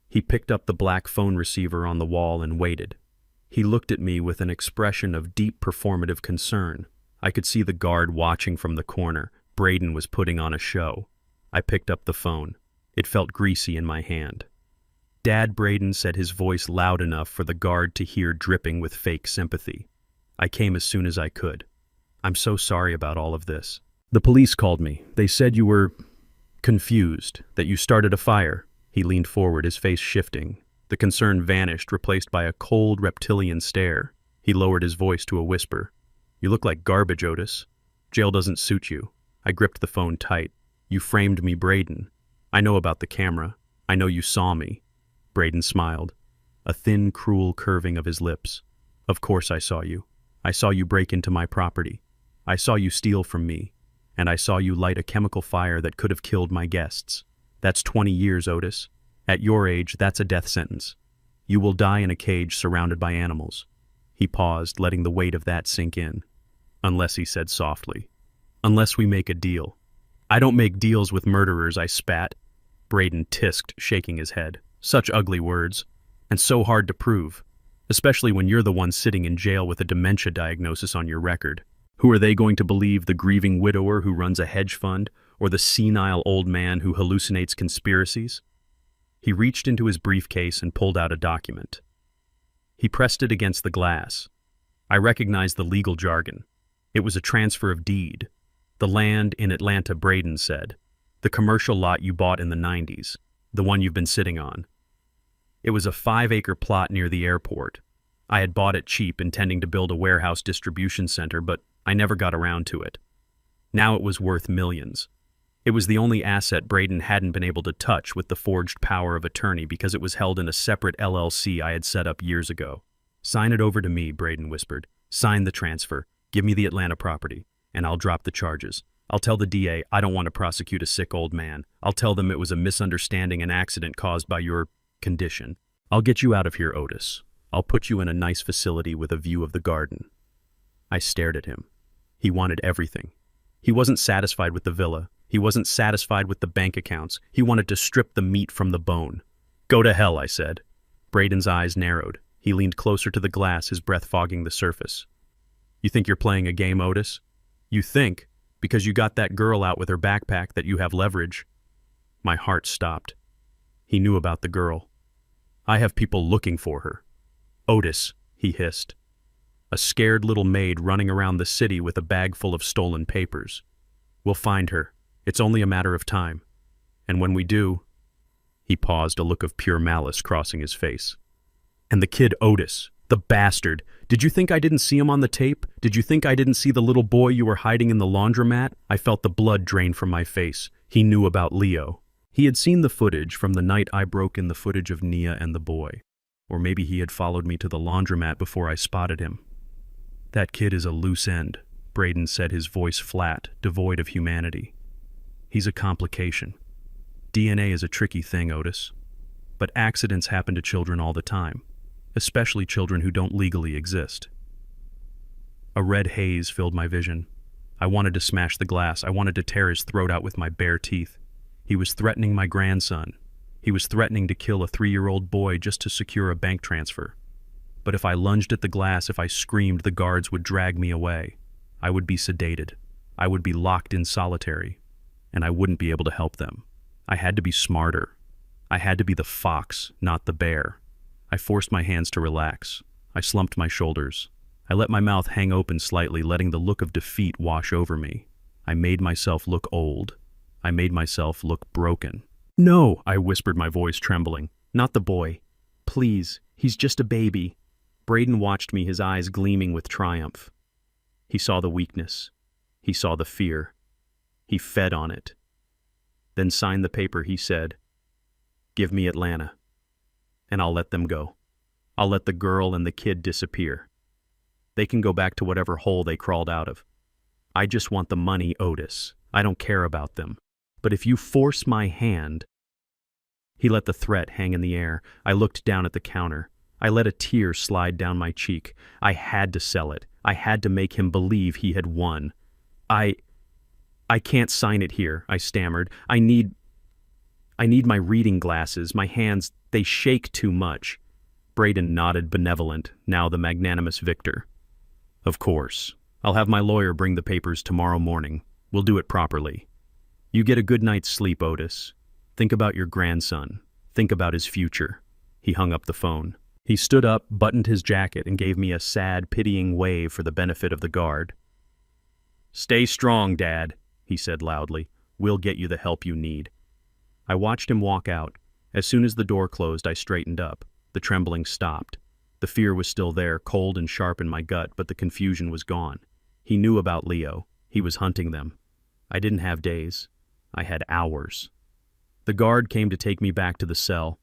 He picked up the black phone receiver on the wall and waited. He looked at me with an expression of deep performative concern. I could see the guard watching from the corner. Braden was putting on a show. I picked up the phone. It felt greasy in my hand. "Dad," Braden said, his voice loud enough for the guard to hear, dripping with fake sympathy. "I came as soon as I could. I'm so sorry about all of this. The police called me. They said you were confused, that you started a fire." He leaned forward, his face shifting. The concern vanished, replaced by a cold, reptilian stare. He lowered his voice to a whisper. "You look like garbage, Otis. Jail doesn't suit you." I gripped the phone tight. "You framed me, Braden. I know about the camera. I know you saw me." Braden smiled, a thin, cruel curving of his lips. "Of course I saw you. I saw you break into my property. I saw you steal from me. And I saw you light a chemical fire that could have killed my guests. That's 20 years, Otis. At your age, that's a death sentence. You will die in a cage surrounded by animals." He paused, letting the weight of that sink in. "Unless," he said softly, "unless we make a deal." "I don't make deals with murderers," I spat. Braden tisked, shaking his head. "Such ugly words, and so hard to prove, especially when you're the one sitting in jail with a dementia diagnosis on your record. Who are they going to believe, the grieving widower who runs a hedge fund, or the senile old man who hallucinates conspiracies?" He reached into his briefcase and pulled out a document. He pressed it against the glass. I recognized the legal jargon. It was a transfer of deed. "The land in Atlanta," Braden said. "The commercial lot you bought in the 90s. The one you've been sitting on." It was a 5-acre plot near the airport. I had bought it cheap, intending to build a warehouse distribution center, but I never got around to it. Now it was worth millions. It was the only asset Braden hadn't been able to touch with the forged power of attorney because it was held in a separate LLC I had set up years ago. "Sign it over to me," Braden whispered. "Sign the transfer. Give me the Atlanta property, and I'll drop the charges. I'll tell the DA I don't want to prosecute a sick old man. I'll tell them it was a misunderstanding, an accident caused by your condition. I'll get you out of here, Otis. I'll put you in a nice facility with a view of the garden." I stared at him. He wanted everything. He wasn't satisfied with the villa. He wasn't satisfied with the bank accounts. He wanted to strip the meat from the bone. "Go to hell," I said. Braden's eyes narrowed. He leaned closer to the glass, his breath fogging the surface. "You think you're playing a game, Otis? You think, because you got that girl out with her backpack, that you have leverage?" My heart stopped. He knew about the girl. "I have people looking for her." "Otis," he hissed. "A scared little maid running around the city with a bag full of stolen papers. We'll find her. It's only a matter of time. And when we do—" He paused, a look of pure malice crossing his face. "And the kid Otis, the bastard. Did you think I didn't see him on the tape? Did you think I didn't see the little boy you were hiding in the laundromat?" I felt the blood drain from my face. He knew about Leo. He had seen the footage from the night I broke in, the footage of Nia and the boy. Or maybe he had followed me to the laundromat before I spotted him. "That kid is a loose end," Braden said, his voice flat, devoid of humanity. "He's a complication. DNA is a tricky thing, Otis. But accidents happen to children all the time, especially children who don't legally exist." A red haze filled my vision. I wanted to smash the glass. I wanted to tear his throat out with my bare teeth. He was threatening my grandson. He was threatening to kill a 3-year-old boy just to secure a bank transfer. But if I lunged at the glass, if I screamed, the guards would drag me away. I would be sedated. I would be locked in solitary. And I wouldn't be able to help them. I had to be smarter. I had to be the fox, not the bear. I forced my hands to relax. I slumped my shoulders. I let my mouth hang open slightly, letting the look of defeat wash over me. I made myself look old. I made myself look broken. "No," I whispered, my voice trembling. "Not the boy. Please, he's just a baby." Braden watched me, his eyes gleaming with triumph. He saw the weakness. He saw the fear. He fed on it. "Then sign the paper," he said. "Give me Atlanta." and I'll let them go. I'll let the girl and the kid disappear. They can go back to whatever hole they crawled out of. I just want the money, Otis. I don't care about them. But if you force my hand—" He let the threat hang in the air. I looked down at the counter. I let a tear slide down my cheek. I had to sell it. I had to make him believe he had won. I can't sign it here," I stammered. I need my reading glasses. My hands, they shake too much." Braden nodded, benevolent, now the magnanimous victor. "Of course. I'll have my lawyer bring the papers tomorrow morning. We'll do it properly. You get a good night's sleep, Otis. Think about your grandson. Think about his future." He hung up the phone. He stood up, buttoned his jacket, and gave me a sad, pitying wave for the benefit of the guard. "Stay strong, Dad," he said loudly. "We'll get you the help you need." I watched him walk out. As soon as the door closed, I straightened up. The trembling stopped. The fear was still there, cold and sharp in my gut, but the confusion was gone. He knew about Leo. He was hunting them. I didn't have days. I had hours. The guard came to take me back to the cell.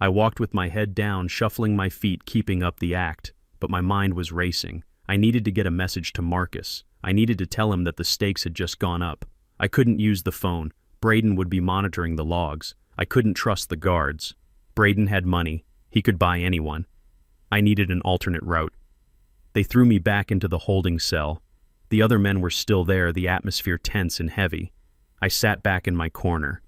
I walked with my head down, shuffling my feet, keeping up the act, but my mind was racing. I needed to get a message to Marcus. I needed to tell him that the stakes had just gone up. I couldn't use the phone. Braden would be monitoring the logs. I couldn't trust the guards. Braden had money. He could buy anyone. I needed an alternate route. They threw me back into the holding cell. The other men were still there, the atmosphere tense and heavy. I sat back in my corner.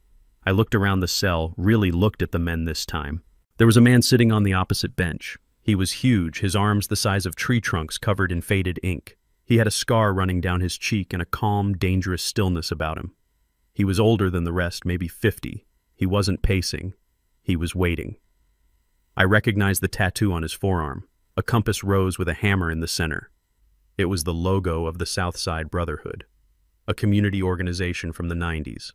I looked around the cell, really looked at the men this time. There was a man sitting on the opposite bench. He was huge, his arms the size of tree trunks covered in faded ink. He had a scar running down his cheek and a calm, dangerous stillness about him. He was older than the rest, maybe 50. He wasn't pacing. He was waiting. I recognized the tattoo on his forearm, a compass rose with a hammer in the center. It was the logo of the Southside Brotherhood, a community organization from the 90s,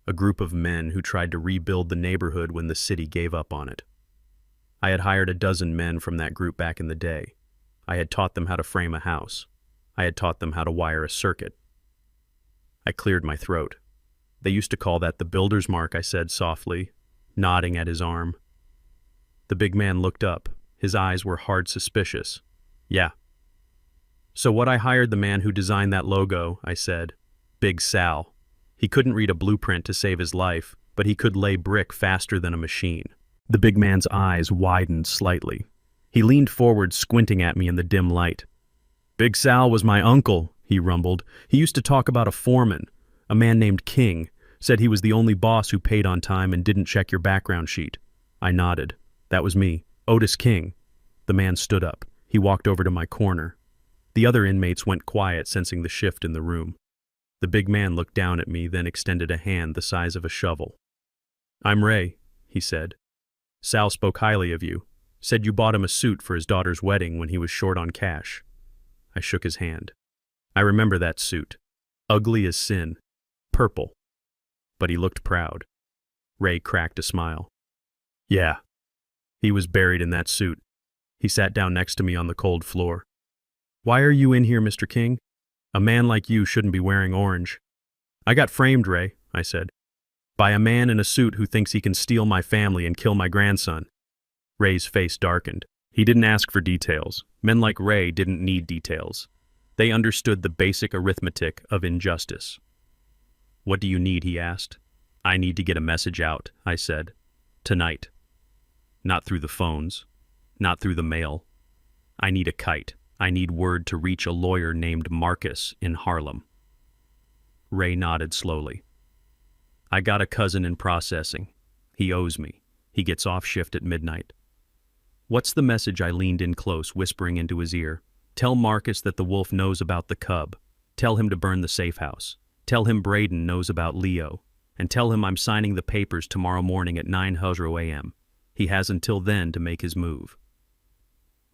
a group of men who tried to rebuild the neighborhood when the city gave up on it. I had hired a dozen men from that group back in the day. I had taught them how to frame a house. I had taught them how to wire a circuit. I cleared my throat. "They used to call that the builder's mark," I said softly, nodding at his arm. The big man looked up. His eyes were hard, suspicious. "Yeah." "So what I hired the man who designed that logo," I said. "Big Sal. He couldn't read a blueprint to save his life, but he could lay brick faster than a machine." The big man's eyes widened slightly. He leaned forward, squinting at me in the dim light. "Big Sal was my uncle," he rumbled. "He used to talk about a foreman, a man named King, said he was the only boss who paid on time and didn't check your background sheet." I nodded. "That was me, Otis King." The man stood up. He walked over to my corner. The other inmates went quiet, sensing the shift in the room. The big man looked down at me, then extended a hand the size of a shovel. "I'm Ray," he said. "Sal spoke highly of you. Said you bought him a suit for his daughter's wedding when he was short on cash." I shook his hand. "I remember that suit. Ugly as sin. Purple." But he looked proud. Ray cracked a smile. "Yeah. He was buried in that suit." He sat down next to me on the cold floor. "Why are you in here, Mr. King? A man like you shouldn't be wearing orange." "I got framed, Ray," I said, "by a man in a suit who thinks he can steal my family and kill my grandson." Ray's face darkened. He didn't ask for details. Men like Ray didn't need details. They understood the basic arithmetic of injustice. "What do you need?" he asked. "I need to get a message out," I said. "Tonight. Not through the phones. Not through the mail. I need a kite. I need word to reach a lawyer named Marcus in Harlem." Ray nodded slowly. "I got a cousin in processing. He owes me. He gets off shift at midnight." "What's the message?" I leaned in close, whispering into his ear. "Tell Marcus that the wolf knows about the cub. Tell him to burn the safe house. Tell him Braden knows about Leo. And tell him I'm signing the papers tomorrow morning at 9:00 a.m. He has until then to make his move."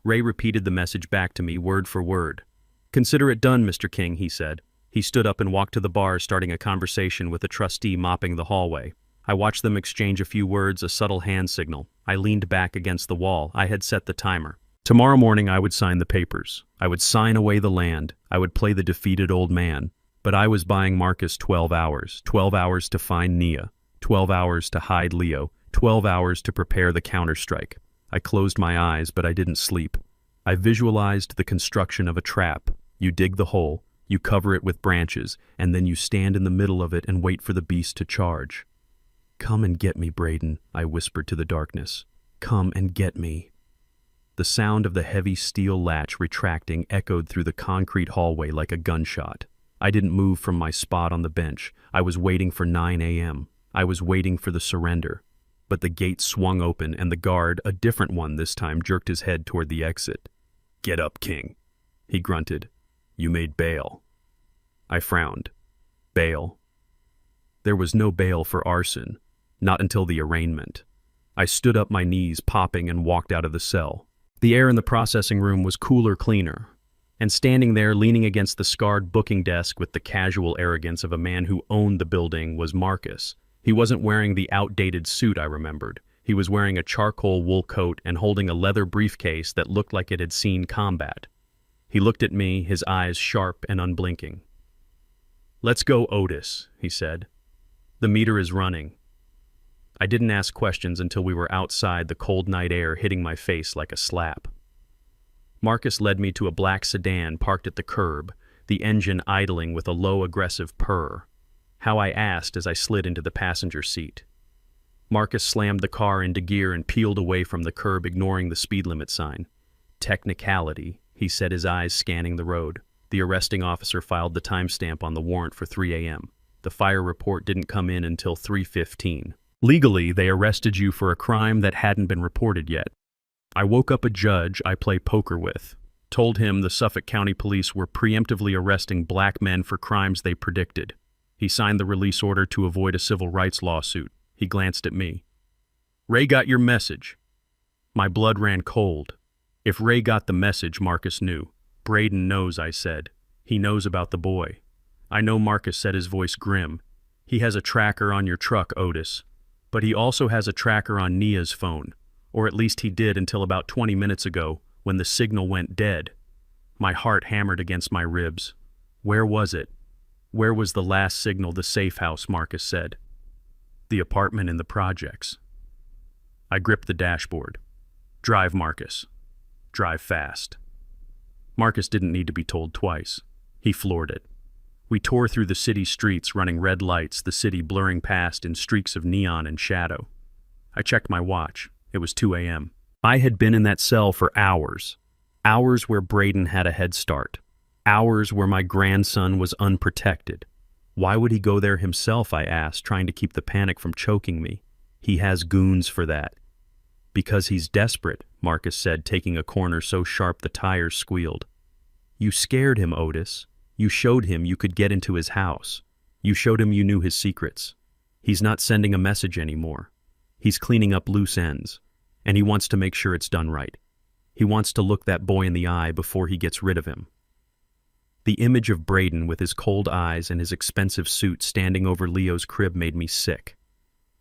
Ray repeated the message back to me, word for word. "Consider it done, Mr. King," he said. He stood up and walked to the bar, starting a conversation with a trustee mopping the hallway. I watched them exchange a few words, a subtle hand signal. I leaned back against the wall. I had set the timer. Tomorrow morning I would sign the papers. I would sign away the land. I would play the defeated old man. But I was buying Marcus 12 hours. 12 hours to find Nia. 12 hours to hide Leo. 12 hours to prepare the counterstrike. I closed my eyes, but I didn't sleep. I visualized the construction of a trap. You dig the hole, you cover it with branches, and then you stand in the middle of it and wait for the beast to charge. "Come and get me, Braden," I whispered to the darkness. "Come and get me." The sound of the heavy steel latch retracting echoed through the concrete hallway like a gunshot. I didn't move from my spot on the bench. I was waiting for 9 a.m. I was waiting for the surrender. But the gate swung open and the guard, a different one this time, jerked his head toward the exit. "Get up, King," he grunted. "You made bail." I frowned. Bail? There was no bail for arson, not until the arraignment. I stood up, my knees popping, and walked out of the cell. The air in the processing room was cooler, cleaner. And standing there, leaning against the scarred booking desk with the casual arrogance of a man who owned the building, was Marcus. He wasn't wearing the outdated suit I remembered. He was wearing a charcoal wool coat and holding a leather briefcase that looked like it had seen combat. He looked at me, his eyes sharp and unblinking. "Let's go, Otis," he said. "The meter is running." I didn't ask questions until we were outside, the cold night air hitting my face like a slap. Marcus led me to a black sedan parked at the curb, the engine idling with a low, aggressive purr. How I asked as I slid into the passenger seat. Marcus slammed the car into gear and peeled away from the curb, ignoring the speed limit sign. "Technicality," he said, his eyes scanning the road. The arresting officer filed the timestamp on the warrant for 3 a.m. The fire report didn't come in until 3:15. Legally, they arrested you for a crime that hadn't been reported yet. I woke up a judge I play poker with, told him the Suffolk County Police were preemptively arresting black men for crimes they predicted. He signed the release order to avoid a civil rights lawsuit. He glanced at me. "Ray got your message." My blood ran cold. If Ray got the message, Marcus knew. "Braden knows," I said. "He knows about the boy." "I know," Marcus said, his voice grim. "He has a tracker on your truck, Otis. But he also has a tracker on Nia's phone, or at least he did until about 20 minutes ago, when the signal went dead." My heart hammered against my ribs. Where was it? Where was the last signal? "The safe house," Marcus said. "The apartment in the projects." I gripped the dashboard. "Drive, Marcus. Drive fast." Marcus didn't need to be told twice. He floored it. We tore through the city streets, running red lights, the city blurring past in streaks of neon and shadow. I checked my watch. It was 2 a.m. I had been in that cell for hours. Hours where Braden had a head start. Hours where my grandson was unprotected. Why would he go there himself, I asked, trying to keep the panic from choking me. "He has goons for that." "Because he's desperate," Marcus said, taking a corner so sharp the tires squealed. "You scared him, Otis. You showed him you could get into his house. You showed him you knew his secrets. He's not sending a message anymore. He's cleaning up loose ends, and he wants to make sure it's done right. He wants to look that boy in the eye before he gets rid of him." The image of Braden with his cold eyes and his expensive suit standing over Leo's crib made me sick.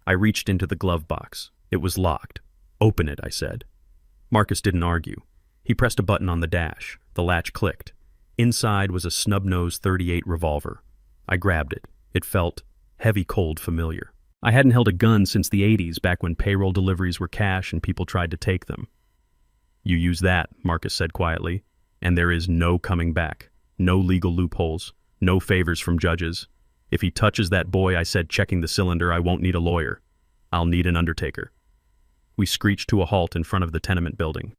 I reached into the glove box. It was locked. "Open it," I said. Marcus didn't argue. He pressed a button on the dash. The latch clicked. Inside was a snub-nosed .38 revolver. I grabbed it. It felt heavy, cold, familiar. I hadn't held a gun since the 80s, back when payroll deliveries were cash and people tried to take them. "You use that," Marcus said quietly, "and there is no coming back. No legal loopholes. No favors from judges. If he touches that boy," I said, checking the cylinder, "I won't need a lawyer. I'll need an undertaker." We screeched to a halt in front of the tenement building.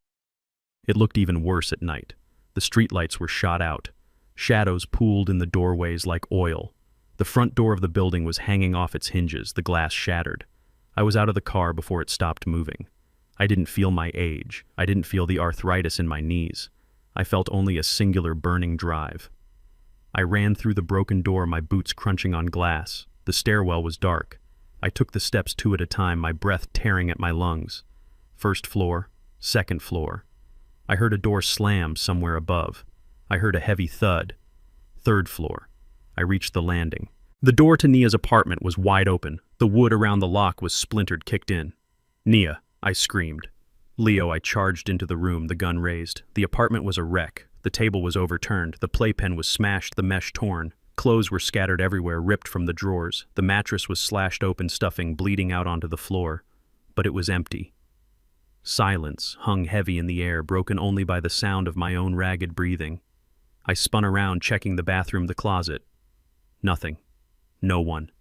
It looked even worse at night. The streetlights were shot out. Shadows pooled in the doorways like oil. The front door of the building was hanging off its hinges, the glass shattered. I was out of the car before it stopped moving. I didn't feel my age. I didn't feel the arthritis in my knees. I felt only a singular burning drive. I ran through the broken door, my boots crunching on glass. The stairwell was dark. I took the steps 2 at a time, my breath tearing at my lungs. First floor, second floor. I heard a door slam somewhere above. I heard a heavy thud. Third floor. I reached the landing. The door to Nia's apartment was wide open. The wood around the lock was splintered, kicked in. "Nia," I screamed. "Leo," I charged into the room, the gun raised. The apartment was a wreck. The table was overturned. The playpen was smashed, the mesh torn. Clothes were scattered everywhere, ripped from the drawers. The mattress was slashed open, stuffing bleeding out onto the floor. But it was empty. Silence hung heavy in the air, broken only by the sound of my own ragged breathing. I spun around, checking the bathroom, the closet. Nothing. No one.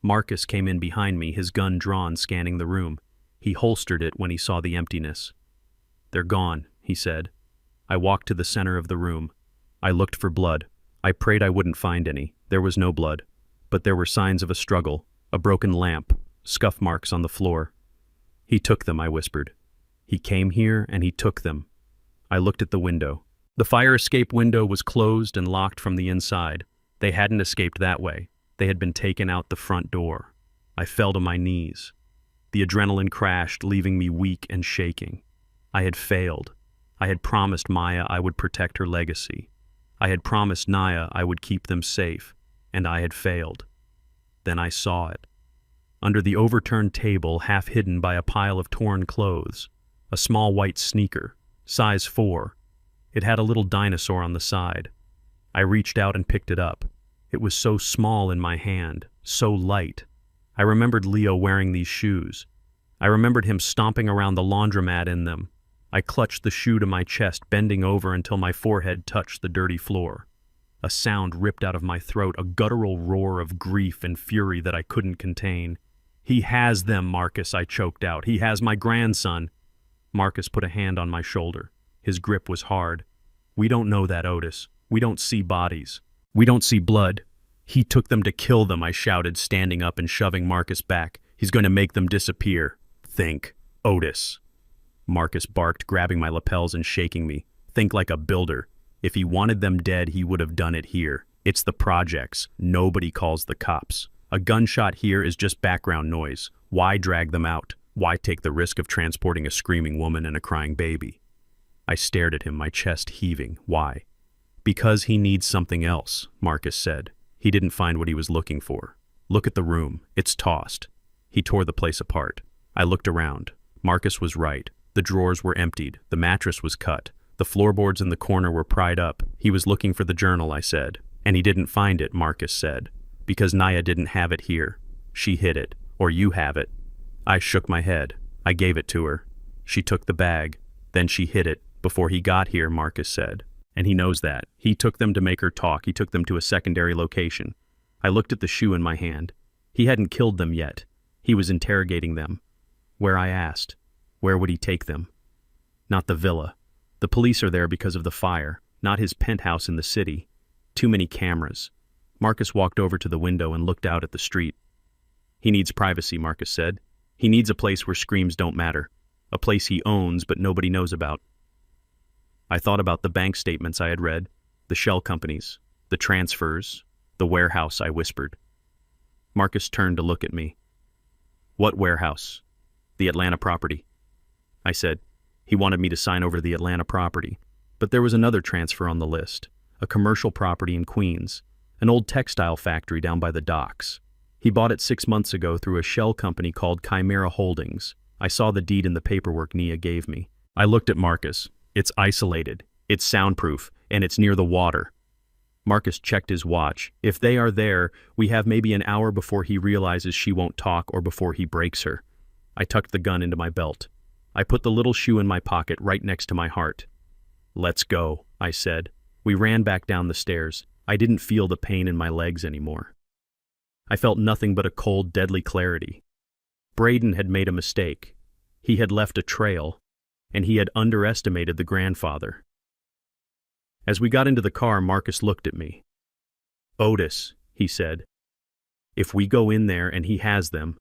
Marcus came in behind me, his gun drawn, scanning the room. He holstered it when he saw the emptiness. "They're gone," he said. I walked to the center of the room. I looked for blood. I prayed I wouldn't find any. There was no blood. But there were signs of a struggle, a broken lamp, scuff marks on the floor. "He took them," I whispered. "He came here and he took them." I looked at the window. The fire escape window was closed and locked from the inside. They hadn't escaped that way. They had been taken out the front door. I fell to my knees. The adrenaline crashed, leaving me weak and shaking. I had failed. I had promised Maya I would protect her legacy. I had promised Naya I would keep them safe, and I had failed. Then I saw it. Under the overturned table, half hidden by a pile of torn clothes, a small white sneaker, size 4. It had a little dinosaur on the side. I reached out and picked it up. It was so small in my hand, so light. I remembered Leo wearing these shoes. I remembered him stomping around the laundromat in them. I clutched the shoe to my chest, bending over until my forehead touched the dirty floor. A sound ripped out of my throat, a guttural roar of grief and fury that I couldn't contain. "He has them, Marcus," I choked out. "He has my grandson." Marcus put a hand on my shoulder. His grip was hard. "We don't know that, Otis. We don't see bodies. We don't see blood. He took them to kill them," I shouted, standing up and shoving Marcus back. "He's going to make them disappear. Think, Otis." Marcus barked, grabbing my lapels and shaking me. "Think like a builder. If he wanted them dead, he would have done it here. It's the projects. Nobody calls the cops. A gunshot here is just background noise. Why drag them out? Why take the risk of transporting a screaming woman and a crying baby?" I stared at him, my chest heaving. "Why?" "Because he needs something else," Marcus said. "He didn't find what he was looking for. Look at the room. It's tossed." He tore the place apart. I looked around. Marcus was right. The drawers were emptied. The mattress was cut. The floorboards in the corner were pried up. "He was looking for the journal," I said. "And he didn't find it," Marcus said. "Because Naya didn't have it here. She hid it. Or you have it." I shook my head. "I gave it to her. She took the bag. Then she hid it before he got here," Marcus said. "And he knows that. He took them to make her talk. He took them to a secondary location." I looked at the shoe in my hand. He hadn't killed them yet. He was interrogating them. Where, I asked. Where would he take them? Not the villa. The police are there because of the fire, not his penthouse in the city. Too many cameras. Marcus walked over to the window and looked out at the street. "He needs privacy," Marcus said. "He needs a place where screams don't matter. A place he owns but nobody knows about." I thought about the bank statements I had read, the shell companies, the transfers, the warehouse, I whispered. Marcus turned to look at me. "What warehouse?" "The Atlanta property." I said. He wanted me to sign over the Atlanta property. But there was another transfer on the list, a commercial property in Queens, an old textile factory down by the docks. He bought it 6 months ago through a shell company called Chimera Holdings. I saw the deed in the paperwork Nia gave me. I looked at Marcus. "It's isolated, it's soundproof, and it's near the water." Marcus checked his watch. "If they are there, we have maybe an hour before he realizes she won't talk or before he breaks her." I tucked the gun into my belt. I put the little shoe in my pocket right next to my heart. "Let's go," I said. We ran back down the stairs. I didn't feel the pain in my legs anymore. I felt nothing but a cold, deadly clarity. Braden had made a mistake. He had left a trail, and he had underestimated the grandfather. As we got into the car, Marcus looked at me. "Otis," he said, "if we go in there and he has them,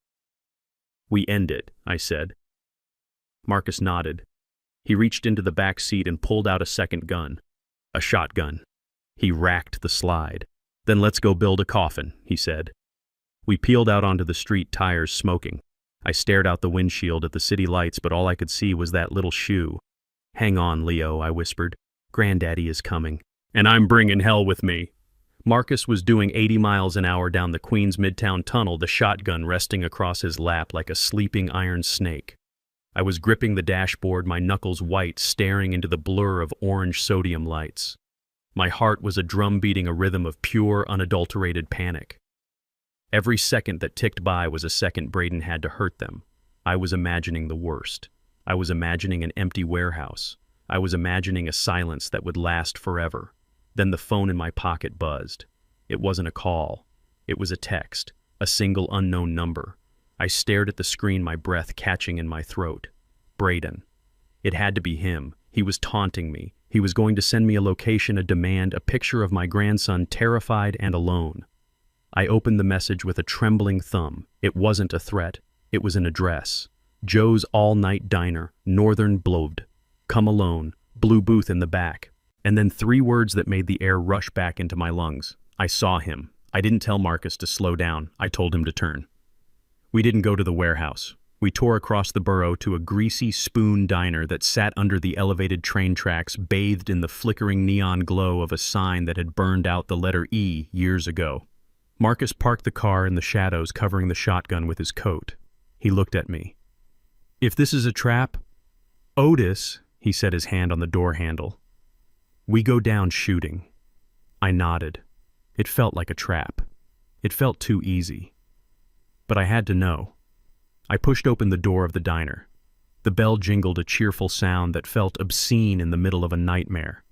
we end it," I said. Marcus nodded. He reached into the back seat and pulled out a second gun, a shotgun. He racked the slide. "Then let's go build a coffin," he said. We peeled out onto the street, tires smoking. I stared out the windshield at the city lights, but all I could see was that little shoe. "Hang on, Leo," I whispered. "Granddaddy is coming. And I'm bringing hell with me." Marcus was doing 80 miles an hour down the Queens Midtown Tunnel, the shotgun resting across his lap like a sleeping iron snake. I was gripping the dashboard, my knuckles white, staring into the blur of orange sodium lights. My heart was a drum beating a rhythm of pure, unadulterated panic. Every second that ticked by was a second Braden had to hurt them. I was imagining the worst. I was imagining an empty warehouse. I was imagining a silence that would last forever. Then the phone in my pocket buzzed. It wasn't a call. It was a text, a single unknown number. I stared at the screen, my breath catching in my throat. Braden. It had to be him. He was taunting me. He was going to send me a location, a demand, a picture of my grandson, terrified and alone. I opened the message with a trembling thumb. It wasn't a threat. It was an address. Joe's All-Night Diner, Northern Blowed. Come alone, blue booth in the back. And then 3 words that made the air rush back into my lungs. I saw him. I didn't tell Marcus to slow down. I told him to turn. We didn't go to the warehouse. We tore across the borough to a greasy spoon diner that sat under the elevated train tracks, bathed in the flickering neon glow of a sign that had burned out the letter E years ago. Marcus parked the car in the shadows, covering the shotgun with his coat. He looked at me. "If this is a trap..." "Otis," he set his hand on the door handle. "We go down shooting." I nodded. It felt like a trap. It felt too easy. But I had to know. I pushed open the door of the diner. The bell jingled, a cheerful sound that felt obscene in the middle of a nightmare.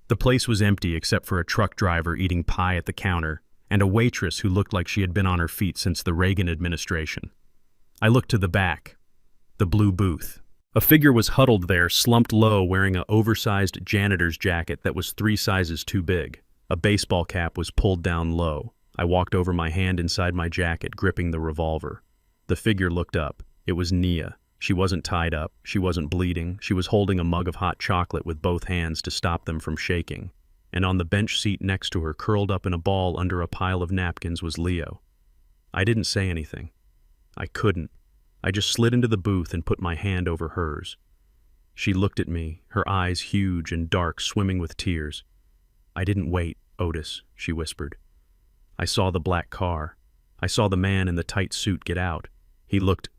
The place was empty except for a truck driver eating pie at the counter and a waitress who looked like she had been on her feet since the Reagan administration. I looked to the back. The blue booth. A figure was huddled there, slumped low, wearing an oversized janitor's jacket that was 3 sizes too big. A baseball cap was pulled down low. I walked over, my hand inside my jacket, gripping the revolver. The figure looked up. It was Nia. She wasn't tied up. She wasn't bleeding. She was holding a mug of hot chocolate with both hands to stop them from shaking. And on the bench seat next to her, curled up in a ball under a pile of napkins, was Leo. I didn't say anything. I couldn't. I just slid into the booth and put my hand over hers. She looked at me, her eyes huge and dark, swimming with tears. "I didn't wait, Otis," she whispered. "I saw the black car. I saw the man in the tight suit get out. He looked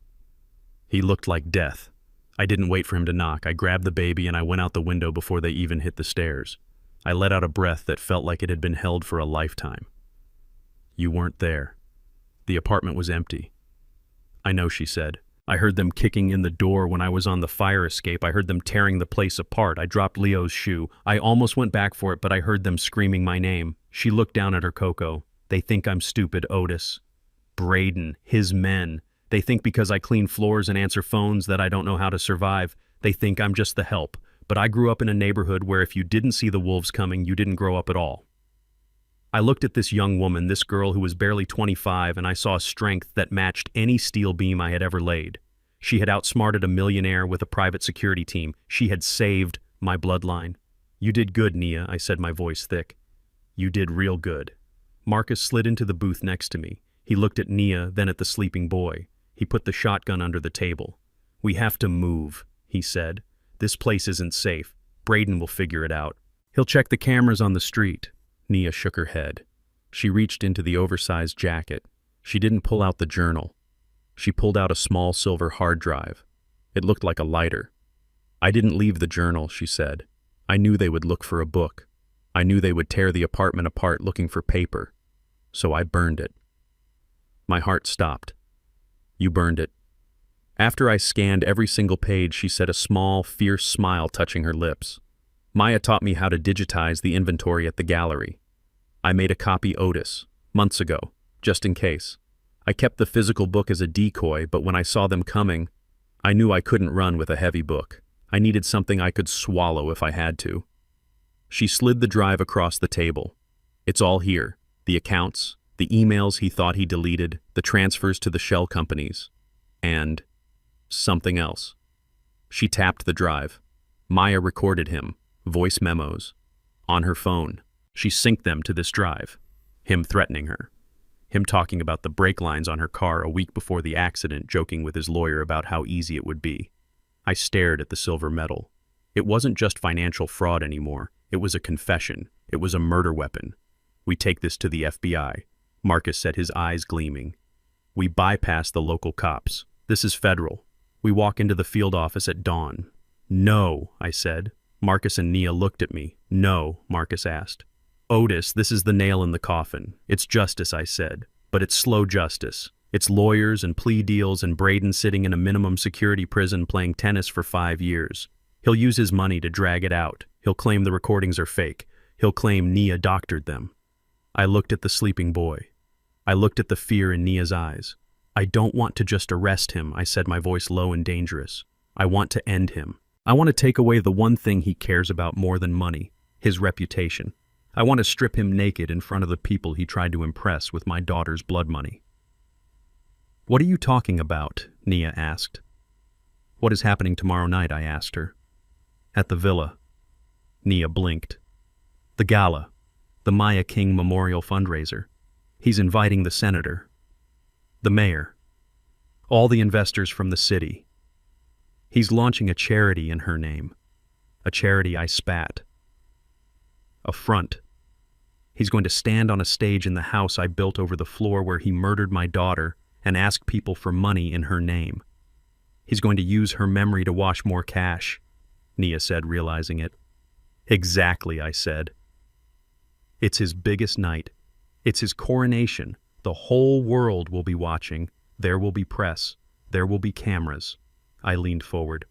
like death. I didn't wait for him to knock. I grabbed the baby and I went out the window before they even hit the stairs. I let out a breath that felt like it had been held for a lifetime. You weren't there. The apartment was empty." "I know," she said. "I heard them kicking in the door when I was on the fire escape. I heard them tearing the place apart. I dropped Leo's shoe. I almost went back for it, but I heard them screaming my name." She looked down at her cocoa. "They think I'm stupid, Otis. Braden, his men. They think because I clean floors and answer phones that I don't know how to survive. They think I'm just the help. But I grew up in a neighborhood where if you didn't see the wolves coming, you didn't grow up at all." I looked at this young woman, this girl who was barely 25, and I saw a strength that matched any steel beam I had ever laid. She had outsmarted a millionaire with a private security team. She had saved my bloodline. "You did good, Nia," I said, my voice thick. "You did real good." Marcus slid into the booth next to me. He looked at Nia, then at the sleeping boy. He put the shotgun under the table. "We have to move," he said. "This place isn't safe. Braden will figure it out. He'll check the cameras on the street." Nia shook her head. She reached into the oversized jacket. She didn't pull out the journal. She pulled out a small silver hard drive. It looked like a lighter. "I didn't leave the journal," she said. "I knew they would look for a book. I knew they would tear the apartment apart looking for paper. So I burned it." My heart stopped. "You burned it." After I scanned every single page, she said, a small, fierce smile touching her lips. "Maya taught me how to digitize the inventory at the gallery. I made a copy, Otis, months ago, just in case. I kept the physical book as a decoy, but when I saw them coming, I knew I couldn't run with a heavy book. I needed something I could swallow if I had to." She slid the drive across the table. "It's all here. The accounts, the emails he thought he deleted, the transfers to the shell companies, and something else." She tapped the drive. Maya recorded him, voice memos, on her phone. She synced them to this drive. Him threatening her. Him talking about the brake lines on her car a week before the accident, joking with his lawyer about how easy it would be. I stared at the silver medal. It wasn't just financial fraud anymore. It was a confession. It was a murder weapon. "We take this to the FBI." Marcus said, his eyes gleaming. "We bypass the local cops. This is federal. We walk into the field office at dawn." "No," I said. Marcus and Nia looked at me. "No," Marcus asked. "Otis, this is the nail in the coffin. It's justice," I said. "But it's slow justice. It's lawyers and plea deals and Braden sitting in a minimum security prison playing tennis for 5 years. He'll use his money to drag it out. He'll claim the recordings are fake. He'll claim Nia doctored them. I looked at the sleeping boy. I looked at the fear in Nia's eyes. I don't want to just arrest him, I said, my voice low and dangerous. I want to end him. I want to take away the one thing he cares about more than money, his reputation. I want to strip him naked in front of the people he tried to impress with my daughter's blood money. What are you talking about? Nia asked. What is happening tomorrow night? I asked her. At the villa. Nia blinked. The gala. The Maya King Memorial fundraiser. He's inviting the senator. The mayor. All the investors from the city. He's launching a charity in her name. A charity I spat. A front. He's going to stand on a stage in the house I built over the floor where he murdered my daughter and ask people for money in her name. He's going to use her memory to wash more cash, Nia said, realizing it. Exactly, I said. It's his biggest night. It's his coronation. The whole world will be watching. There will be press. There will be cameras. I leaned forward.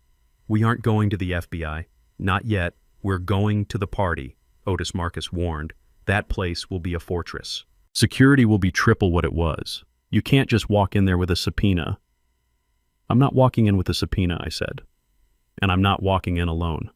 We aren't going to the FBI. Not yet. We're going to the party, Otis Marcus warned. That place will be a fortress. Security will be triple what it was. You can't just walk in there with a subpoena. I'm not walking in with a subpoena, I said. And I'm not walking in alone.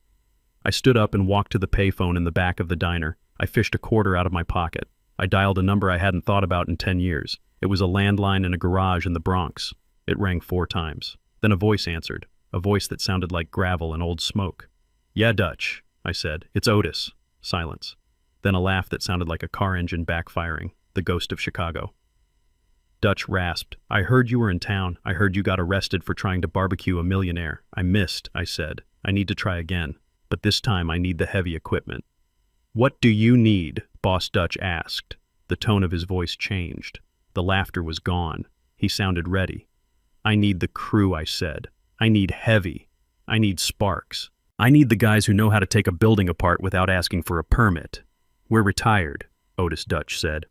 I stood up and walked to the payphone in the back of the diner. I fished a quarter out of my pocket. I dialed a number I hadn't thought about in 10 years. It was a landline in a garage in the Bronx. It rang 4 times. Then a voice answered, a voice that sounded like gravel and old smoke. Yeah, Dutch, I said. It's Otis. Silence. Then a laugh that sounded like a car engine backfiring, the ghost of Chicago. Dutch rasped, I heard you were in town. I heard you got arrested for trying to barbecue a millionaire. I missed, I said. I need to try again. But this time I need the heavy equipment. What do you need? Boss Dutch asked. The tone of his voice changed. The laughter was gone. He sounded ready. I need the crew, I said. I need heavy. I need sparks. I need the guys who know how to take a building apart without asking for a permit. We're retired, Otis Dutch said.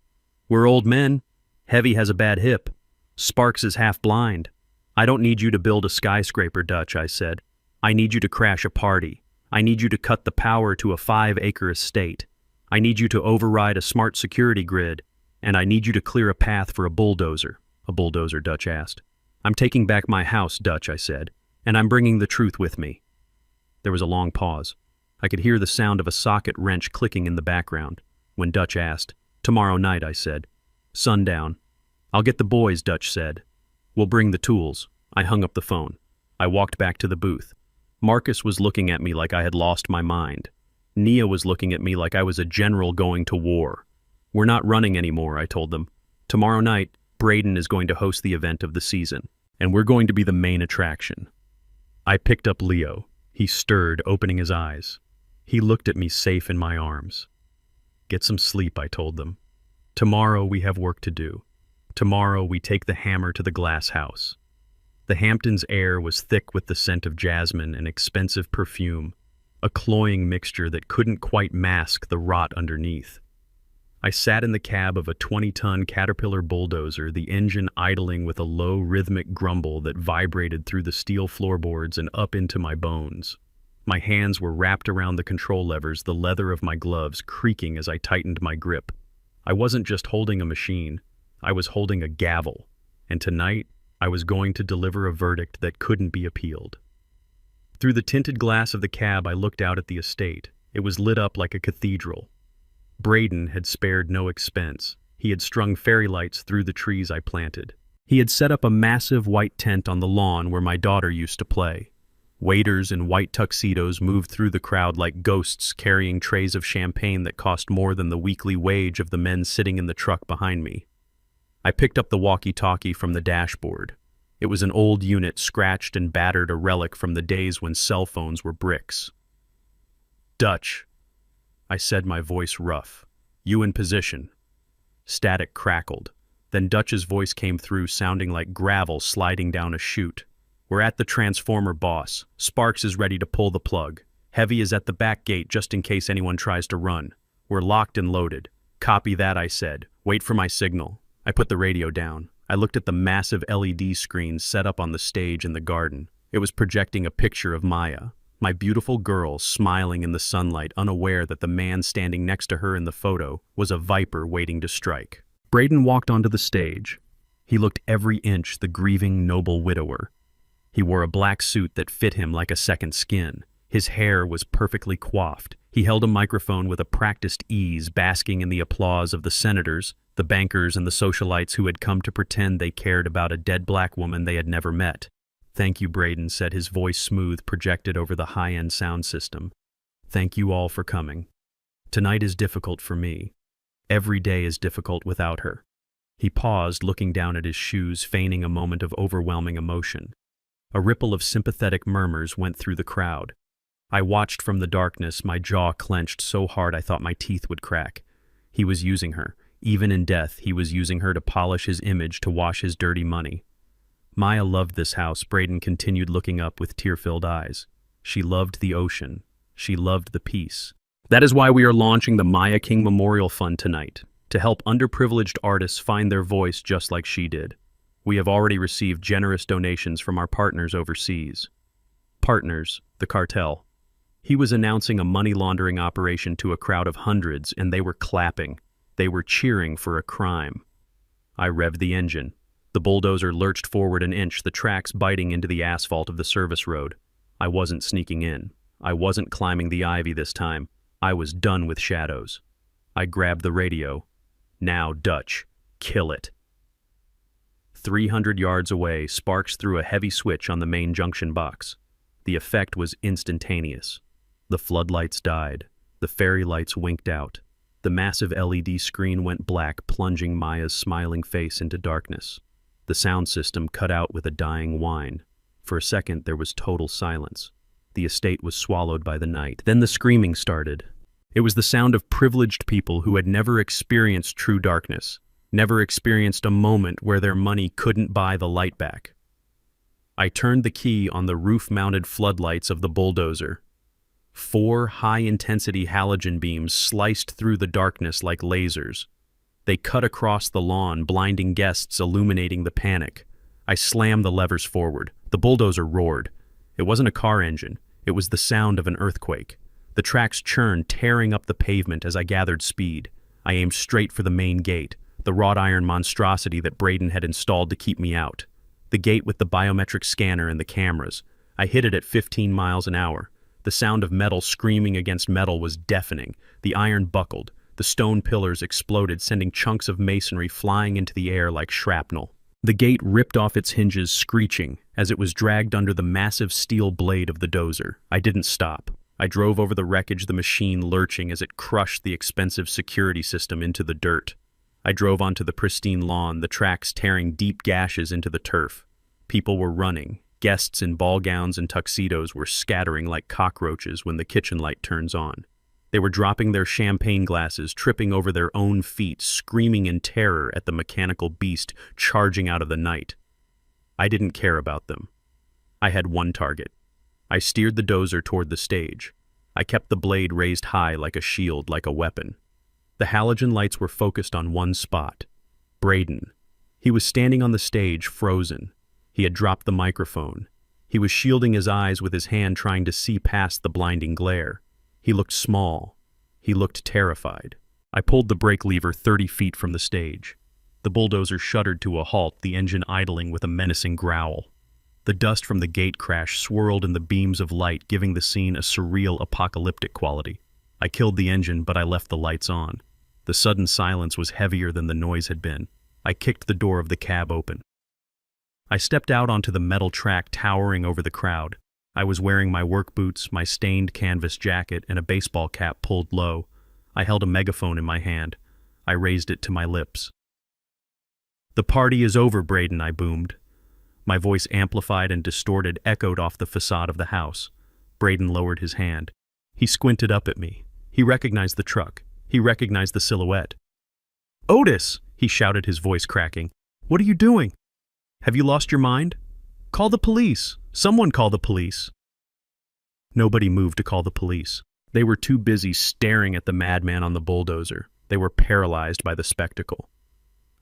We're old men. Heavy has a bad hip. Sparks is half blind. I don't need you to build a skyscraper, Dutch, I said. I need you to crash a party. I need you to cut the power to a 5-acre estate. I need you to override a smart security grid. And I need you to clear a path for a bulldozer. A bulldozer, Dutch asked. I'm taking back my house, Dutch, I said. And I'm bringing the truth with me. There was a long pause. I could hear the sound of a socket wrench clicking in the background. When Dutch asked, Tomorrow night, I said. Sundown. I'll get the boys, Dutch said. We'll bring the tools. I hung up the phone. I walked back to the booth. Marcus was looking at me like I had lost my mind. Nia was looking at me like I was a general going to war. We're not running anymore, I told them. Tomorrow night, Braden is going to host the event of the season, and we're going to be the main attraction. I picked up Leo. He stirred, opening his eyes. He looked at me safe in my arms. Get some sleep, I told them. Tomorrow we have work to do. Tomorrow we take the hammer to the glass house. The Hamptons' air was thick with the scent of jasmine and expensive perfume, a cloying mixture that couldn't quite mask the rot underneath. I sat in the cab of a 20-ton Caterpillar bulldozer, the engine idling with a low rhythmic grumble that vibrated through the steel floorboards and up into my bones. My hands were wrapped around the control levers, the leather of my gloves creaking as I tightened my grip. I wasn't just holding a machine, I was holding a gavel, and tonight I was going to deliver a verdict that couldn't be appealed. Through the tinted glass of the cab I looked out at the estate. It was lit up like a cathedral. Braden had spared no expense. He had strung fairy lights through the trees I planted. He had set up a massive white tent on the lawn where my daughter used to play. Waiters in white tuxedos moved through the crowd like ghosts carrying trays of champagne that cost more than the weekly wage of the men sitting in the truck behind me. I picked up the walkie-talkie from the dashboard. It was an old unit, scratched and battered, a relic from the days when cell phones were bricks. Dutch, I said, my voice rough. You in position. Static crackled. Then Dutch's voice came through, sounding like gravel sliding down a chute. We're at the transformer, boss. Sparks is ready to pull the plug. Heavy is at the back gate just in case anyone tries to run. We're locked and loaded. Copy that, I said. Wait for my signal. I put the radio down. I looked at the massive LED screen set up on the stage in the garden. It was projecting a picture of Maya, my beautiful girl smiling in the sunlight, unaware that the man standing next to her in the photo was a viper waiting to strike. Braden walked onto the stage. He looked every inch the grieving, noble widower. He wore a black suit that fit him like a second skin. His hair was perfectly coiffed. He held a microphone with a practiced ease, basking in the applause of the senators, the bankers, and the socialites who had come to pretend they cared about a dead black woman they had never met. "Thank you," Braden said, his voice smooth, projected over the high-end sound system. "Thank you all for coming. Tonight is difficult for me. Every day is difficult without her." He paused, looking down at his shoes, feigning a moment of overwhelming emotion. A ripple of sympathetic murmurs went through the crowd. I watched from the darkness, my jaw clenched so hard I thought my teeth would crack. He was using her. Even in death, he was using her to polish his image, to wash his dirty money. Maya loved this house, Braden continued, looking up with tear-filled eyes. She loved the ocean. She loved the peace. That is why we are launching the Maya King Memorial Fund tonight, to help underprivileged artists find their voice just like she did. We have already received generous donations from our partners overseas. Partners, the cartel. He was announcing a money laundering operation to a crowd of hundreds, and they were clapping. They were cheering for a crime. I revved the engine. The bulldozer lurched forward an inch, the tracks biting into the asphalt of the service road. I wasn't sneaking in. I wasn't climbing the ivy this time. I was done with shadows. I grabbed the radio. "Now, Dutch, kill it." 300 yards away, sparks threw a heavy switch on the main junction box. The effect was instantaneous. The floodlights died. The fairy lights winked out. The massive LED screen went black, plunging Maya's smiling face into darkness. The sound system cut out with a dying whine. For a second, there was total silence. The estate was swallowed by the night. Then the screaming started. It was the sound of privileged people who had never experienced true darkness, never experienced a moment where their money couldn't buy the light back. I turned the key on the roof-mounted floodlights of the bulldozer. 4 high-intensity halogen beams sliced through the darkness like lasers. They cut across the lawn, blinding guests, illuminating the panic. I slammed the levers forward. The bulldozer roared. It wasn't a car engine. It was the sound of an earthquake. The tracks churned, tearing up the pavement as I gathered speed. I aimed straight for the main gate, the wrought iron monstrosity that Braden had installed to keep me out. The gate with the biometric scanner and the cameras. I hit it at 15 miles an hour. The sound of metal screaming against metal was deafening. The iron buckled. The stone pillars exploded, sending chunks of masonry flying into the air like shrapnel. The gate ripped off its hinges, screeching, as it was dragged under the massive steel blade of the dozer. I didn't stop. I drove over the wreckage, the machine lurching as it crushed the expensive security system into the dirt. I drove onto the pristine lawn, the tracks tearing deep gashes into the turf. People were running. Guests in ball gowns and tuxedos were scattering like cockroaches when the kitchen light turns on. They were dropping their champagne glasses, tripping over their own feet, screaming in terror at the mechanical beast charging out of the night. I didn't care about them. I had one target. I steered the dozer toward the stage. I kept the blade raised high like a shield, like a weapon. The halogen lights were focused on one spot. Braden. He was standing on the stage, frozen. He had dropped the microphone. He was shielding his eyes with his hand, trying to see past the blinding glare. He looked small. He looked terrified. I pulled the brake lever 30 feet from the stage. The bulldozer shuddered to a halt, the engine idling with a menacing growl. The dust from the gate crash swirled in the beams of light, giving the scene a surreal, apocalyptic quality. I killed the engine, but I left the lights on. The sudden silence was heavier than the noise had been. I kicked the door of the cab open. I stepped out onto the metal track towering over the crowd. I was wearing my work boots, my stained canvas jacket, and a baseball cap pulled low. I held a megaphone in my hand. I raised it to my lips. "The party is over, Braden," I boomed. My voice, amplified and distorted, echoed off the facade of the house. Braden lowered his hand. He squinted up at me. He recognized the truck. He recognized the silhouette. "Otis!" he shouted, his voice cracking. "What are you doing? Have you lost your mind? Call the police. Someone call the police." Nobody moved to call the police. They were too busy staring at the madman on the bulldozer. They were paralyzed by the spectacle.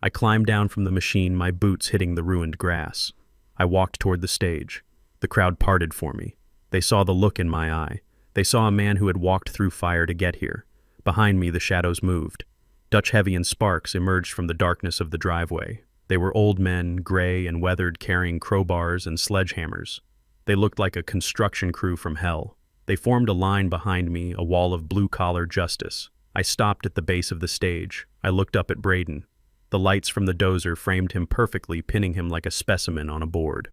I climbed down from the machine, my boots hitting the ruined grass. I walked toward the stage. The crowd parted for me. They saw the look in my eye. They saw a man who had walked through fire to get here. Behind me, the shadows moved. Dutch Heavy and Sparks emerged from the darkness of the driveway. They were old men, gray and weathered, carrying crowbars and sledgehammers. They looked like a construction crew from hell. They formed a line behind me, a wall of blue-collar justice. I stopped at the base of the stage. I looked up at Braden. The lights from the dozer framed him perfectly, pinning him like a specimen on a board.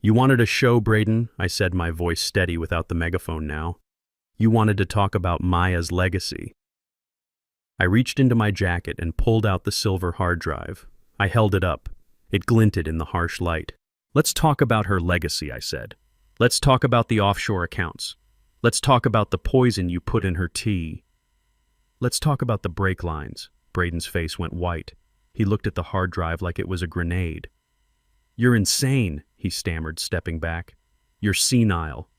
"You wanted a show, Braden," I said, my voice steady without the megaphone now. "You wanted to talk about Maya's legacy." I reached into my jacket and pulled out the silver hard drive. I held it up. It glinted in the harsh light. "Let's talk about her legacy," I said. "Let's talk about the offshore accounts. Let's talk about the poison you put in her tea. Let's talk about the brake lines." Braden's face went white. He looked at the hard drive like it was a grenade. "You're insane," he stammered, stepping back. "You're senile.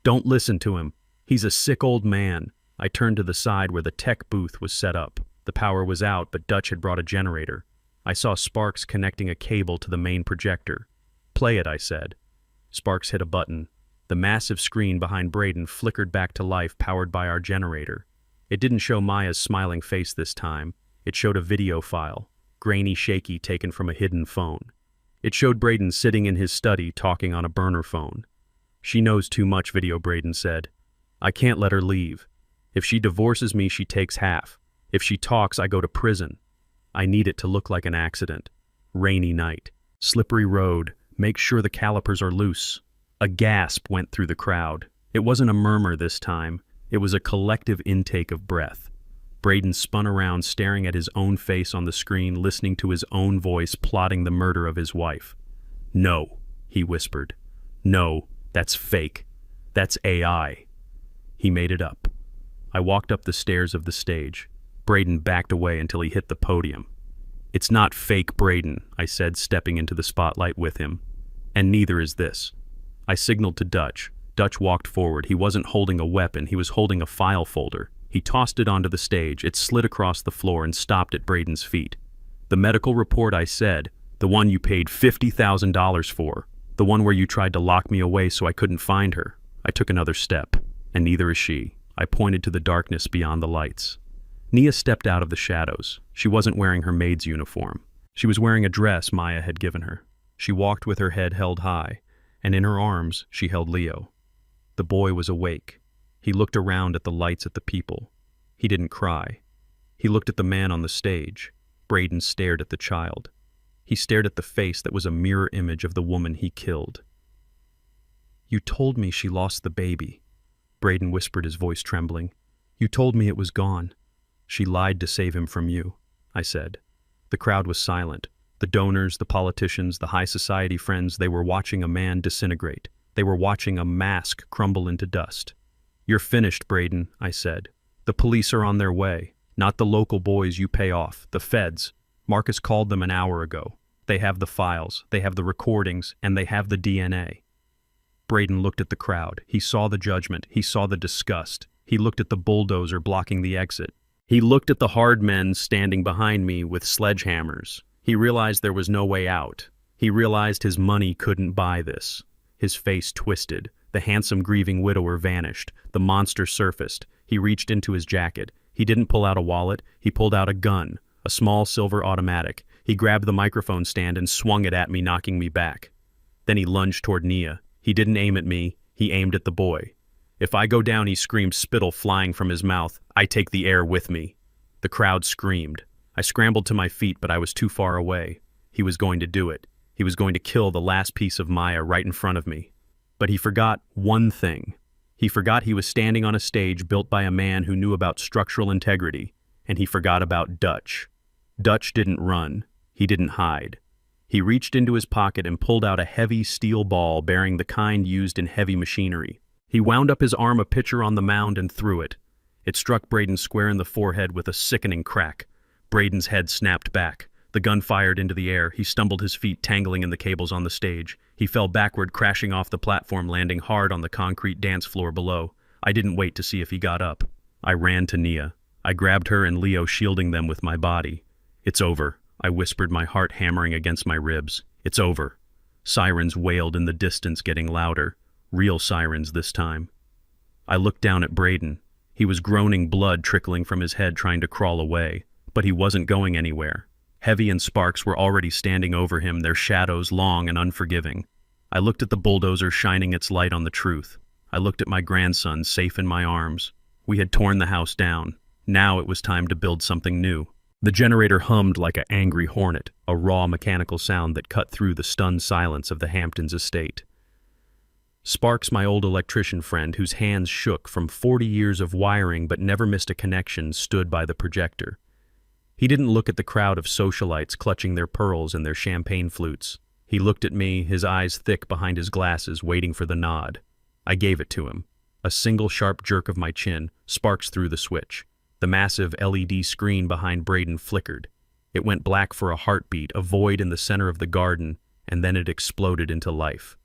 Don't listen to him. He's a sick old man." I turned to the side where the tech booth was set up. The power was out, but Dutch had brought a generator. I saw Sparks connecting a cable to the main projector. "Play it," I said. Sparks hit a button. The massive screen behind Braden flickered back to life, powered by our generator. It didn't show Maya's smiling face this time. It showed a video file, grainy, shaky, taken from a hidden phone. It showed Braden sitting in his study talking on a burner phone. "She knows too much," video Braden said. "I can't let her leave. If she divorces me, she takes half. If she talks, I go to prison. I need it to look like an accident. Rainy night. Slippery road. Make sure the calipers are loose." A gasp went through the crowd. It wasn't a murmur this time. It was a collective intake of breath. Braden spun around, staring at his own face on the screen, listening to his own voice plotting the murder of his wife. "No," he whispered. "No, that's fake. That's AI." He made it up. I walked up the stairs of the stage. Braden backed away until he hit the podium. "It's not fake, Braden," I said, stepping into the spotlight with him. "And neither is this." I signaled to Dutch. Dutch walked forward. He wasn't holding a weapon, he was holding a file folder. He tossed it onto the stage. It slid across the floor and stopped at Braden's feet. "The medical report," I said. "The one you paid $50,000 for. The one where you tried to lock me away so I couldn't find her." I took another step. "And neither is she." I pointed to the darkness beyond the lights. Nia stepped out of the shadows. She wasn't wearing her maid's uniform. She was wearing a dress Maya had given her. She walked with her head held high, and in her arms she held Leo. The boy was awake. He looked around at the lights, at the people. He didn't cry. He looked at the man on the stage. Braden stared at the child. He stared at the face that was a mirror image of the woman he killed. "You told me she lost the baby," Braden whispered, his voice trembling. "You told me it was gone." "She lied to save him from you," I said. The crowd was silent. The donors, the politicians, the high society friends, they were watching a man disintegrate. They were watching a mask crumble into dust. "You're finished, Braden," I said. "The police are on their way. Not the local boys you pay off, the feds. Marcus called them an hour ago. They have the files, they have the recordings, and they have the DNA." Braden looked at the crowd. He saw the judgment. He saw the disgust. He looked at the bulldozer blocking the exit. He looked at the hard men standing behind me with sledgehammers. He realized there was no way out. He realized his money couldn't buy this. His face twisted. The handsome grieving widower vanished. The monster surfaced. He reached into his jacket. He didn't pull out a wallet. He pulled out a gun, a small silver automatic. He grabbed the microphone stand and swung it at me, knocking me back. Then he lunged toward Nia. He didn't aim at me. He aimed at the boy. "If I go down," he screamed, spittle flying from his mouth, "I take the air with me." The crowd screamed. I scrambled to my feet, but I was too far away. He was going to do it. He was going to kill the last piece of Maya right in front of me. But he forgot one thing. He forgot he was standing on a stage built by a man who knew about structural integrity, and he forgot about Dutch. Dutch didn't run. He didn't hide. He reached into his pocket and pulled out a heavy steel ball bearing the kind used in heavy machinery. He wound up his arm a pitcher on the mound and threw it. It struck Braden square in the forehead with a sickening crack. Braden's head snapped back. The gun fired into the air. He stumbled, his feet tangling in the cables on the stage. He fell backward, crashing off the platform, landing hard on the concrete dance floor below. I didn't wait to see if he got up. I ran to Nia. I grabbed her and Leo, shielding them with my body. "It's over," I whispered, my heart hammering against my ribs. It's over. Sirens wailed in the distance, getting louder. Real sirens this time. I looked down at Braden. He was groaning, blood trickling from his head, trying to crawl away. But he wasn't going anywhere. Heavy and Sparks were already standing over him, their shadows long and unforgiving. I looked at the bulldozer shining its light on the truth. I looked at my grandson, safe in my arms. We had torn the house down. Now it was time to build something new. The generator hummed like an angry hornet, a raw mechanical sound that cut through the stunned silence of the Hamptons estate. Sparks, my old electrician friend, whose hands shook from 40 years of wiring but never missed a connection, stood by the projector. He didn't look at the crowd of socialites clutching their pearls and their champagne flutes. He looked at me, his eyes thick behind his glasses, waiting for the nod. I gave it to him. A single sharp jerk of my chin, Sparks threw the switch. The massive LED screen behind Braden flickered. It went black for a heartbeat, a void in the center of the garden, and then it exploded into life.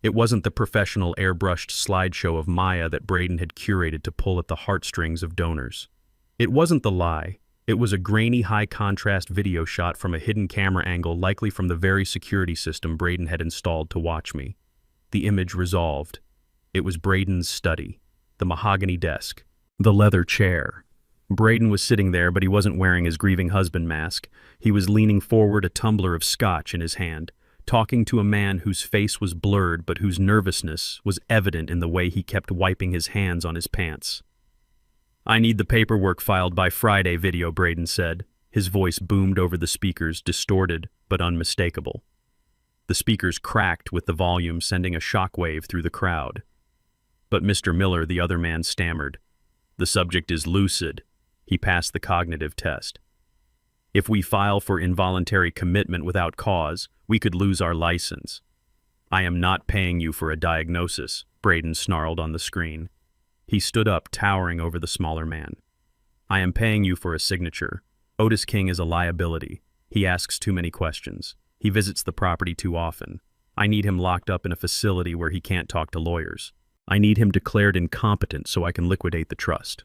It wasn't the professional airbrushed slideshow of Maya that Braden had curated to pull at the heartstrings of donors. It wasn't the lie. It was a grainy, high-contrast video shot from a hidden camera angle, likely from the very security system Braden had installed to watch me. The image resolved. It was Braden's study, the mahogany desk, the leather chair. Braden was sitting there, but he wasn't wearing his grieving husband mask. He was leaning forward, a tumbler of scotch in his hand, talking to a man whose face was blurred but whose nervousness was evident in the way he kept wiping his hands on his pants. "I need the paperwork filed by Friday," video Braden said. His voice boomed over the speakers, distorted but unmistakable. The speakers cracked with the volume, sending a shockwave through the crowd. But Mr. Miller, the other man, stammered. "The subject is lucid." He passed the cognitive test. "If we file for involuntary commitment without cause, we could lose our license." "I am not paying you for a diagnosis," Braden snarled on the screen. He stood up, towering over the smaller man. "I am paying you for a signature. Otis King is a liability. He asks too many questions. He visits the property too often. I need him locked up in a facility where he can't talk to lawyers. I need him declared incompetent so I can liquidate the trust."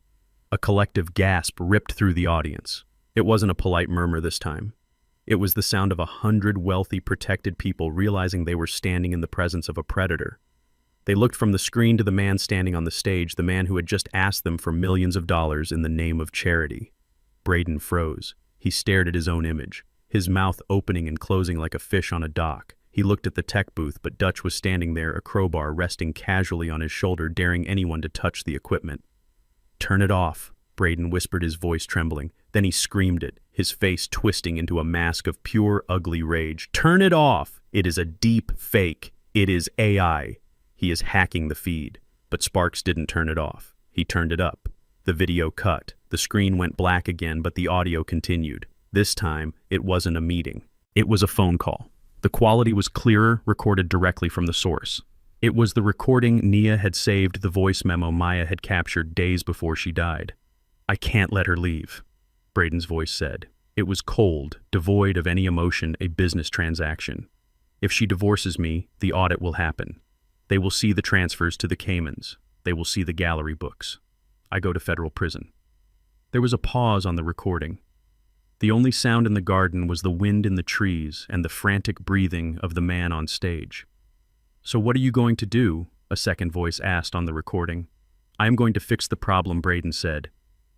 A collective gasp ripped through the audience. It wasn't a polite murmur this time. It was the sound of 100 wealthy, protected people realizing they were standing in the presence of a predator. They looked from the screen to the man standing on the stage, the man who had just asked them for millions of dollars in the name of charity. Braden froze. He stared at his own image, his mouth opening and closing like a fish on a dock. He looked at the tech booth, but Dutch was standing there, a crowbar resting casually on his shoulder, daring anyone to touch the equipment. "Turn it off," Braden whispered, his voice trembling. Then he screamed it, his face twisting into a mask of pure, ugly rage. "Turn it off! It is a deep fake. It is AI. He is hacking the feed." But Sparks didn't turn it off. He turned it up. The video cut. The screen went black again, but the audio continued. This time, it wasn't a meeting. It was a phone call. The quality was clearer, recorded directly from the source. It was the recording Nia had saved, the voice memo Maya had captured days before she died. "I can't let her leave," Braden's voice said. It was cold, devoid of any emotion, a business transaction. "If she divorces me, the audit will happen. They will see the transfers to the Caymans. They will see the gallery books. I go to federal prison." There was a pause on the recording. The only sound in the garden was the wind in the trees and the frantic breathing of the man on stage. "So what are you going to do?" a second voice asked on the recording. "I am going to fix the problem," Braden said.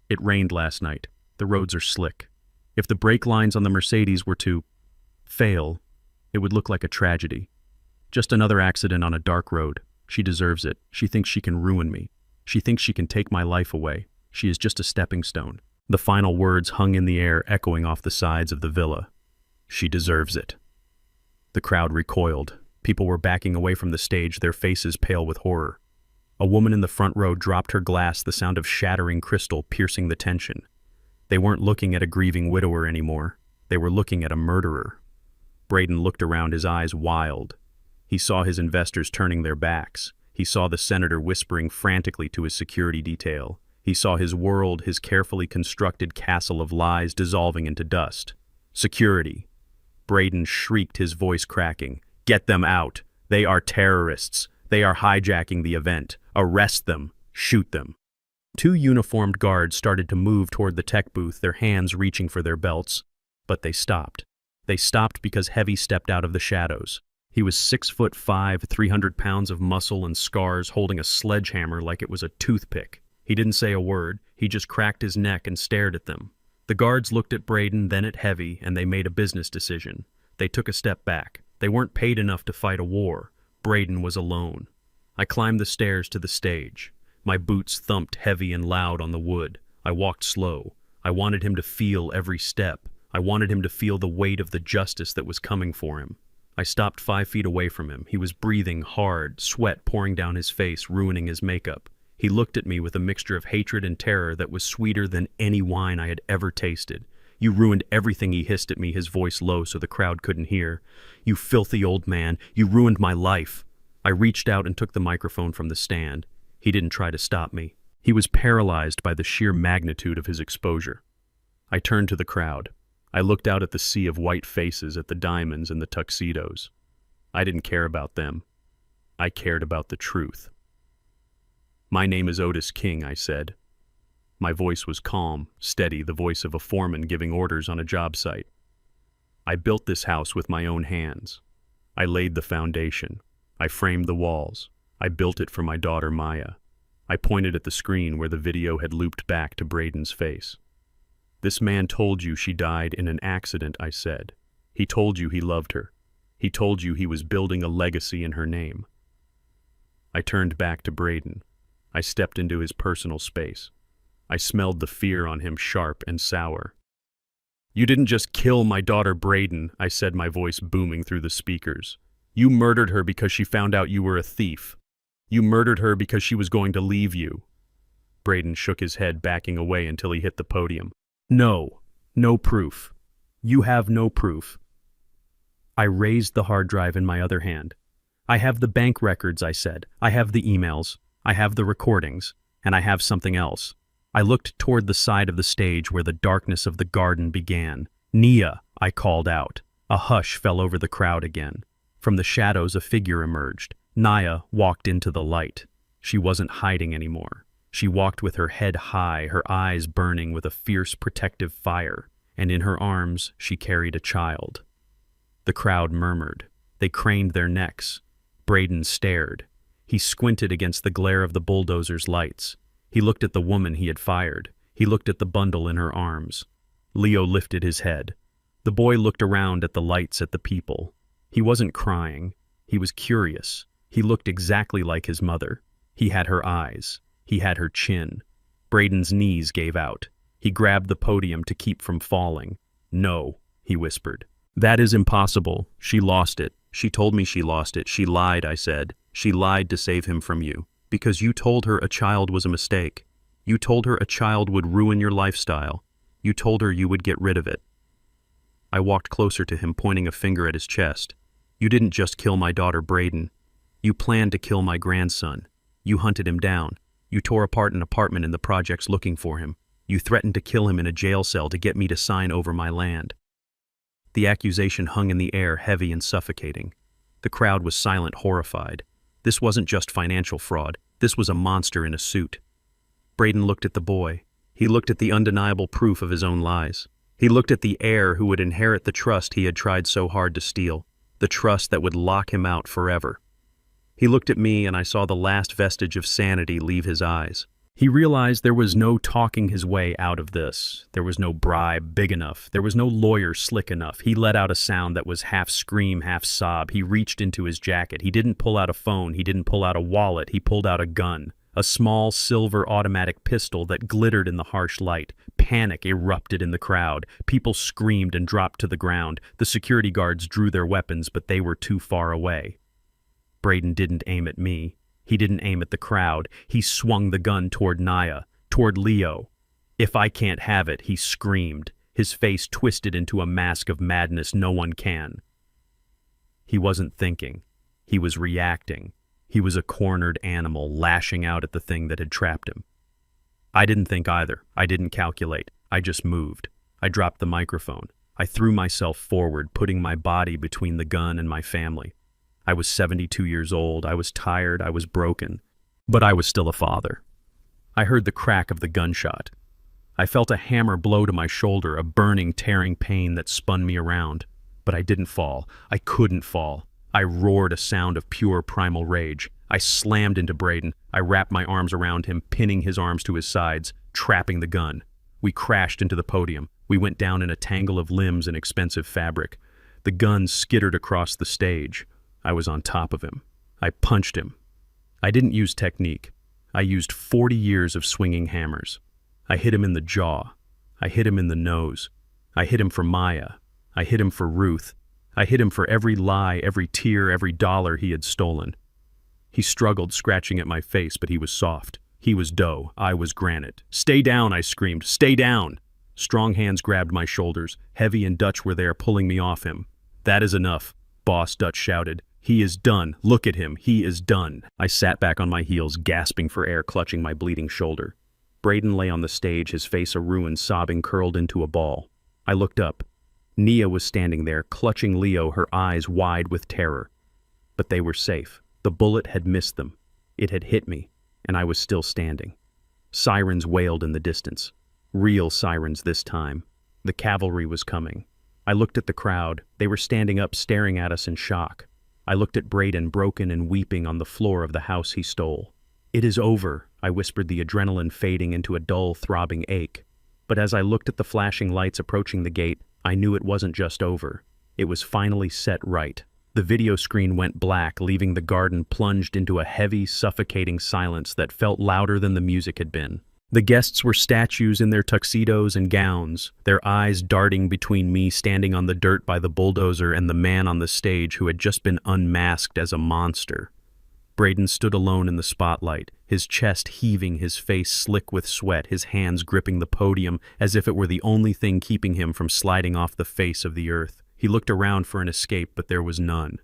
"It rained last night. The roads are slick. If the brake lines on the Mercedes were to fail, it would look like a tragedy. Just another accident on a dark road. She deserves it. She thinks she can ruin me. She thinks she can take my life away. She is just a stepping stone." The final words hung in the air, echoing off the sides of the villa. "She deserves it." The crowd recoiled. People were backing away from the stage, their faces pale with horror. A woman in the front row dropped her glass, the sound of shattering crystal piercing the tension. They weren't looking at a grieving widower anymore. They were looking at a murderer. Braden looked around, his eyes wild. He saw his investors turning their backs. He saw the senator whispering frantically to his security detail. He saw his world, his carefully constructed castle of lies, dissolving into dust. "Security!" Braden shrieked, his voice cracking. "Get them out! They are terrorists! They are hijacking the event! Arrest them! Shoot them!" Two uniformed guards started to move toward the tech booth, their hands reaching for their belts. But they stopped. They stopped because Heavy stepped out of the shadows. He was 6'5", 300 pounds of muscle and scars, holding a sledgehammer like it was a toothpick. He didn't say a word. He just cracked his neck and stared at them. The guards looked at Braden, then at Heavy, and they made a business decision. They took a step back. They weren't paid enough to fight a war. Braden was alone. I climbed the stairs to the stage. My boots thumped heavy and loud on the wood. I walked slow. I wanted him to feel every step. I wanted him to feel the weight of the justice that was coming for him. I stopped 5 feet away from him. He was breathing hard, sweat pouring down his face, ruining his makeup. He looked at me with a mixture of hatred and terror that was sweeter than any wine I had ever tasted. "You ruined everything," he hissed at me, his voice low so the crowd couldn't hear. "You filthy old man, you ruined my life." I reached out and took the microphone from the stand. He didn't try to stop me. He was paralyzed by the sheer magnitude of his exposure. I turned to the crowd. I looked out at the sea of white faces, at the diamonds and the tuxedos. I didn't care about them. I cared about the truth. "My name is Otis King," I said. My voice was calm, steady, the voice of a foreman giving orders on a job site. "I built this house with my own hands. I laid the foundation. I framed the walls. I built it for my daughter Maya." I pointed at the screen where the video had looped back to Braden's face. "This man told you she died in an accident," I said. "He told you he loved her. He told you he was building a legacy in her name." I turned back to Braden. I stepped into his personal space. I smelled the fear on him, sharp and sour. "You didn't just kill my daughter, Braden," I said, my voice booming through the speakers. "You murdered her because she found out you were a thief. You murdered her because she was going to leave you." Braden shook his head, backing away until he hit the podium. No proof. You have no proof." I raised the hard drive in my other hand. "I have the bank records," I said. "I have the emails. I have the recordings. And I have something else." I looked toward the side of the stage where the darkness of the garden began. "Nia," I called out. A hush fell over the crowd again. From the shadows, a figure emerged. Nia walked into the light. She wasn't hiding anymore. She walked with her head high, her eyes burning with a fierce protective fire, and in her arms she carried a child. The crowd murmured. They craned their necks. Braden stared. He squinted against the glare of the bulldozer's lights. He looked at the woman he had fired. He looked at the bundle in her arms. Leo lifted his head. The boy looked around at the lights, at the people. He wasn't crying. He was curious. He looked exactly like his mother. He had her eyes. He had her chin. Braden's knees gave out. He grabbed the podium to keep from falling. "No," he whispered. "That is impossible. She lost it. She told me she lost it. She lied," I said. "She lied to save him from you. Because you told her a child was a mistake. You told her a child would ruin your lifestyle. You told her you would get rid of it." I walked closer to him, pointing a finger at his chest. "You didn't just kill my daughter, Braden. You planned to kill my grandson. You hunted him down. You tore apart an apartment in the projects looking for him. You threatened to kill him in a jail cell to get me to sign over my land." The accusation hung in the air, heavy and suffocating. The crowd was silent, horrified. This wasn't just financial fraud. This was a monster in a suit. Braden looked at the boy. He looked at the undeniable proof of his own lies. He looked at the heir who would inherit the trust he had tried so hard to steal, the trust that would lock him out forever. He looked at me, and I saw the last vestige of sanity leave his eyes. He realized there was no talking his way out of this. There was no bribe big enough. There was no lawyer slick enough. He let out a sound that was half scream, half sob. He reached into his jacket. He didn't pull out a phone. He didn't pull out a wallet. He pulled out a gun. A small silver automatic pistol that glittered in the harsh light. Panic erupted in the crowd. People screamed and dropped to the ground. The security guards drew their weapons, but they were too far away. Braden didn't aim at me. He didn't aim at the crowd. He swung the gun toward Nia, toward Leo. "If I can't have it," he screamed, his face twisted into a mask of madness no one can. He wasn't thinking. He was reacting. He was a cornered animal lashing out at the thing that had trapped him. I didn't think either. I didn't calculate. I just moved. I dropped the microphone. I threw myself forward, putting my body between the gun and my family. I was 72 years old. I was tired. I was broken. But I was still a father. I heard the crack of the gunshot. I felt a hammer blow to my shoulder, a burning, tearing pain that spun me around. But I didn't fall. I couldn't fall. I roared a sound of pure primal rage. I slammed into Braden. I wrapped my arms around him, pinning his arms to his sides, trapping the gun. We crashed into the podium. We went down in a tangle of limbs and expensive fabric. The gun skittered across the stage. I was on top of him. I punched him. I didn't use technique. I used 40 years of swinging hammers. I hit him in the jaw. I hit him in the nose. I hit him for Maya. I hit him for Ruth. I hit him for every lie, every tear, every dollar he had stolen. He struggled, scratching at my face, but he was soft. He was dough. I was granite. "Stay down," I screamed. "Stay down!" Strong hands grabbed my shoulders. Heavy and Dutch were there, pulling me off him. "That is enough," Boss Dutch shouted. "He is done. Look at him. He is done." I sat back on my heels, gasping for air, clutching my bleeding shoulder. Braden lay on the stage, his face a ruin, sobbing, curled into a ball. I looked up. Nia was standing there, clutching Leo, her eyes wide with terror. But they were safe. The bullet had missed them. It had hit me, and I was still standing. Sirens wailed in the distance. Real sirens this time. The cavalry was coming. I looked at the crowd. They were standing up, staring at us in shock. I looked at Braden, broken and weeping on the floor of the house he stole. "It is over," I whispered, the adrenaline fading into a dull, throbbing ache. But as I looked at the flashing lights approaching the gate, I knew it wasn't just over. It was finally set right. The video screen went black, leaving the garden plunged into a heavy, suffocating silence that felt louder than the music had been. The guests were statues in their tuxedos and gowns, their eyes darting between me standing on the dirt by the bulldozer and the man on the stage who had just been unmasked as a monster. Braden stood alone in the spotlight, his chest heaving, his face slick with sweat, his hands gripping the podium as if it were the only thing keeping him from sliding off the face of the earth. He looked around for an escape, but there was none.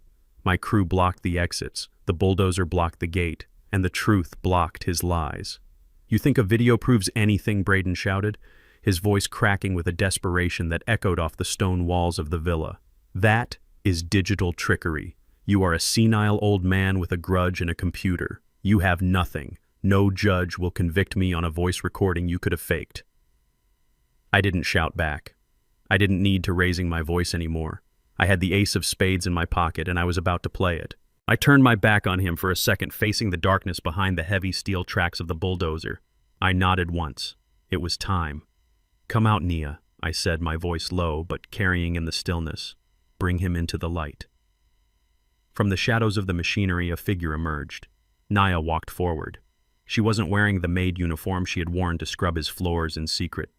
My crew blocked the exits, the bulldozer blocked the gate, and the truth blocked his lies. "You think a video proves anything?" Braden shouted, his voice cracking with a desperation that echoed off the stone walls of the villa. "That is digital trickery. You are a senile old man with a grudge and a computer. You have nothing. No judge will convict me on a voice recording you could have faked." I didn't shout back. I didn't need to raising my voice anymore. I had the ace of spades in my pocket, and I was about to play it. I turned my back on him for a second, facing the darkness behind the heavy steel tracks of the bulldozer. I nodded once. It was time. "Come out, Nia," I said, my voice low but carrying in the stillness. "Bring him into the light." From the shadows of the machinery, a figure emerged. Nia walked forward. She wasn't wearing the maid uniform she had worn to scrub his floors in secret.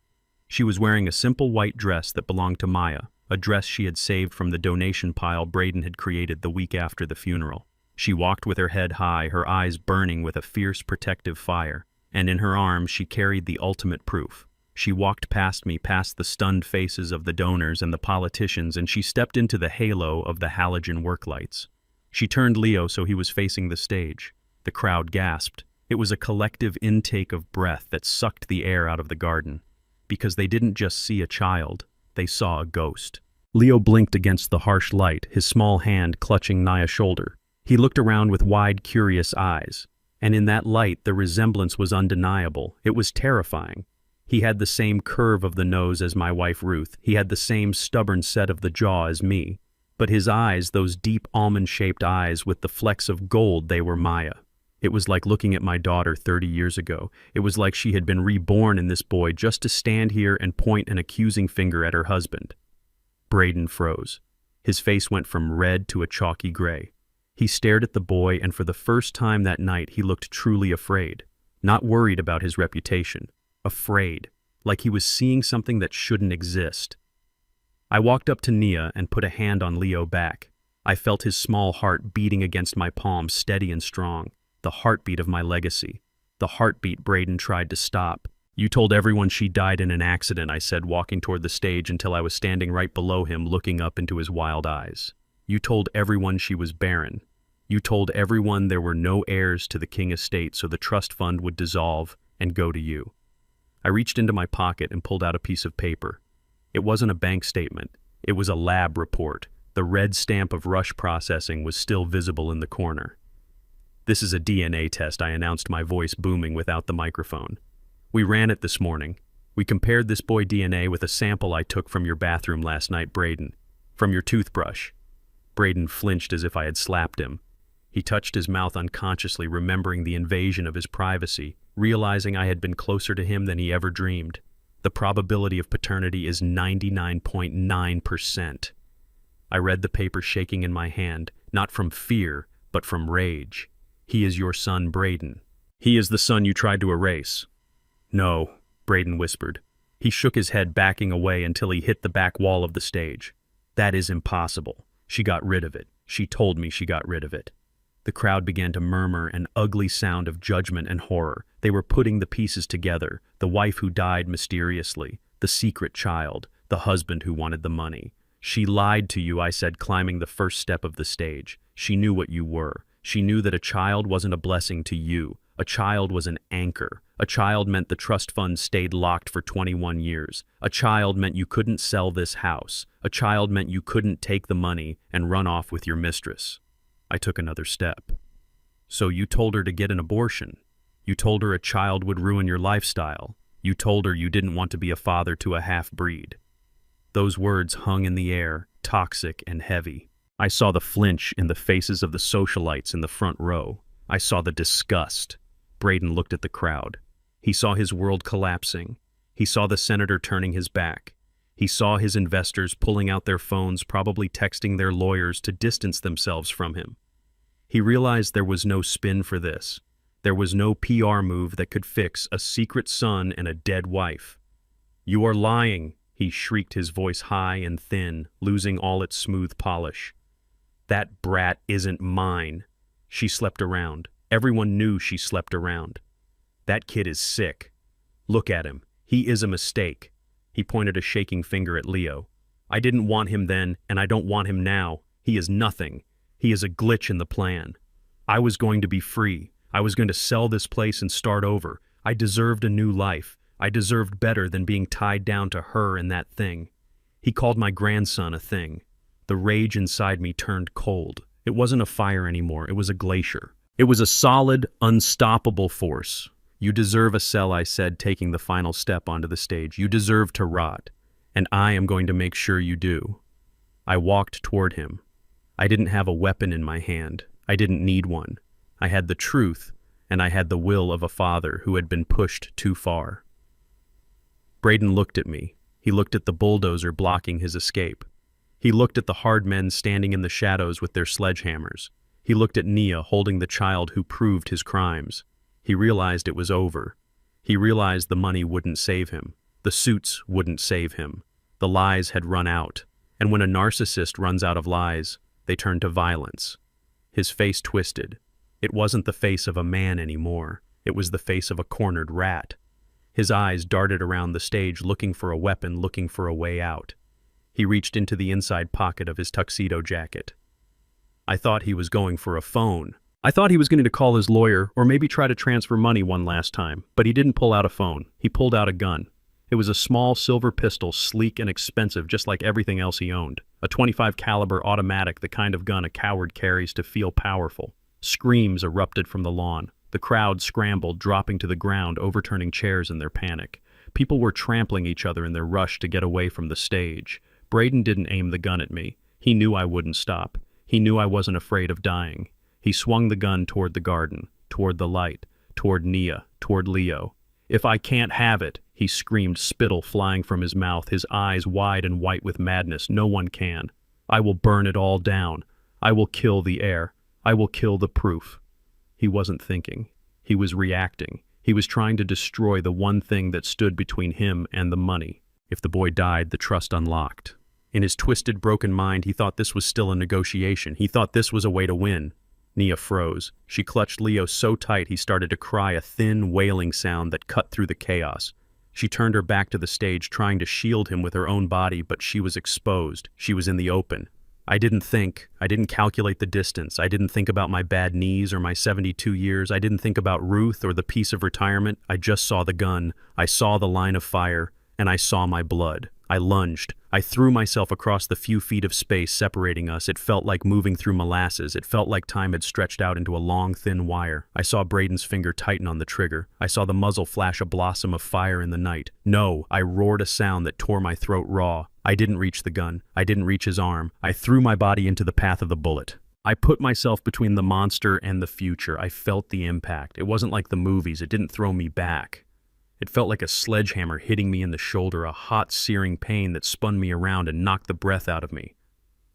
She was wearing a simple white dress that belonged to Maya, a dress she had saved from the donation pile Braden had created the week after the funeral. She walked with her head high, her eyes burning with a fierce protective fire, and in her arms she carried the ultimate proof. She walked past me, past the stunned faces of the donors and the politicians, and she stepped into the halo of the halogen work lights. She turned Leo so he was facing the stage. The crowd gasped. It was a collective intake of breath that sucked the air out of the garden. Because they didn't just see a child, they saw a ghost. Leo blinked against the harsh light, his small hand clutching Nia's shoulder. He looked around with wide, curious eyes. And in that light, the resemblance was undeniable. It was terrifying. He had the same curve of the nose as my wife Ruth. He had the same stubborn set of the jaw as me. But his eyes, those deep almond-shaped eyes with the flecks of gold, they were Maya. It was like looking at my daughter 30 years ago. It was like she had been reborn in this boy just to stand here and point an accusing finger at her husband. Braden froze. His face went from red to a chalky gray. He stared at the boy, and for the first time that night he looked truly afraid. Not worried about his reputation. Afraid. Like he was seeing something that shouldn't exist. I walked up to Nia and put a hand on Leo back. I felt his small heart beating against my palm, steady and strong. The heartbeat of my legacy. The heartbeat Braden tried to stop. "You told everyone she died in an accident," I said, walking toward the stage until I was standing right below him, looking up into his wild eyes. "You told everyone she was barren. You told everyone there were no heirs to the King estate, so the trust fund would dissolve and go to you." I reached into my pocket and pulled out a piece of paper. It wasn't a bank statement. It was a lab report. The red stamp of Rush Processing was still visible in the corner. "This is a DNA test," I announced, my voice booming without the microphone. "We ran it this morning. We compared this boy DNA with a sample I took from your bathroom last night, Braden. From your toothbrush. Braden flinched as if I had slapped him. He touched his mouth unconsciously, remembering the invasion of his privacy, realizing I had been closer to him than he ever dreamed. The probability of paternity is 99.9%. I read the paper shaking in my hand, not from fear, but from rage. He is your son, Braden. He is the son you tried to erase. No, Braden whispered. He shook his head, backing away until he hit the back wall of the stage. That is impossible. She got rid of it. She told me she got rid of it. The crowd began to murmur, an ugly sound of judgment and horror. They were putting the pieces together, the wife who died mysteriously, the secret child, the husband who wanted the money. She lied to you, I said, climbing the first step of the stage. She knew what you were. She knew that a child wasn't a blessing to you. A child was an anchor. A child meant the trust fund stayed locked for 21 years. A child meant you couldn't sell this house. A child meant you couldn't take the money and run off with your mistress. I took another step. So you told her to get an abortion. You told her a child would ruin your lifestyle. You told her you didn't want to be a father to a half-breed. Those words hung in the air, toxic and heavy. I saw the flinch in the faces of the socialites in the front row. I saw the disgust. Braden looked at the crowd. He saw his world collapsing. He saw the senator turning his back. He saw his investors pulling out their phones, probably texting their lawyers to distance themselves from him. He realized there was no spin for this. There was no PR move that could fix a secret son and a dead wife. You are lying, he shrieked, his voice high and thin, losing all its smooth polish. That brat isn't mine. She slept around. Everyone knew she slept around. That kid is sick. Look at him. He is a mistake. He pointed a shaking finger at Leo. I didn't want him then, and I don't want him now. He is nothing. He is a glitch in the plan. I was going to be free. I was going to sell this place and start over. I deserved a new life. I deserved better than being tied down to her and that thing. He called my grandson a thing. The rage inside me turned cold. It wasn't a fire anymore. It was a glacier. It was a solid, unstoppable force. You deserve a cell, I said, taking the final step onto the stage. You deserve to rot, and I am going to make sure you do. I walked toward him. I didn't have a weapon in my hand. I didn't need one. I had the truth, and I had the will of a father who had been pushed too far. Braden looked at me. He looked at the bulldozer blocking his escape. He looked at the hard men standing in the shadows with their sledgehammers. He looked at Nia holding the child who proved his crimes. He realized it was over. He realized the money wouldn't save him. The suits wouldn't save him. The lies had run out. And when a narcissist runs out of lies, they turn to violence. His face twisted. It wasn't the face of a man anymore. It was the face of a cornered rat. His eyes darted around the stage, looking for a weapon, looking for a way out. He reached into the inside pocket of his tuxedo jacket. I thought he was going for a phone. I thought he was going to call his lawyer or maybe try to transfer money one last time, but he didn't pull out a phone. He pulled out a gun. It was a small silver pistol, sleek and expensive, just like everything else he owned. A .25 caliber automatic, the kind of gun a coward carries to feel powerful. Screams erupted from the lawn. The crowd scrambled, dropping to the ground, overturning chairs in their panic. People were trampling each other in their rush to get away from the stage. Braden didn't aim the gun at me. He knew I wouldn't stop. He knew I wasn't afraid of dying. He swung the gun toward the garden, toward the light, toward Nia, toward Leo. If I can't have it, he screamed, spittle flying from his mouth, his eyes wide and white with madness. No one can. I will burn it all down. I will kill the air. I will kill the proof. He wasn't thinking. He was reacting. He was trying to destroy the one thing that stood between him and the money. If the boy died, the trust unlocked. In his twisted, broken mind, he thought this was still a negotiation. He thought this was a way to win. Nia froze. She clutched Leo so tight he started to cry, a thin, wailing sound that cut through the chaos. She turned her back to the stage, trying to shield him with her own body, but she was exposed. She was in the open. I didn't think. I didn't calculate the distance. I didn't think about my bad knees or my 72 years. I didn't think about Ruth or the piece of retirement. I just saw the gun. I saw the line of fire, and I saw my blood. I lunged. I threw myself across the few feet of space separating us. It felt like moving through molasses. It felt like time had stretched out into a long, thin wire. I saw Braden's finger tighten on the trigger. I saw the muzzle flash a blossom of fire in the night. No, I roared a sound that tore my throat raw. I didn't reach the gun. I didn't reach his arm. I threw my body into the path of the bullet. I put myself between the monster and the future. I felt the impact. It wasn't like the movies. It didn't throw me back. It felt like a sledgehammer hitting me in the shoulder, a hot, searing pain that spun me around and knocked the breath out of me.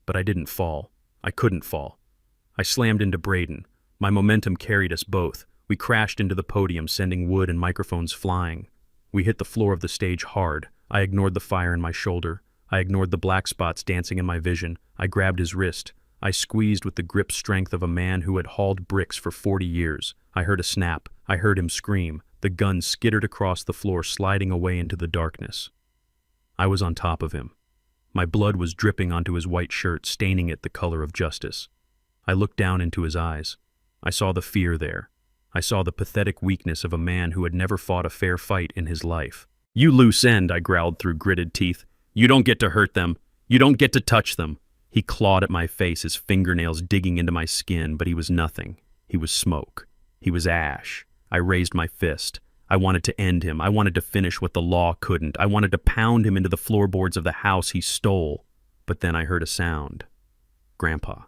But I didn't fall. I couldn't fall. I slammed into Braden. My momentum carried us both. We crashed into the podium, sending wood and microphones flying. We hit the floor of the stage hard. I ignored the fire in my shoulder. I ignored the black spots dancing in my vision. I grabbed his wrist. I squeezed with the grip strength of a man who had hauled bricks for 40 years. I heard a snap. I heard him scream. The gun skittered across the floor, sliding away into the darkness. I was on top of him. My blood was dripping onto his white shirt, staining it the color of justice. I looked down into his eyes. I saw the fear there. I saw the pathetic weakness of a man who had never fought a fair fight in his life. "You loose end," I growled through gritted teeth. "You don't get to hurt them. You don't get to touch them." He clawed at my face, his fingernails digging into my skin, but he was nothing. He was smoke. He was ash. I raised my fist. I wanted to end him. I wanted to finish what the law couldn't. I wanted to pound him into the floorboards of the house he stole. But then I heard a sound. Grandpa.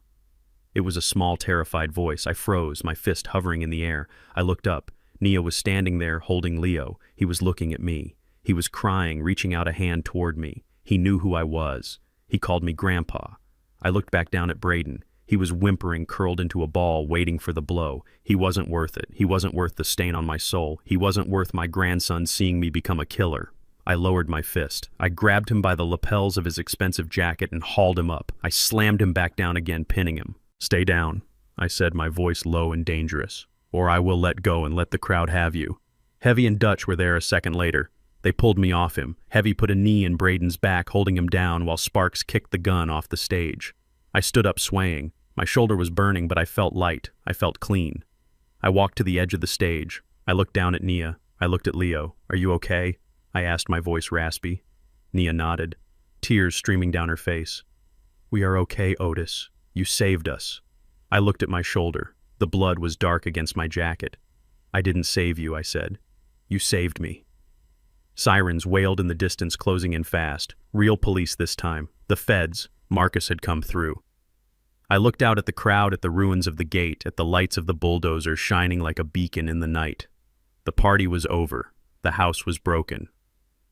It was a small, terrified voice. I froze, my fist hovering in the air. I looked up. Nia was standing there, holding Leo. He was looking at me. He was crying, reaching out a hand toward me. He knew who I was. He called me Grandpa. I looked back down at Braden. He was whimpering, curled into a ball, waiting for the blow. He wasn't worth it. He wasn't worth the stain on my soul. He wasn't worth my grandson seeing me become a killer. I lowered my fist. I grabbed him by the lapels of his expensive jacket and hauled him up. I slammed him back down again, pinning him. "Stay down," I said, my voice low and dangerous, "or I will let go and let the crowd have you." Heavy and Dutch were there a second later. They pulled me off him. Heavy put a knee in Braden's back, holding him down, while Sparks kicked the gun off the stage. I stood up swaying. My shoulder was burning, but I felt light. I felt clean. I walked to the edge of the stage. I looked down at Nia. I looked at Leo. "Are you okay?" I asked, my voice raspy. Nia nodded, tears streaming down her face. "We are okay, Otis. You saved us." I looked at my shoulder. The blood was dark against my jacket. "I didn't save you," I said. "You saved me." Sirens wailed in the distance, closing in fast. Real police this time. The feds. Marcus had come through. I looked out at the crowd, at the ruins of the gate, at the lights of the bulldozer shining like a beacon in the night. The party was over. The house was broken.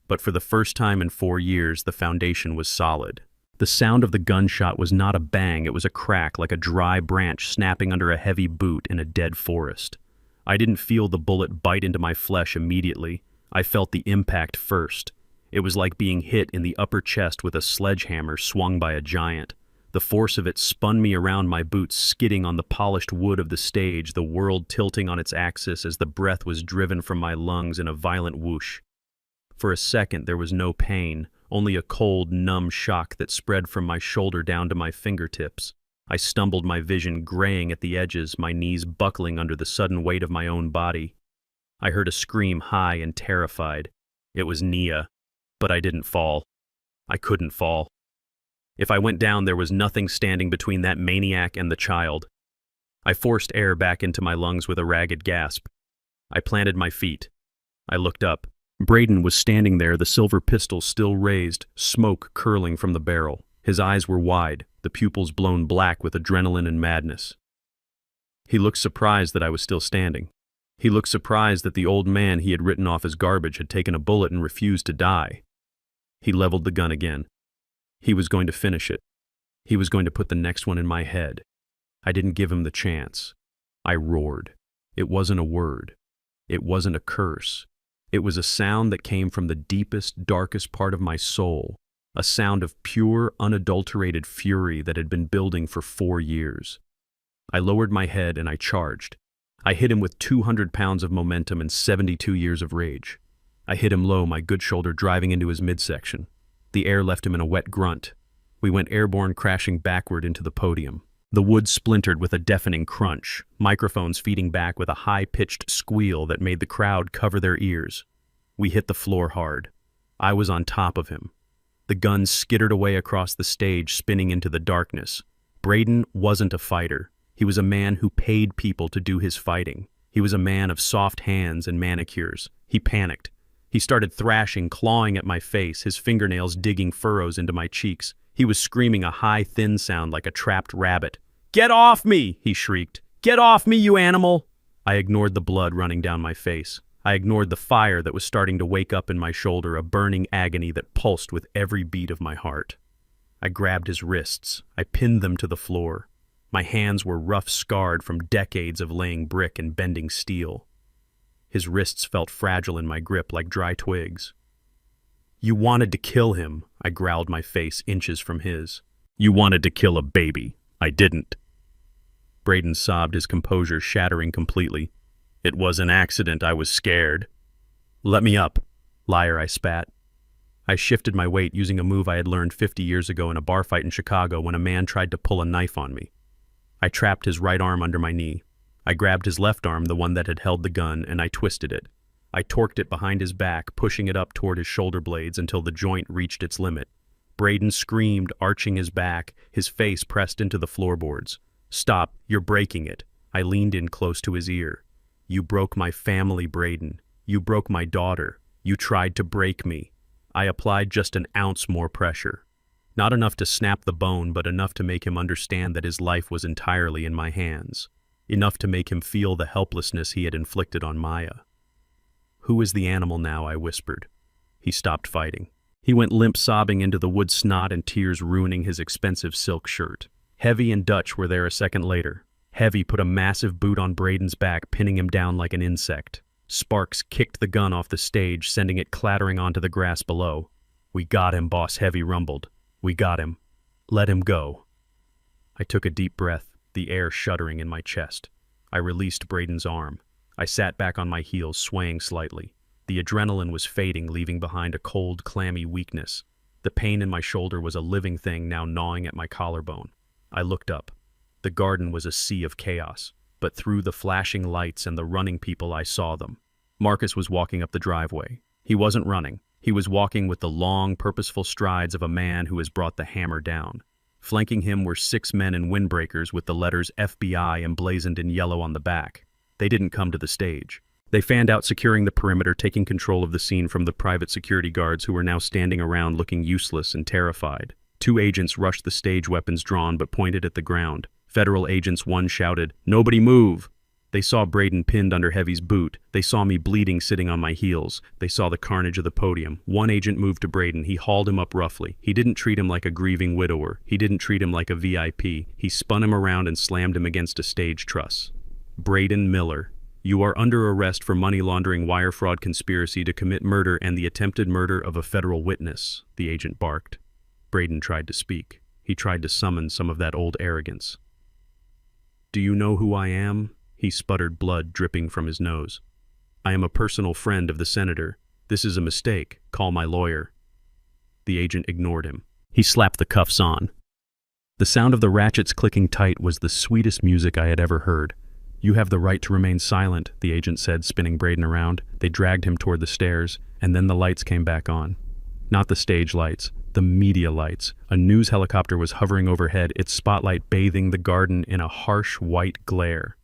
But for the first time in 4 years, the foundation was solid. The sound of the gunshot was not a bang, it was a crack, like a dry branch snapping under a heavy boot in a dead forest. I didn't feel the bullet bite into my flesh immediately. I felt the impact first. It was like being hit in the upper chest with a sledgehammer swung by a giant. The force of it spun me around, my boots skidding on the polished wood of the stage, the world tilting on its axis as the breath was driven from my lungs in a violent whoosh. For a second there was no pain, only a cold, numb shock that spread from my shoulder down to my fingertips. I stumbled, my vision graying at the edges, my knees buckling under the sudden weight of my own body. I heard a scream, high and terrified. It was Nia, but I didn't fall. I couldn't fall. If I went down, there was nothing standing between that maniac and the child. I forced air back into my lungs with a ragged gasp. I planted my feet. I looked up. Braden was standing there, the silver pistol still raised, smoke curling from the barrel. His eyes were wide, the pupils blown black with adrenaline and madness. He looked surprised that I was still standing. He looked surprised that the old man he had written off as garbage had taken a bullet and refused to die. He leveled the gun again. He was going to finish it. He was going to put the next one in my head. I didn't give him the chance. I roared. It wasn't a word. It wasn't a curse. It was a sound that came from the deepest, darkest part of my soul, a sound of pure, unadulterated fury that had been building for 4 years. I lowered my head and I charged. I hit him with 200 pounds of momentum and 72 years of rage. I hit him low, my good shoulder driving into his midsection. The air left him in a wet grunt. We went airborne, crashing backward into the podium. The wood splintered with a deafening crunch, microphones feeding back with a high-pitched squeal that made the crowd cover their ears. We hit the floor hard. I was on top of him. The gun skittered away across the stage, spinning into the darkness. Braden wasn't a fighter. He was a man who paid people to do his fighting. He was a man of soft hands and manicures. He panicked. He started thrashing, clawing at my face, his fingernails digging furrows into my cheeks. He was screaming a high, thin sound like a trapped rabbit. "Get off me!" he shrieked. "Get off me, you animal!" I ignored the blood running down my face. I ignored the fire that was starting to wake up in my shoulder, a burning agony that pulsed with every beat of my heart. I grabbed his wrists. I pinned them to the floor. My hands were rough scarred from decades of laying brick and bending steel. His wrists felt fragile in my grip like dry twigs. "You wanted to kill him," I growled, my face inches from his. "You wanted to kill a baby. I didn't." Braden sobbed, his composure shattering completely. "It was an accident. I was scared." "Let me up." "Liar," I spat. I shifted my weight using a move I had learned 50 years ago in a bar fight in Chicago when a man tried to pull a knife on me. I trapped his right arm under my knee. I grabbed his left arm, the one that had held the gun, and I twisted it. I torqued it behind his back, pushing it up toward his shoulder blades until the joint reached its limit. Braden screamed, arching his back, his face pressed into the floorboards. "Stop, you're breaking it." I leaned in close to his ear. "You broke my family, Braden. You broke my daughter. You tried to break me." I applied just an ounce more pressure. Not enough to snap the bone, but enough to make him understand that his life was entirely in my hands. Enough to make him feel the helplessness he had inflicted on Maya. "Who is the animal now?" I whispered. He stopped fighting. He went limp, sobbing into the wood, snot and tears ruining his expensive silk shirt. Heavy and Dutch were there a second later. Heavy put a massive boot on Braden's back, pinning him down like an insect. Sparks kicked the gun off the stage, sending it clattering onto the grass below. "We got him," Boss Heavy rumbled. "We got him. Let him go." I took a deep breath, the air shuddering in my chest. I released Braden's arm. I sat back on my heels, swaying slightly. The adrenaline was fading, leaving behind a cold, clammy weakness. The pain in my shoulder was a living thing now gnawing at my collarbone. I looked up. The garden was a sea of chaos, but through the flashing lights and the running people I saw them. Marcus was walking up the driveway. He wasn't running. He was walking with the long, purposeful strides of a man who has brought the hammer down. Flanking him were 6 men in windbreakers with the letters FBI emblazoned in yellow on the back. They didn't come to the stage. They fanned out, securing the perimeter, taking control of the scene from the private security guards who were now standing around looking useless and terrified. 2 agents rushed the stage, weapons drawn but pointed at the ground. Federal agents, one shouted, "Nobody move!" They saw Braden pinned under Heavy's boot. They saw me bleeding, sitting on my heels. They saw the carnage of the podium. One agent moved to Braden. He hauled him up roughly. He didn't treat him like a grieving widower. He didn't treat him like a VIP. He spun him around and slammed him against a stage truss. "Braden Miller, you are under arrest for money laundering, wire fraud, conspiracy to commit murder, and the attempted murder of a federal witness," the agent barked. Braden tried to speak. He tried to summon some of that old arrogance. "Do you know who I am?" He sputtered, blood dripping from his nose. "I am a personal friend of the senator. This is a mistake. Call my lawyer." The agent ignored him. He slapped the cuffs on. The sound of the ratchets clicking tight was the sweetest music I had ever heard. "You have the right to remain silent," the agent said, spinning Braden around. They dragged him toward the stairs, and then the lights came back on. Not the stage lights, the media lights. A news helicopter was hovering overhead, its spotlight bathing the garden in a harsh white glare.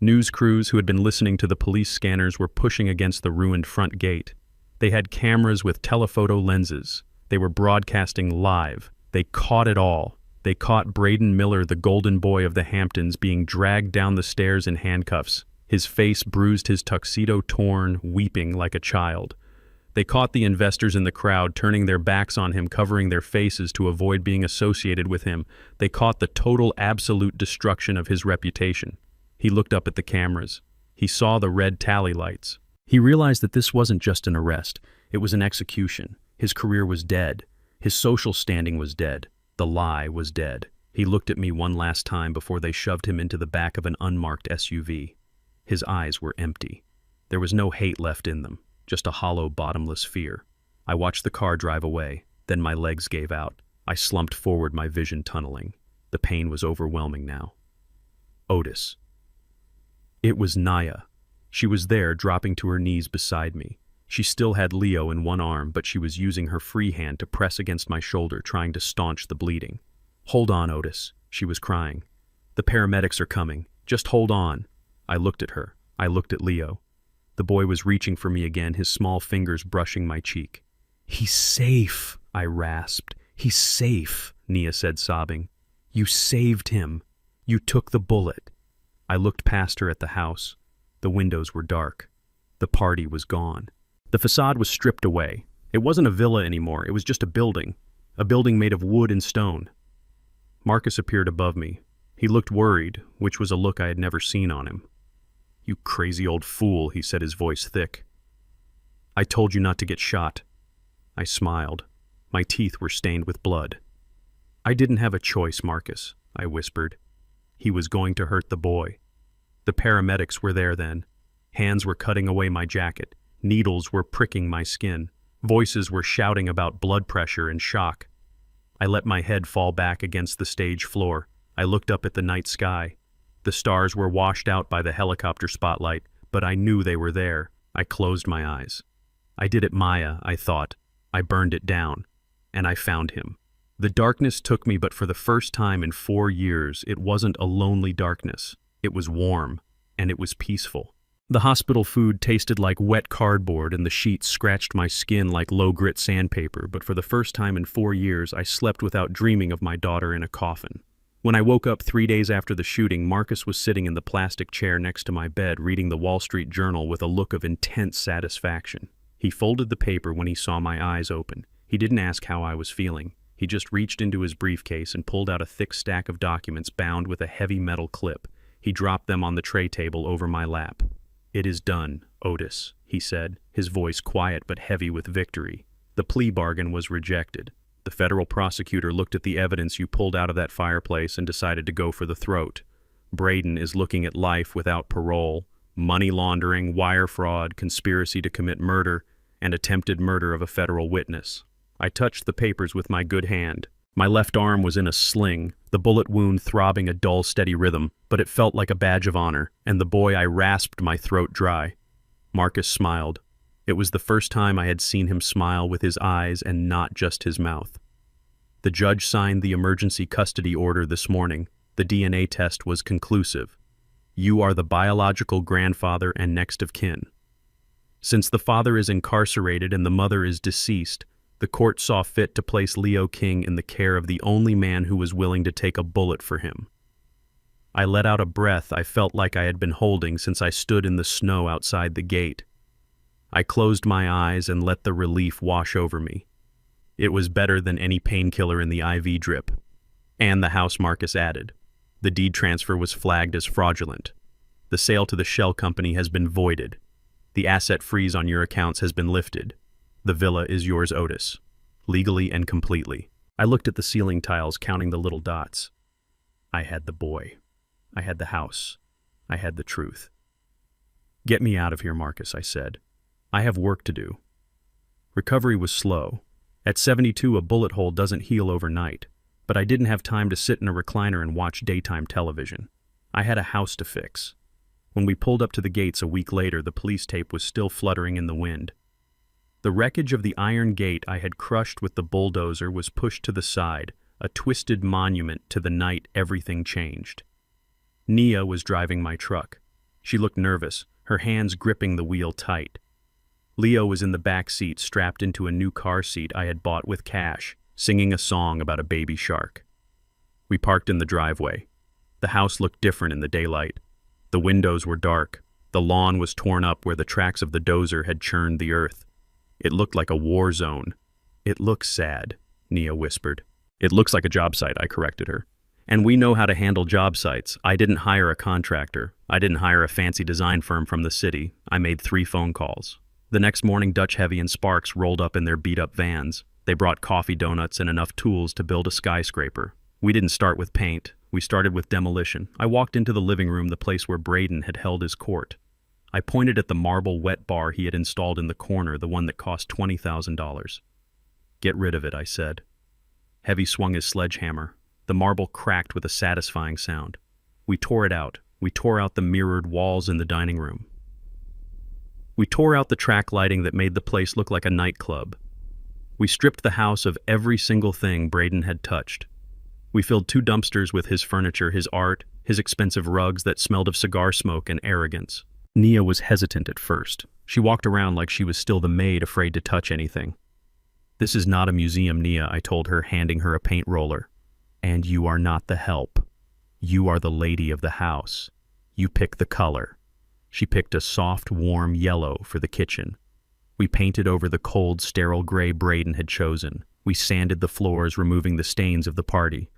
News crews who had been listening to the police scanners were pushing against the ruined front gate. They had cameras with telephoto lenses. They were broadcasting live. They caught it all. They caught Braden Miller, the golden boy of the Hamptons, being dragged down the stairs in handcuffs. His face bruised, his tuxedo torn, weeping like a child. They caught the investors in the crowd turning their backs on him, covering their faces to avoid being associated with him. They caught the total, absolute destruction of his reputation. He looked up at the cameras. He saw the red tally lights. He realized that this wasn't just an arrest. It was an execution. His career was dead. His social standing was dead. The lie was dead. He looked at me one last time before they shoved him into the back of an unmarked SUV. His eyes were empty. There was no hate left in them, just a hollow, bottomless fear. I watched the car drive away. Then my legs gave out. I slumped forward, my vision tunneling. The pain was overwhelming now. Otis. It was Naya. She was there, dropping to her knees beside me. She still had Leo in one arm, but she was using her free hand to press against my shoulder, trying to staunch the bleeding. "Hold on, Otis," she was crying. "The paramedics are coming. Just hold on." I looked at her. I looked at Leo. The boy was reaching for me again, his small fingers brushing my cheek. "He's safe," I rasped. "He's safe," Nia said, sobbing. "You saved him. You took the bullet." I looked past her at the house. The windows were dark. The party was gone. The facade was stripped away. It wasn't a villa anymore, it was just a building made of wood and stone. Marcus appeared above me. He looked worried, which was a look I had never seen on him. "You crazy old fool," he said, his voice thick. "I told you not to get shot." I smiled. My teeth were stained with blood. "I didn't have a choice, Marcus," I whispered. He was going to hurt the boy. The paramedics were there then. Hands were cutting away my jacket. Needles were pricking my skin. Voices were shouting about blood pressure and shock. I let my head fall back against the stage floor. I looked up at the night sky. The stars were washed out by the helicopter spotlight, but I knew they were there. I closed my eyes. I did it, Maya, I thought. I burned it down. And I found him. The darkness took me, but for the first time in 4 years, it wasn't a lonely darkness. It was warm, and it was peaceful. The hospital food tasted like wet cardboard, and the sheets scratched my skin like low-grit sandpaper, but for the first time in 4 years, I slept without dreaming of my daughter in a coffin. When I woke up 3 days after the shooting, Marcus was sitting in the plastic chair next to my bed, reading the Wall Street Journal with a look of intense satisfaction. He folded the paper when he saw my eyes open. He didn't ask how I was feeling. He just reached into his briefcase and pulled out a thick stack of documents bound with a heavy metal clip. He dropped them on the tray table over my lap. "It is done, Otis," he said, his voice quiet but heavy with victory. "The plea bargain was rejected. The federal prosecutor looked at the evidence you pulled out of that fireplace and decided to go for the throat. Braden is looking at life without parole, money laundering, wire fraud, conspiracy to commit murder, and attempted murder of a federal witness." I touched the papers with my good hand. My left arm was in a sling, the bullet wound throbbing a dull, steady rhythm, but it felt like a badge of honor, and the boy I rasped my throat dry. Marcus smiled. It was the first time I had seen him smile with his eyes and not just his mouth. The judge signed the emergency custody order this morning. The DNA test was conclusive. You are the biological grandfather and next of kin. Since the father is incarcerated and the mother is deceased, the court saw fit to place Leo King in the care of the only man who was willing to take a bullet for him. I let out a breath I felt like I had been holding since I stood in the snow outside the gate. I closed my eyes and let the relief wash over me. It was better than any painkiller in the IV drip. And the house, Marcus added. The deed transfer was flagged as fraudulent. The sale to the shell company has been voided. The asset freeze on your accounts has been lifted. The villa is yours, Otis, legally and completely. I looked at the ceiling tiles, counting the little dots. I had the boy. I had the house. I had the truth. "Get me out of here, Marcus," I said. "I have work to do." Recovery was slow. At 72, a bullet hole doesn't heal overnight, but I didn't have time to sit in a recliner and watch daytime television. I had a house to fix. When we pulled up to the gates a week later, the police tape was still fluttering in the wind. The wreckage of the iron gate I had crushed with the bulldozer was pushed to the side, a twisted monument to the night everything changed. Nia was driving my truck. She looked nervous, her hands gripping the wheel tight. Leo was in the back seat, strapped into a new car seat I had bought with cash, singing a song about a baby shark. We parked in the driveway. The house looked different in the daylight. The windows were dark. The lawn was torn up where the tracks of the dozer had churned the earth. It looked like a war zone. "It looks sad," Nia whispered. "It looks like a job site," I corrected her. "And we know how to handle job sites. I didn't hire a contractor. I didn't hire a fancy design firm from the city. I made 3 phone calls." The next morning, Dutch Heavy and Sparks rolled up in their beat-up vans. They brought coffee donuts and enough tools to build a skyscraper. We didn't start with paint. We started with demolition. I walked into the living room, the place where Braden had held his court. I pointed at the marble wet bar he had installed in the corner, the one that cost $20,000. "Get rid of it," I said. Heavy swung his sledgehammer. The marble cracked with a satisfying sound. We tore it out. We tore out the mirrored walls in the dining room. We tore out the track lighting that made the place look like a nightclub. We stripped the house of every single thing Braden had touched. We filled 2 dumpsters with his furniture, his art, his expensive rugs that smelled of cigar smoke and arrogance. Nia was hesitant at first. She walked around like she was still the maid, afraid to touch anything. "This is not a museum, Nia," I told her, handing her a paint roller. "And you are not the help. You are the lady of the house. You pick the color." She picked a soft, warm yellow for the kitchen. We painted over the cold, sterile gray Braden had chosen. We sanded the floors, removing the stains of the party.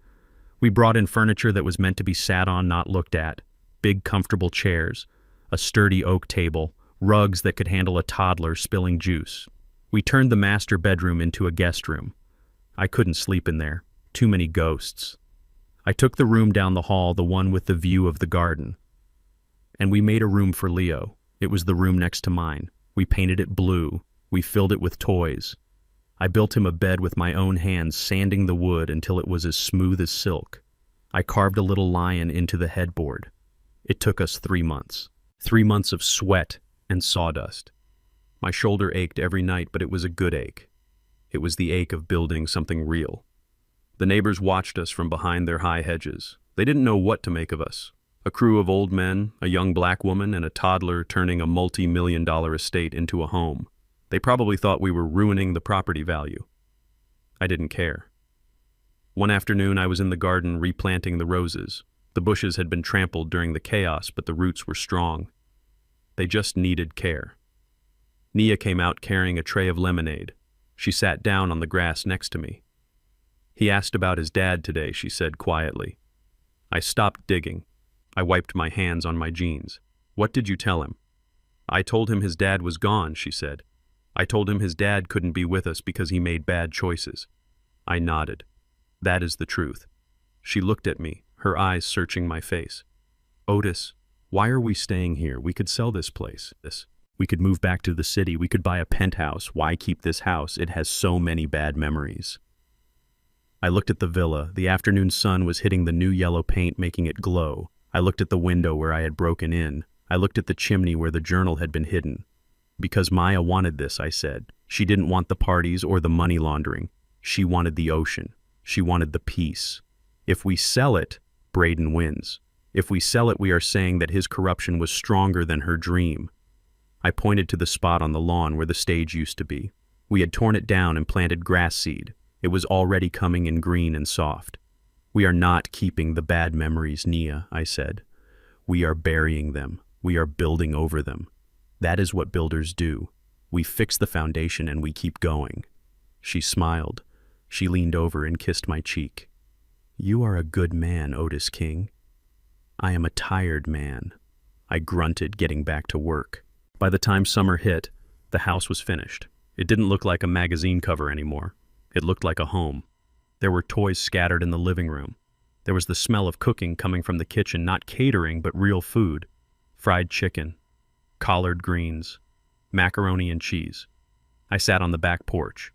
We brought in furniture that was meant to be sat on, not looked at. Big, comfortable chairs, a sturdy oak table, rugs that could handle a toddler spilling juice. We turned the master bedroom into a guest room. I couldn't sleep in there. Too many ghosts. I took the room down the hall, the one with the view of the garden. And we made a room for Leo. It was the room next to mine. We painted it blue. We filled it with toys. I built him a bed with my own hands, sanding the wood until it was as smooth as silk. I carved a little lion into the headboard. It took us 3 months. 3 months of sweat and sawdust. My shoulder ached every night, but it was a good ache. It was the ache of building something real. The neighbors watched us from behind their high hedges. They didn't know what to make of us. A crew of old men, a young black woman, and a toddler turning a multi-million-dollar estate into a home. They probably thought we were ruining the property value. I didn't care. One afternoon, I was in the garden replanting the roses. The bushes had been trampled during the chaos, but the roots were strong. They just needed care. Nia came out carrying a tray of lemonade. She sat down on the grass next to me. "He asked about his dad today," she said quietly. I stopped digging. I wiped my hands on my jeans. "What did you tell him?" "I told him his dad was gone," she said. "I told him his dad couldn't be with us because he made bad choices." I nodded. "That is the truth." She looked at me, her eyes searching my face. "Otis, why are we staying here? We could sell this place. We could move back to the city. We could buy a penthouse. Why keep this house? It has so many bad memories." I looked at the villa. The afternoon sun was hitting the new yellow paint, making it glow. I looked at the window where I had broken in. I looked at the chimney where the journal had been hidden. "Because Maya wanted this," I said. "She didn't want the parties or the money laundering. She wanted the ocean. She wanted the peace. If we sell it, Braden wins. If we sell it, we are saying that his corruption was stronger than her dream." I pointed to the spot on the lawn where the stage used to be. We had torn it down and planted grass seed. It was already coming in green and soft. "We are not keeping the bad memories, Nia," I said. "We are burying them. We are building over them. That is what builders do. We fix the foundation and we keep going." She smiled. She leaned over and kissed my cheek. "You are a good man, Otis King." "I am a tired man," I grunted, getting back to work. By the time summer hit, the house was finished. It didn't look like a magazine cover anymore. It looked like a home. There were toys scattered in the living room. There was the smell of cooking coming from the kitchen, not catering, but real food. Fried chicken, collard greens, macaroni and cheese. I sat on the back porch.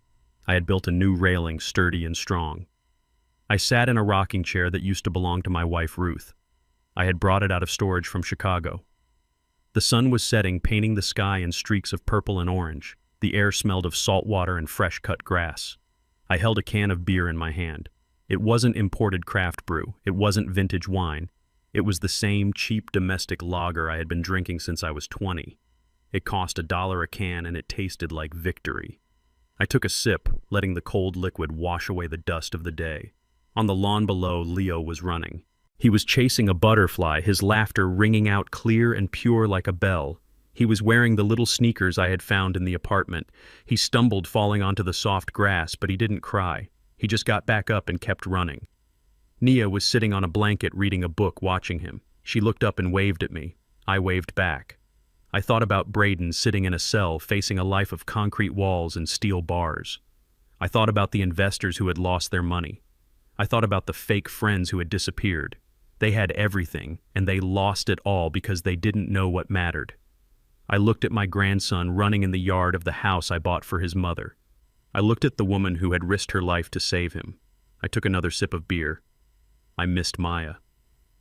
I had built a new railing, sturdy and strong. I sat in a rocking chair that used to belong to my wife, Ruth. I had brought it out of storage from Chicago. The sun was setting, painting the sky in streaks of purple and orange. The air smelled of salt water and fresh-cut grass. I held a can of beer in my hand. It wasn't imported craft brew. It wasn't vintage wine. It was the same cheap domestic lager I had been drinking since I was 20. It cost $1 a can and it tasted like victory. I took a sip, letting the cold liquid wash away the dust of the day. On the lawn below, Leo was running. He was chasing a butterfly, his laughter ringing out clear and pure like a bell. He was wearing the little sneakers I had found in the apartment. He stumbled, falling onto the soft grass, but he didn't cry. He just got back up and kept running. Nia was sitting on a blanket reading a book, watching him. She looked up and waved at me. I waved back. I thought about Braden sitting in a cell, facing a life of concrete walls and steel bars. I thought about the investors who had lost their money. I thought about the fake friends who had disappeared. They had everything, and they lost it all because they didn't know what mattered. I looked at my grandson running in the yard of the house I bought for his mother. I looked at the woman who had risked her life to save him. I took another sip of beer. I missed Maya.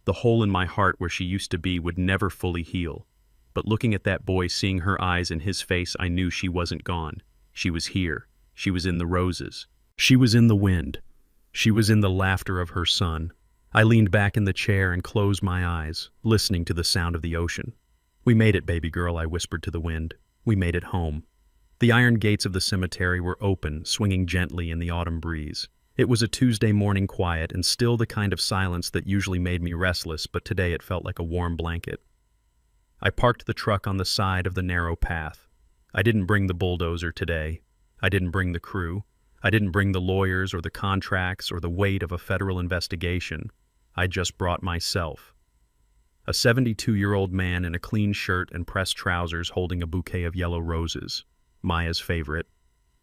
The hole in my heart where she used to be would never fully heal. But looking at that boy, seeing her eyes and his face, I knew she wasn't gone. She was here. She was in the roses. She was in the wind. She was in the laughter of her son. I leaned back in the chair and closed my eyes, listening to the sound of the ocean. "We made it, baby girl," I whispered to the wind. "We made it home." The iron gates of the cemetery were open, swinging gently in the autumn breeze. It was a Tuesday morning quiet, and still the kind of silence that usually made me restless, but today it felt like a warm blanket. I parked the truck on the side of the narrow path. I didn't bring the bulldozer today. I didn't bring the crew. I didn't bring the lawyers or the contracts or the weight of a federal investigation. I just brought myself. A 72-year-old man in a clean shirt and pressed trousers holding a bouquet of yellow roses. Maya's favorite.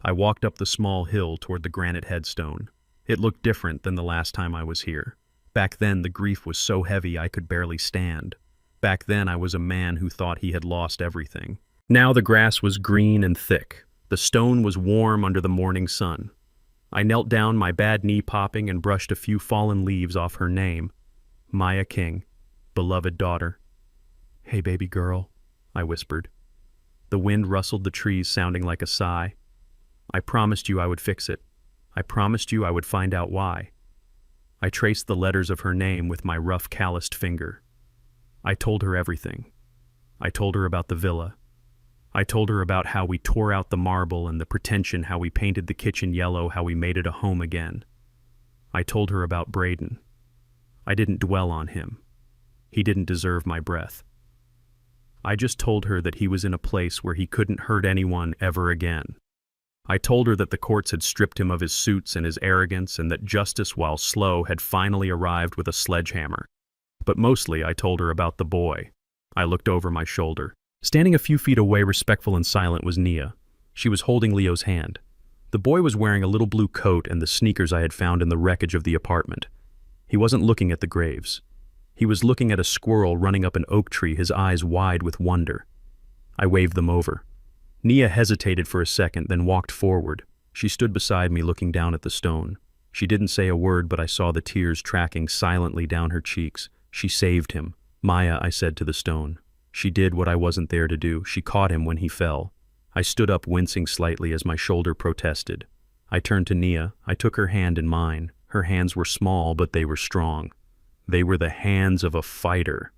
I walked up the small hill toward the granite headstone. It looked different than the last time I was here. Back then, the grief was so heavy I could barely stand. Back then, I was a man who thought he had lost everything. Now the grass was green and thick. The stone was warm under the morning sun. I knelt down, my bad knee popping, and brushed a few fallen leaves off her name. Maya King, beloved daughter. "Hey, baby girl," I whispered. The wind rustled the trees, sounding like a sigh. "I promised you I would fix it. I promised you I would find out why." I traced the letters of her name with my rough, calloused finger. I told her everything. I told her about the villa. I told her about how we tore out the marble and the pretension, how we painted the kitchen yellow, how we made it a home again. I told her about Braden. I didn't dwell on him. He didn't deserve my breath. I just told her that he was in a place where he couldn't hurt anyone ever again. I told her that the courts had stripped him of his suits and his arrogance, and that justice, while slow, had finally arrived with a sledgehammer. But mostly I told her about the boy. I looked over my shoulder. Standing a few feet away, respectful and silent, was Nia. She was holding Leo's hand. The boy was wearing a little blue coat and the sneakers I had found in the wreckage of the apartment. He wasn't looking at the graves. He was looking at a squirrel running up an oak tree, his eyes wide with wonder. I waved them over. Nia hesitated for a second, then walked forward. She stood beside me, looking down at the stone. She didn't say a word, but I saw the tears tracking silently down her cheeks. She saved him. "Maya," I said to the stone. She did what I wasn't there to do. She caught him when he fell. I stood up, wincing slightly as my shoulder protested. I turned to Nia. I took her hand in mine. Her hands were small, but they were strong. They were the hands of a fighter.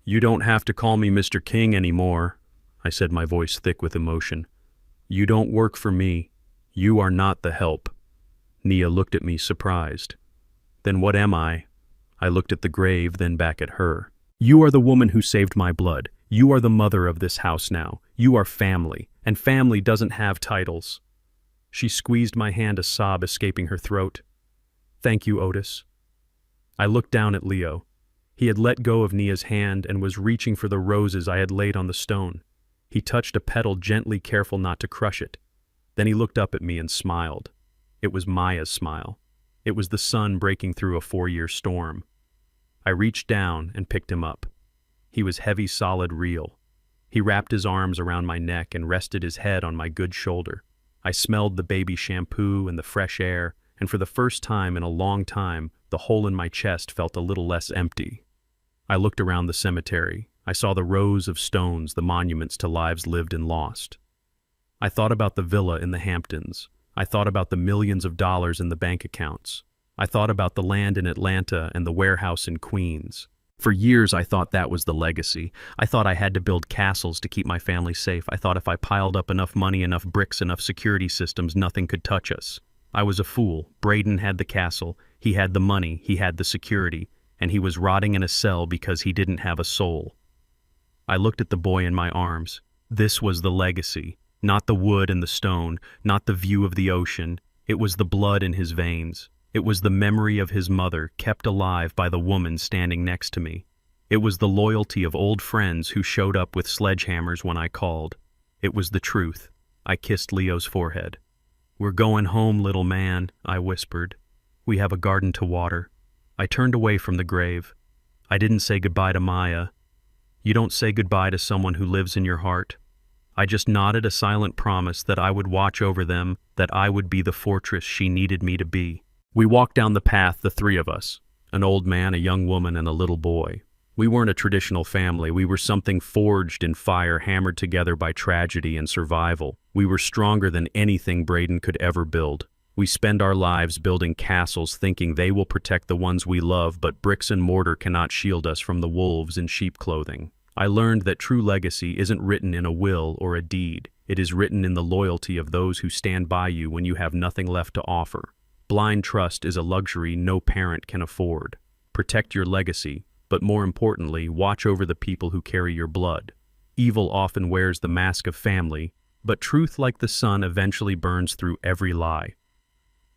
"You don't have to call me Mr. King anymore," I said, my voice thick with emotion. "You don't work for me. You are not the help." Nia looked at me, surprised. "Then what am I?" I looked at the grave, then back at her. "You are the woman who saved my blood. You are the mother of this house now. You are family, and family doesn't have titles." She squeezed my hand, a sob escaping her throat. "Thank you, Otis." I looked down at Leo. He had let go of Nia's hand and was reaching for the roses I had laid on the stone. He touched a petal gently, careful not to crush it. Then he looked up at me and smiled. It was Maya's smile. It was the sun breaking through a 4-year storm. I reached down and picked him up. He was heavy, solid, real. He wrapped his arms around my neck and rested his head on my good shoulder. I smelled the baby shampoo and the fresh air, and for the first time in a long time, the hole in my chest felt a little less empty. I looked around the cemetery. I saw the rows of stones, the monuments to lives lived and lost. I thought about the villa in the Hamptons. I thought about the millions of dollars in the bank accounts. I thought about the land in Atlanta and the warehouse in Queens. For years, I thought that was the legacy. I thought I had to build castles to keep my family safe. I thought if I piled up enough money, enough bricks, enough security systems, nothing could touch us. I was a fool. Braden had the castle, he had the money, he had the security, and he was rotting in a cell because he didn't have a soul. I looked at the boy in my arms. This was the legacy, not the wood and the stone, not the view of the ocean. It was the blood in his veins. It was the memory of his mother, kept alive by the woman standing next to me. It was the loyalty of old friends who showed up with sledgehammers when I called. It was the truth. I kissed Leo's forehead. "We're going home, little man," I whispered. "We have a garden to water." I turned away from the grave. I didn't say goodbye to Maya. You don't say goodbye to someone who lives in your heart. I just nodded a silent promise that I would watch over them, that I would be the fortress she needed me to be. We walked down the path, the three of us, an old man, a young woman, and a little boy. We weren't a traditional family. We were something forged in fire, hammered together by tragedy and survival. We were stronger than anything Braden could ever build. We spend our lives building castles thinking they will protect the ones we love, but bricks and mortar cannot shield us from the wolves in sheep clothing. I learned that true legacy isn't written in a will or a deed. It is written in the loyalty of those who stand by you when you have nothing left to offer. Blind trust is a luxury no parent can afford. Protect your legacy, but more importantly, watch over the people who carry your blood. Evil often wears the mask of family, but truth, like the sun, eventually burns through every lie.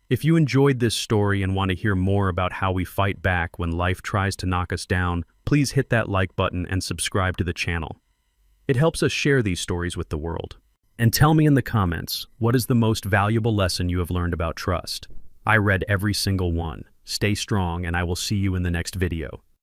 If you enjoyed this story and want to hear more about how we fight back when life tries to knock us down, please hit that like button and subscribe to the channel. It helps us share these stories with the world. And tell me in the comments, what is the most valuable lesson you have learned about trust? I read every single one. Stay strong, and I will see you in the next video.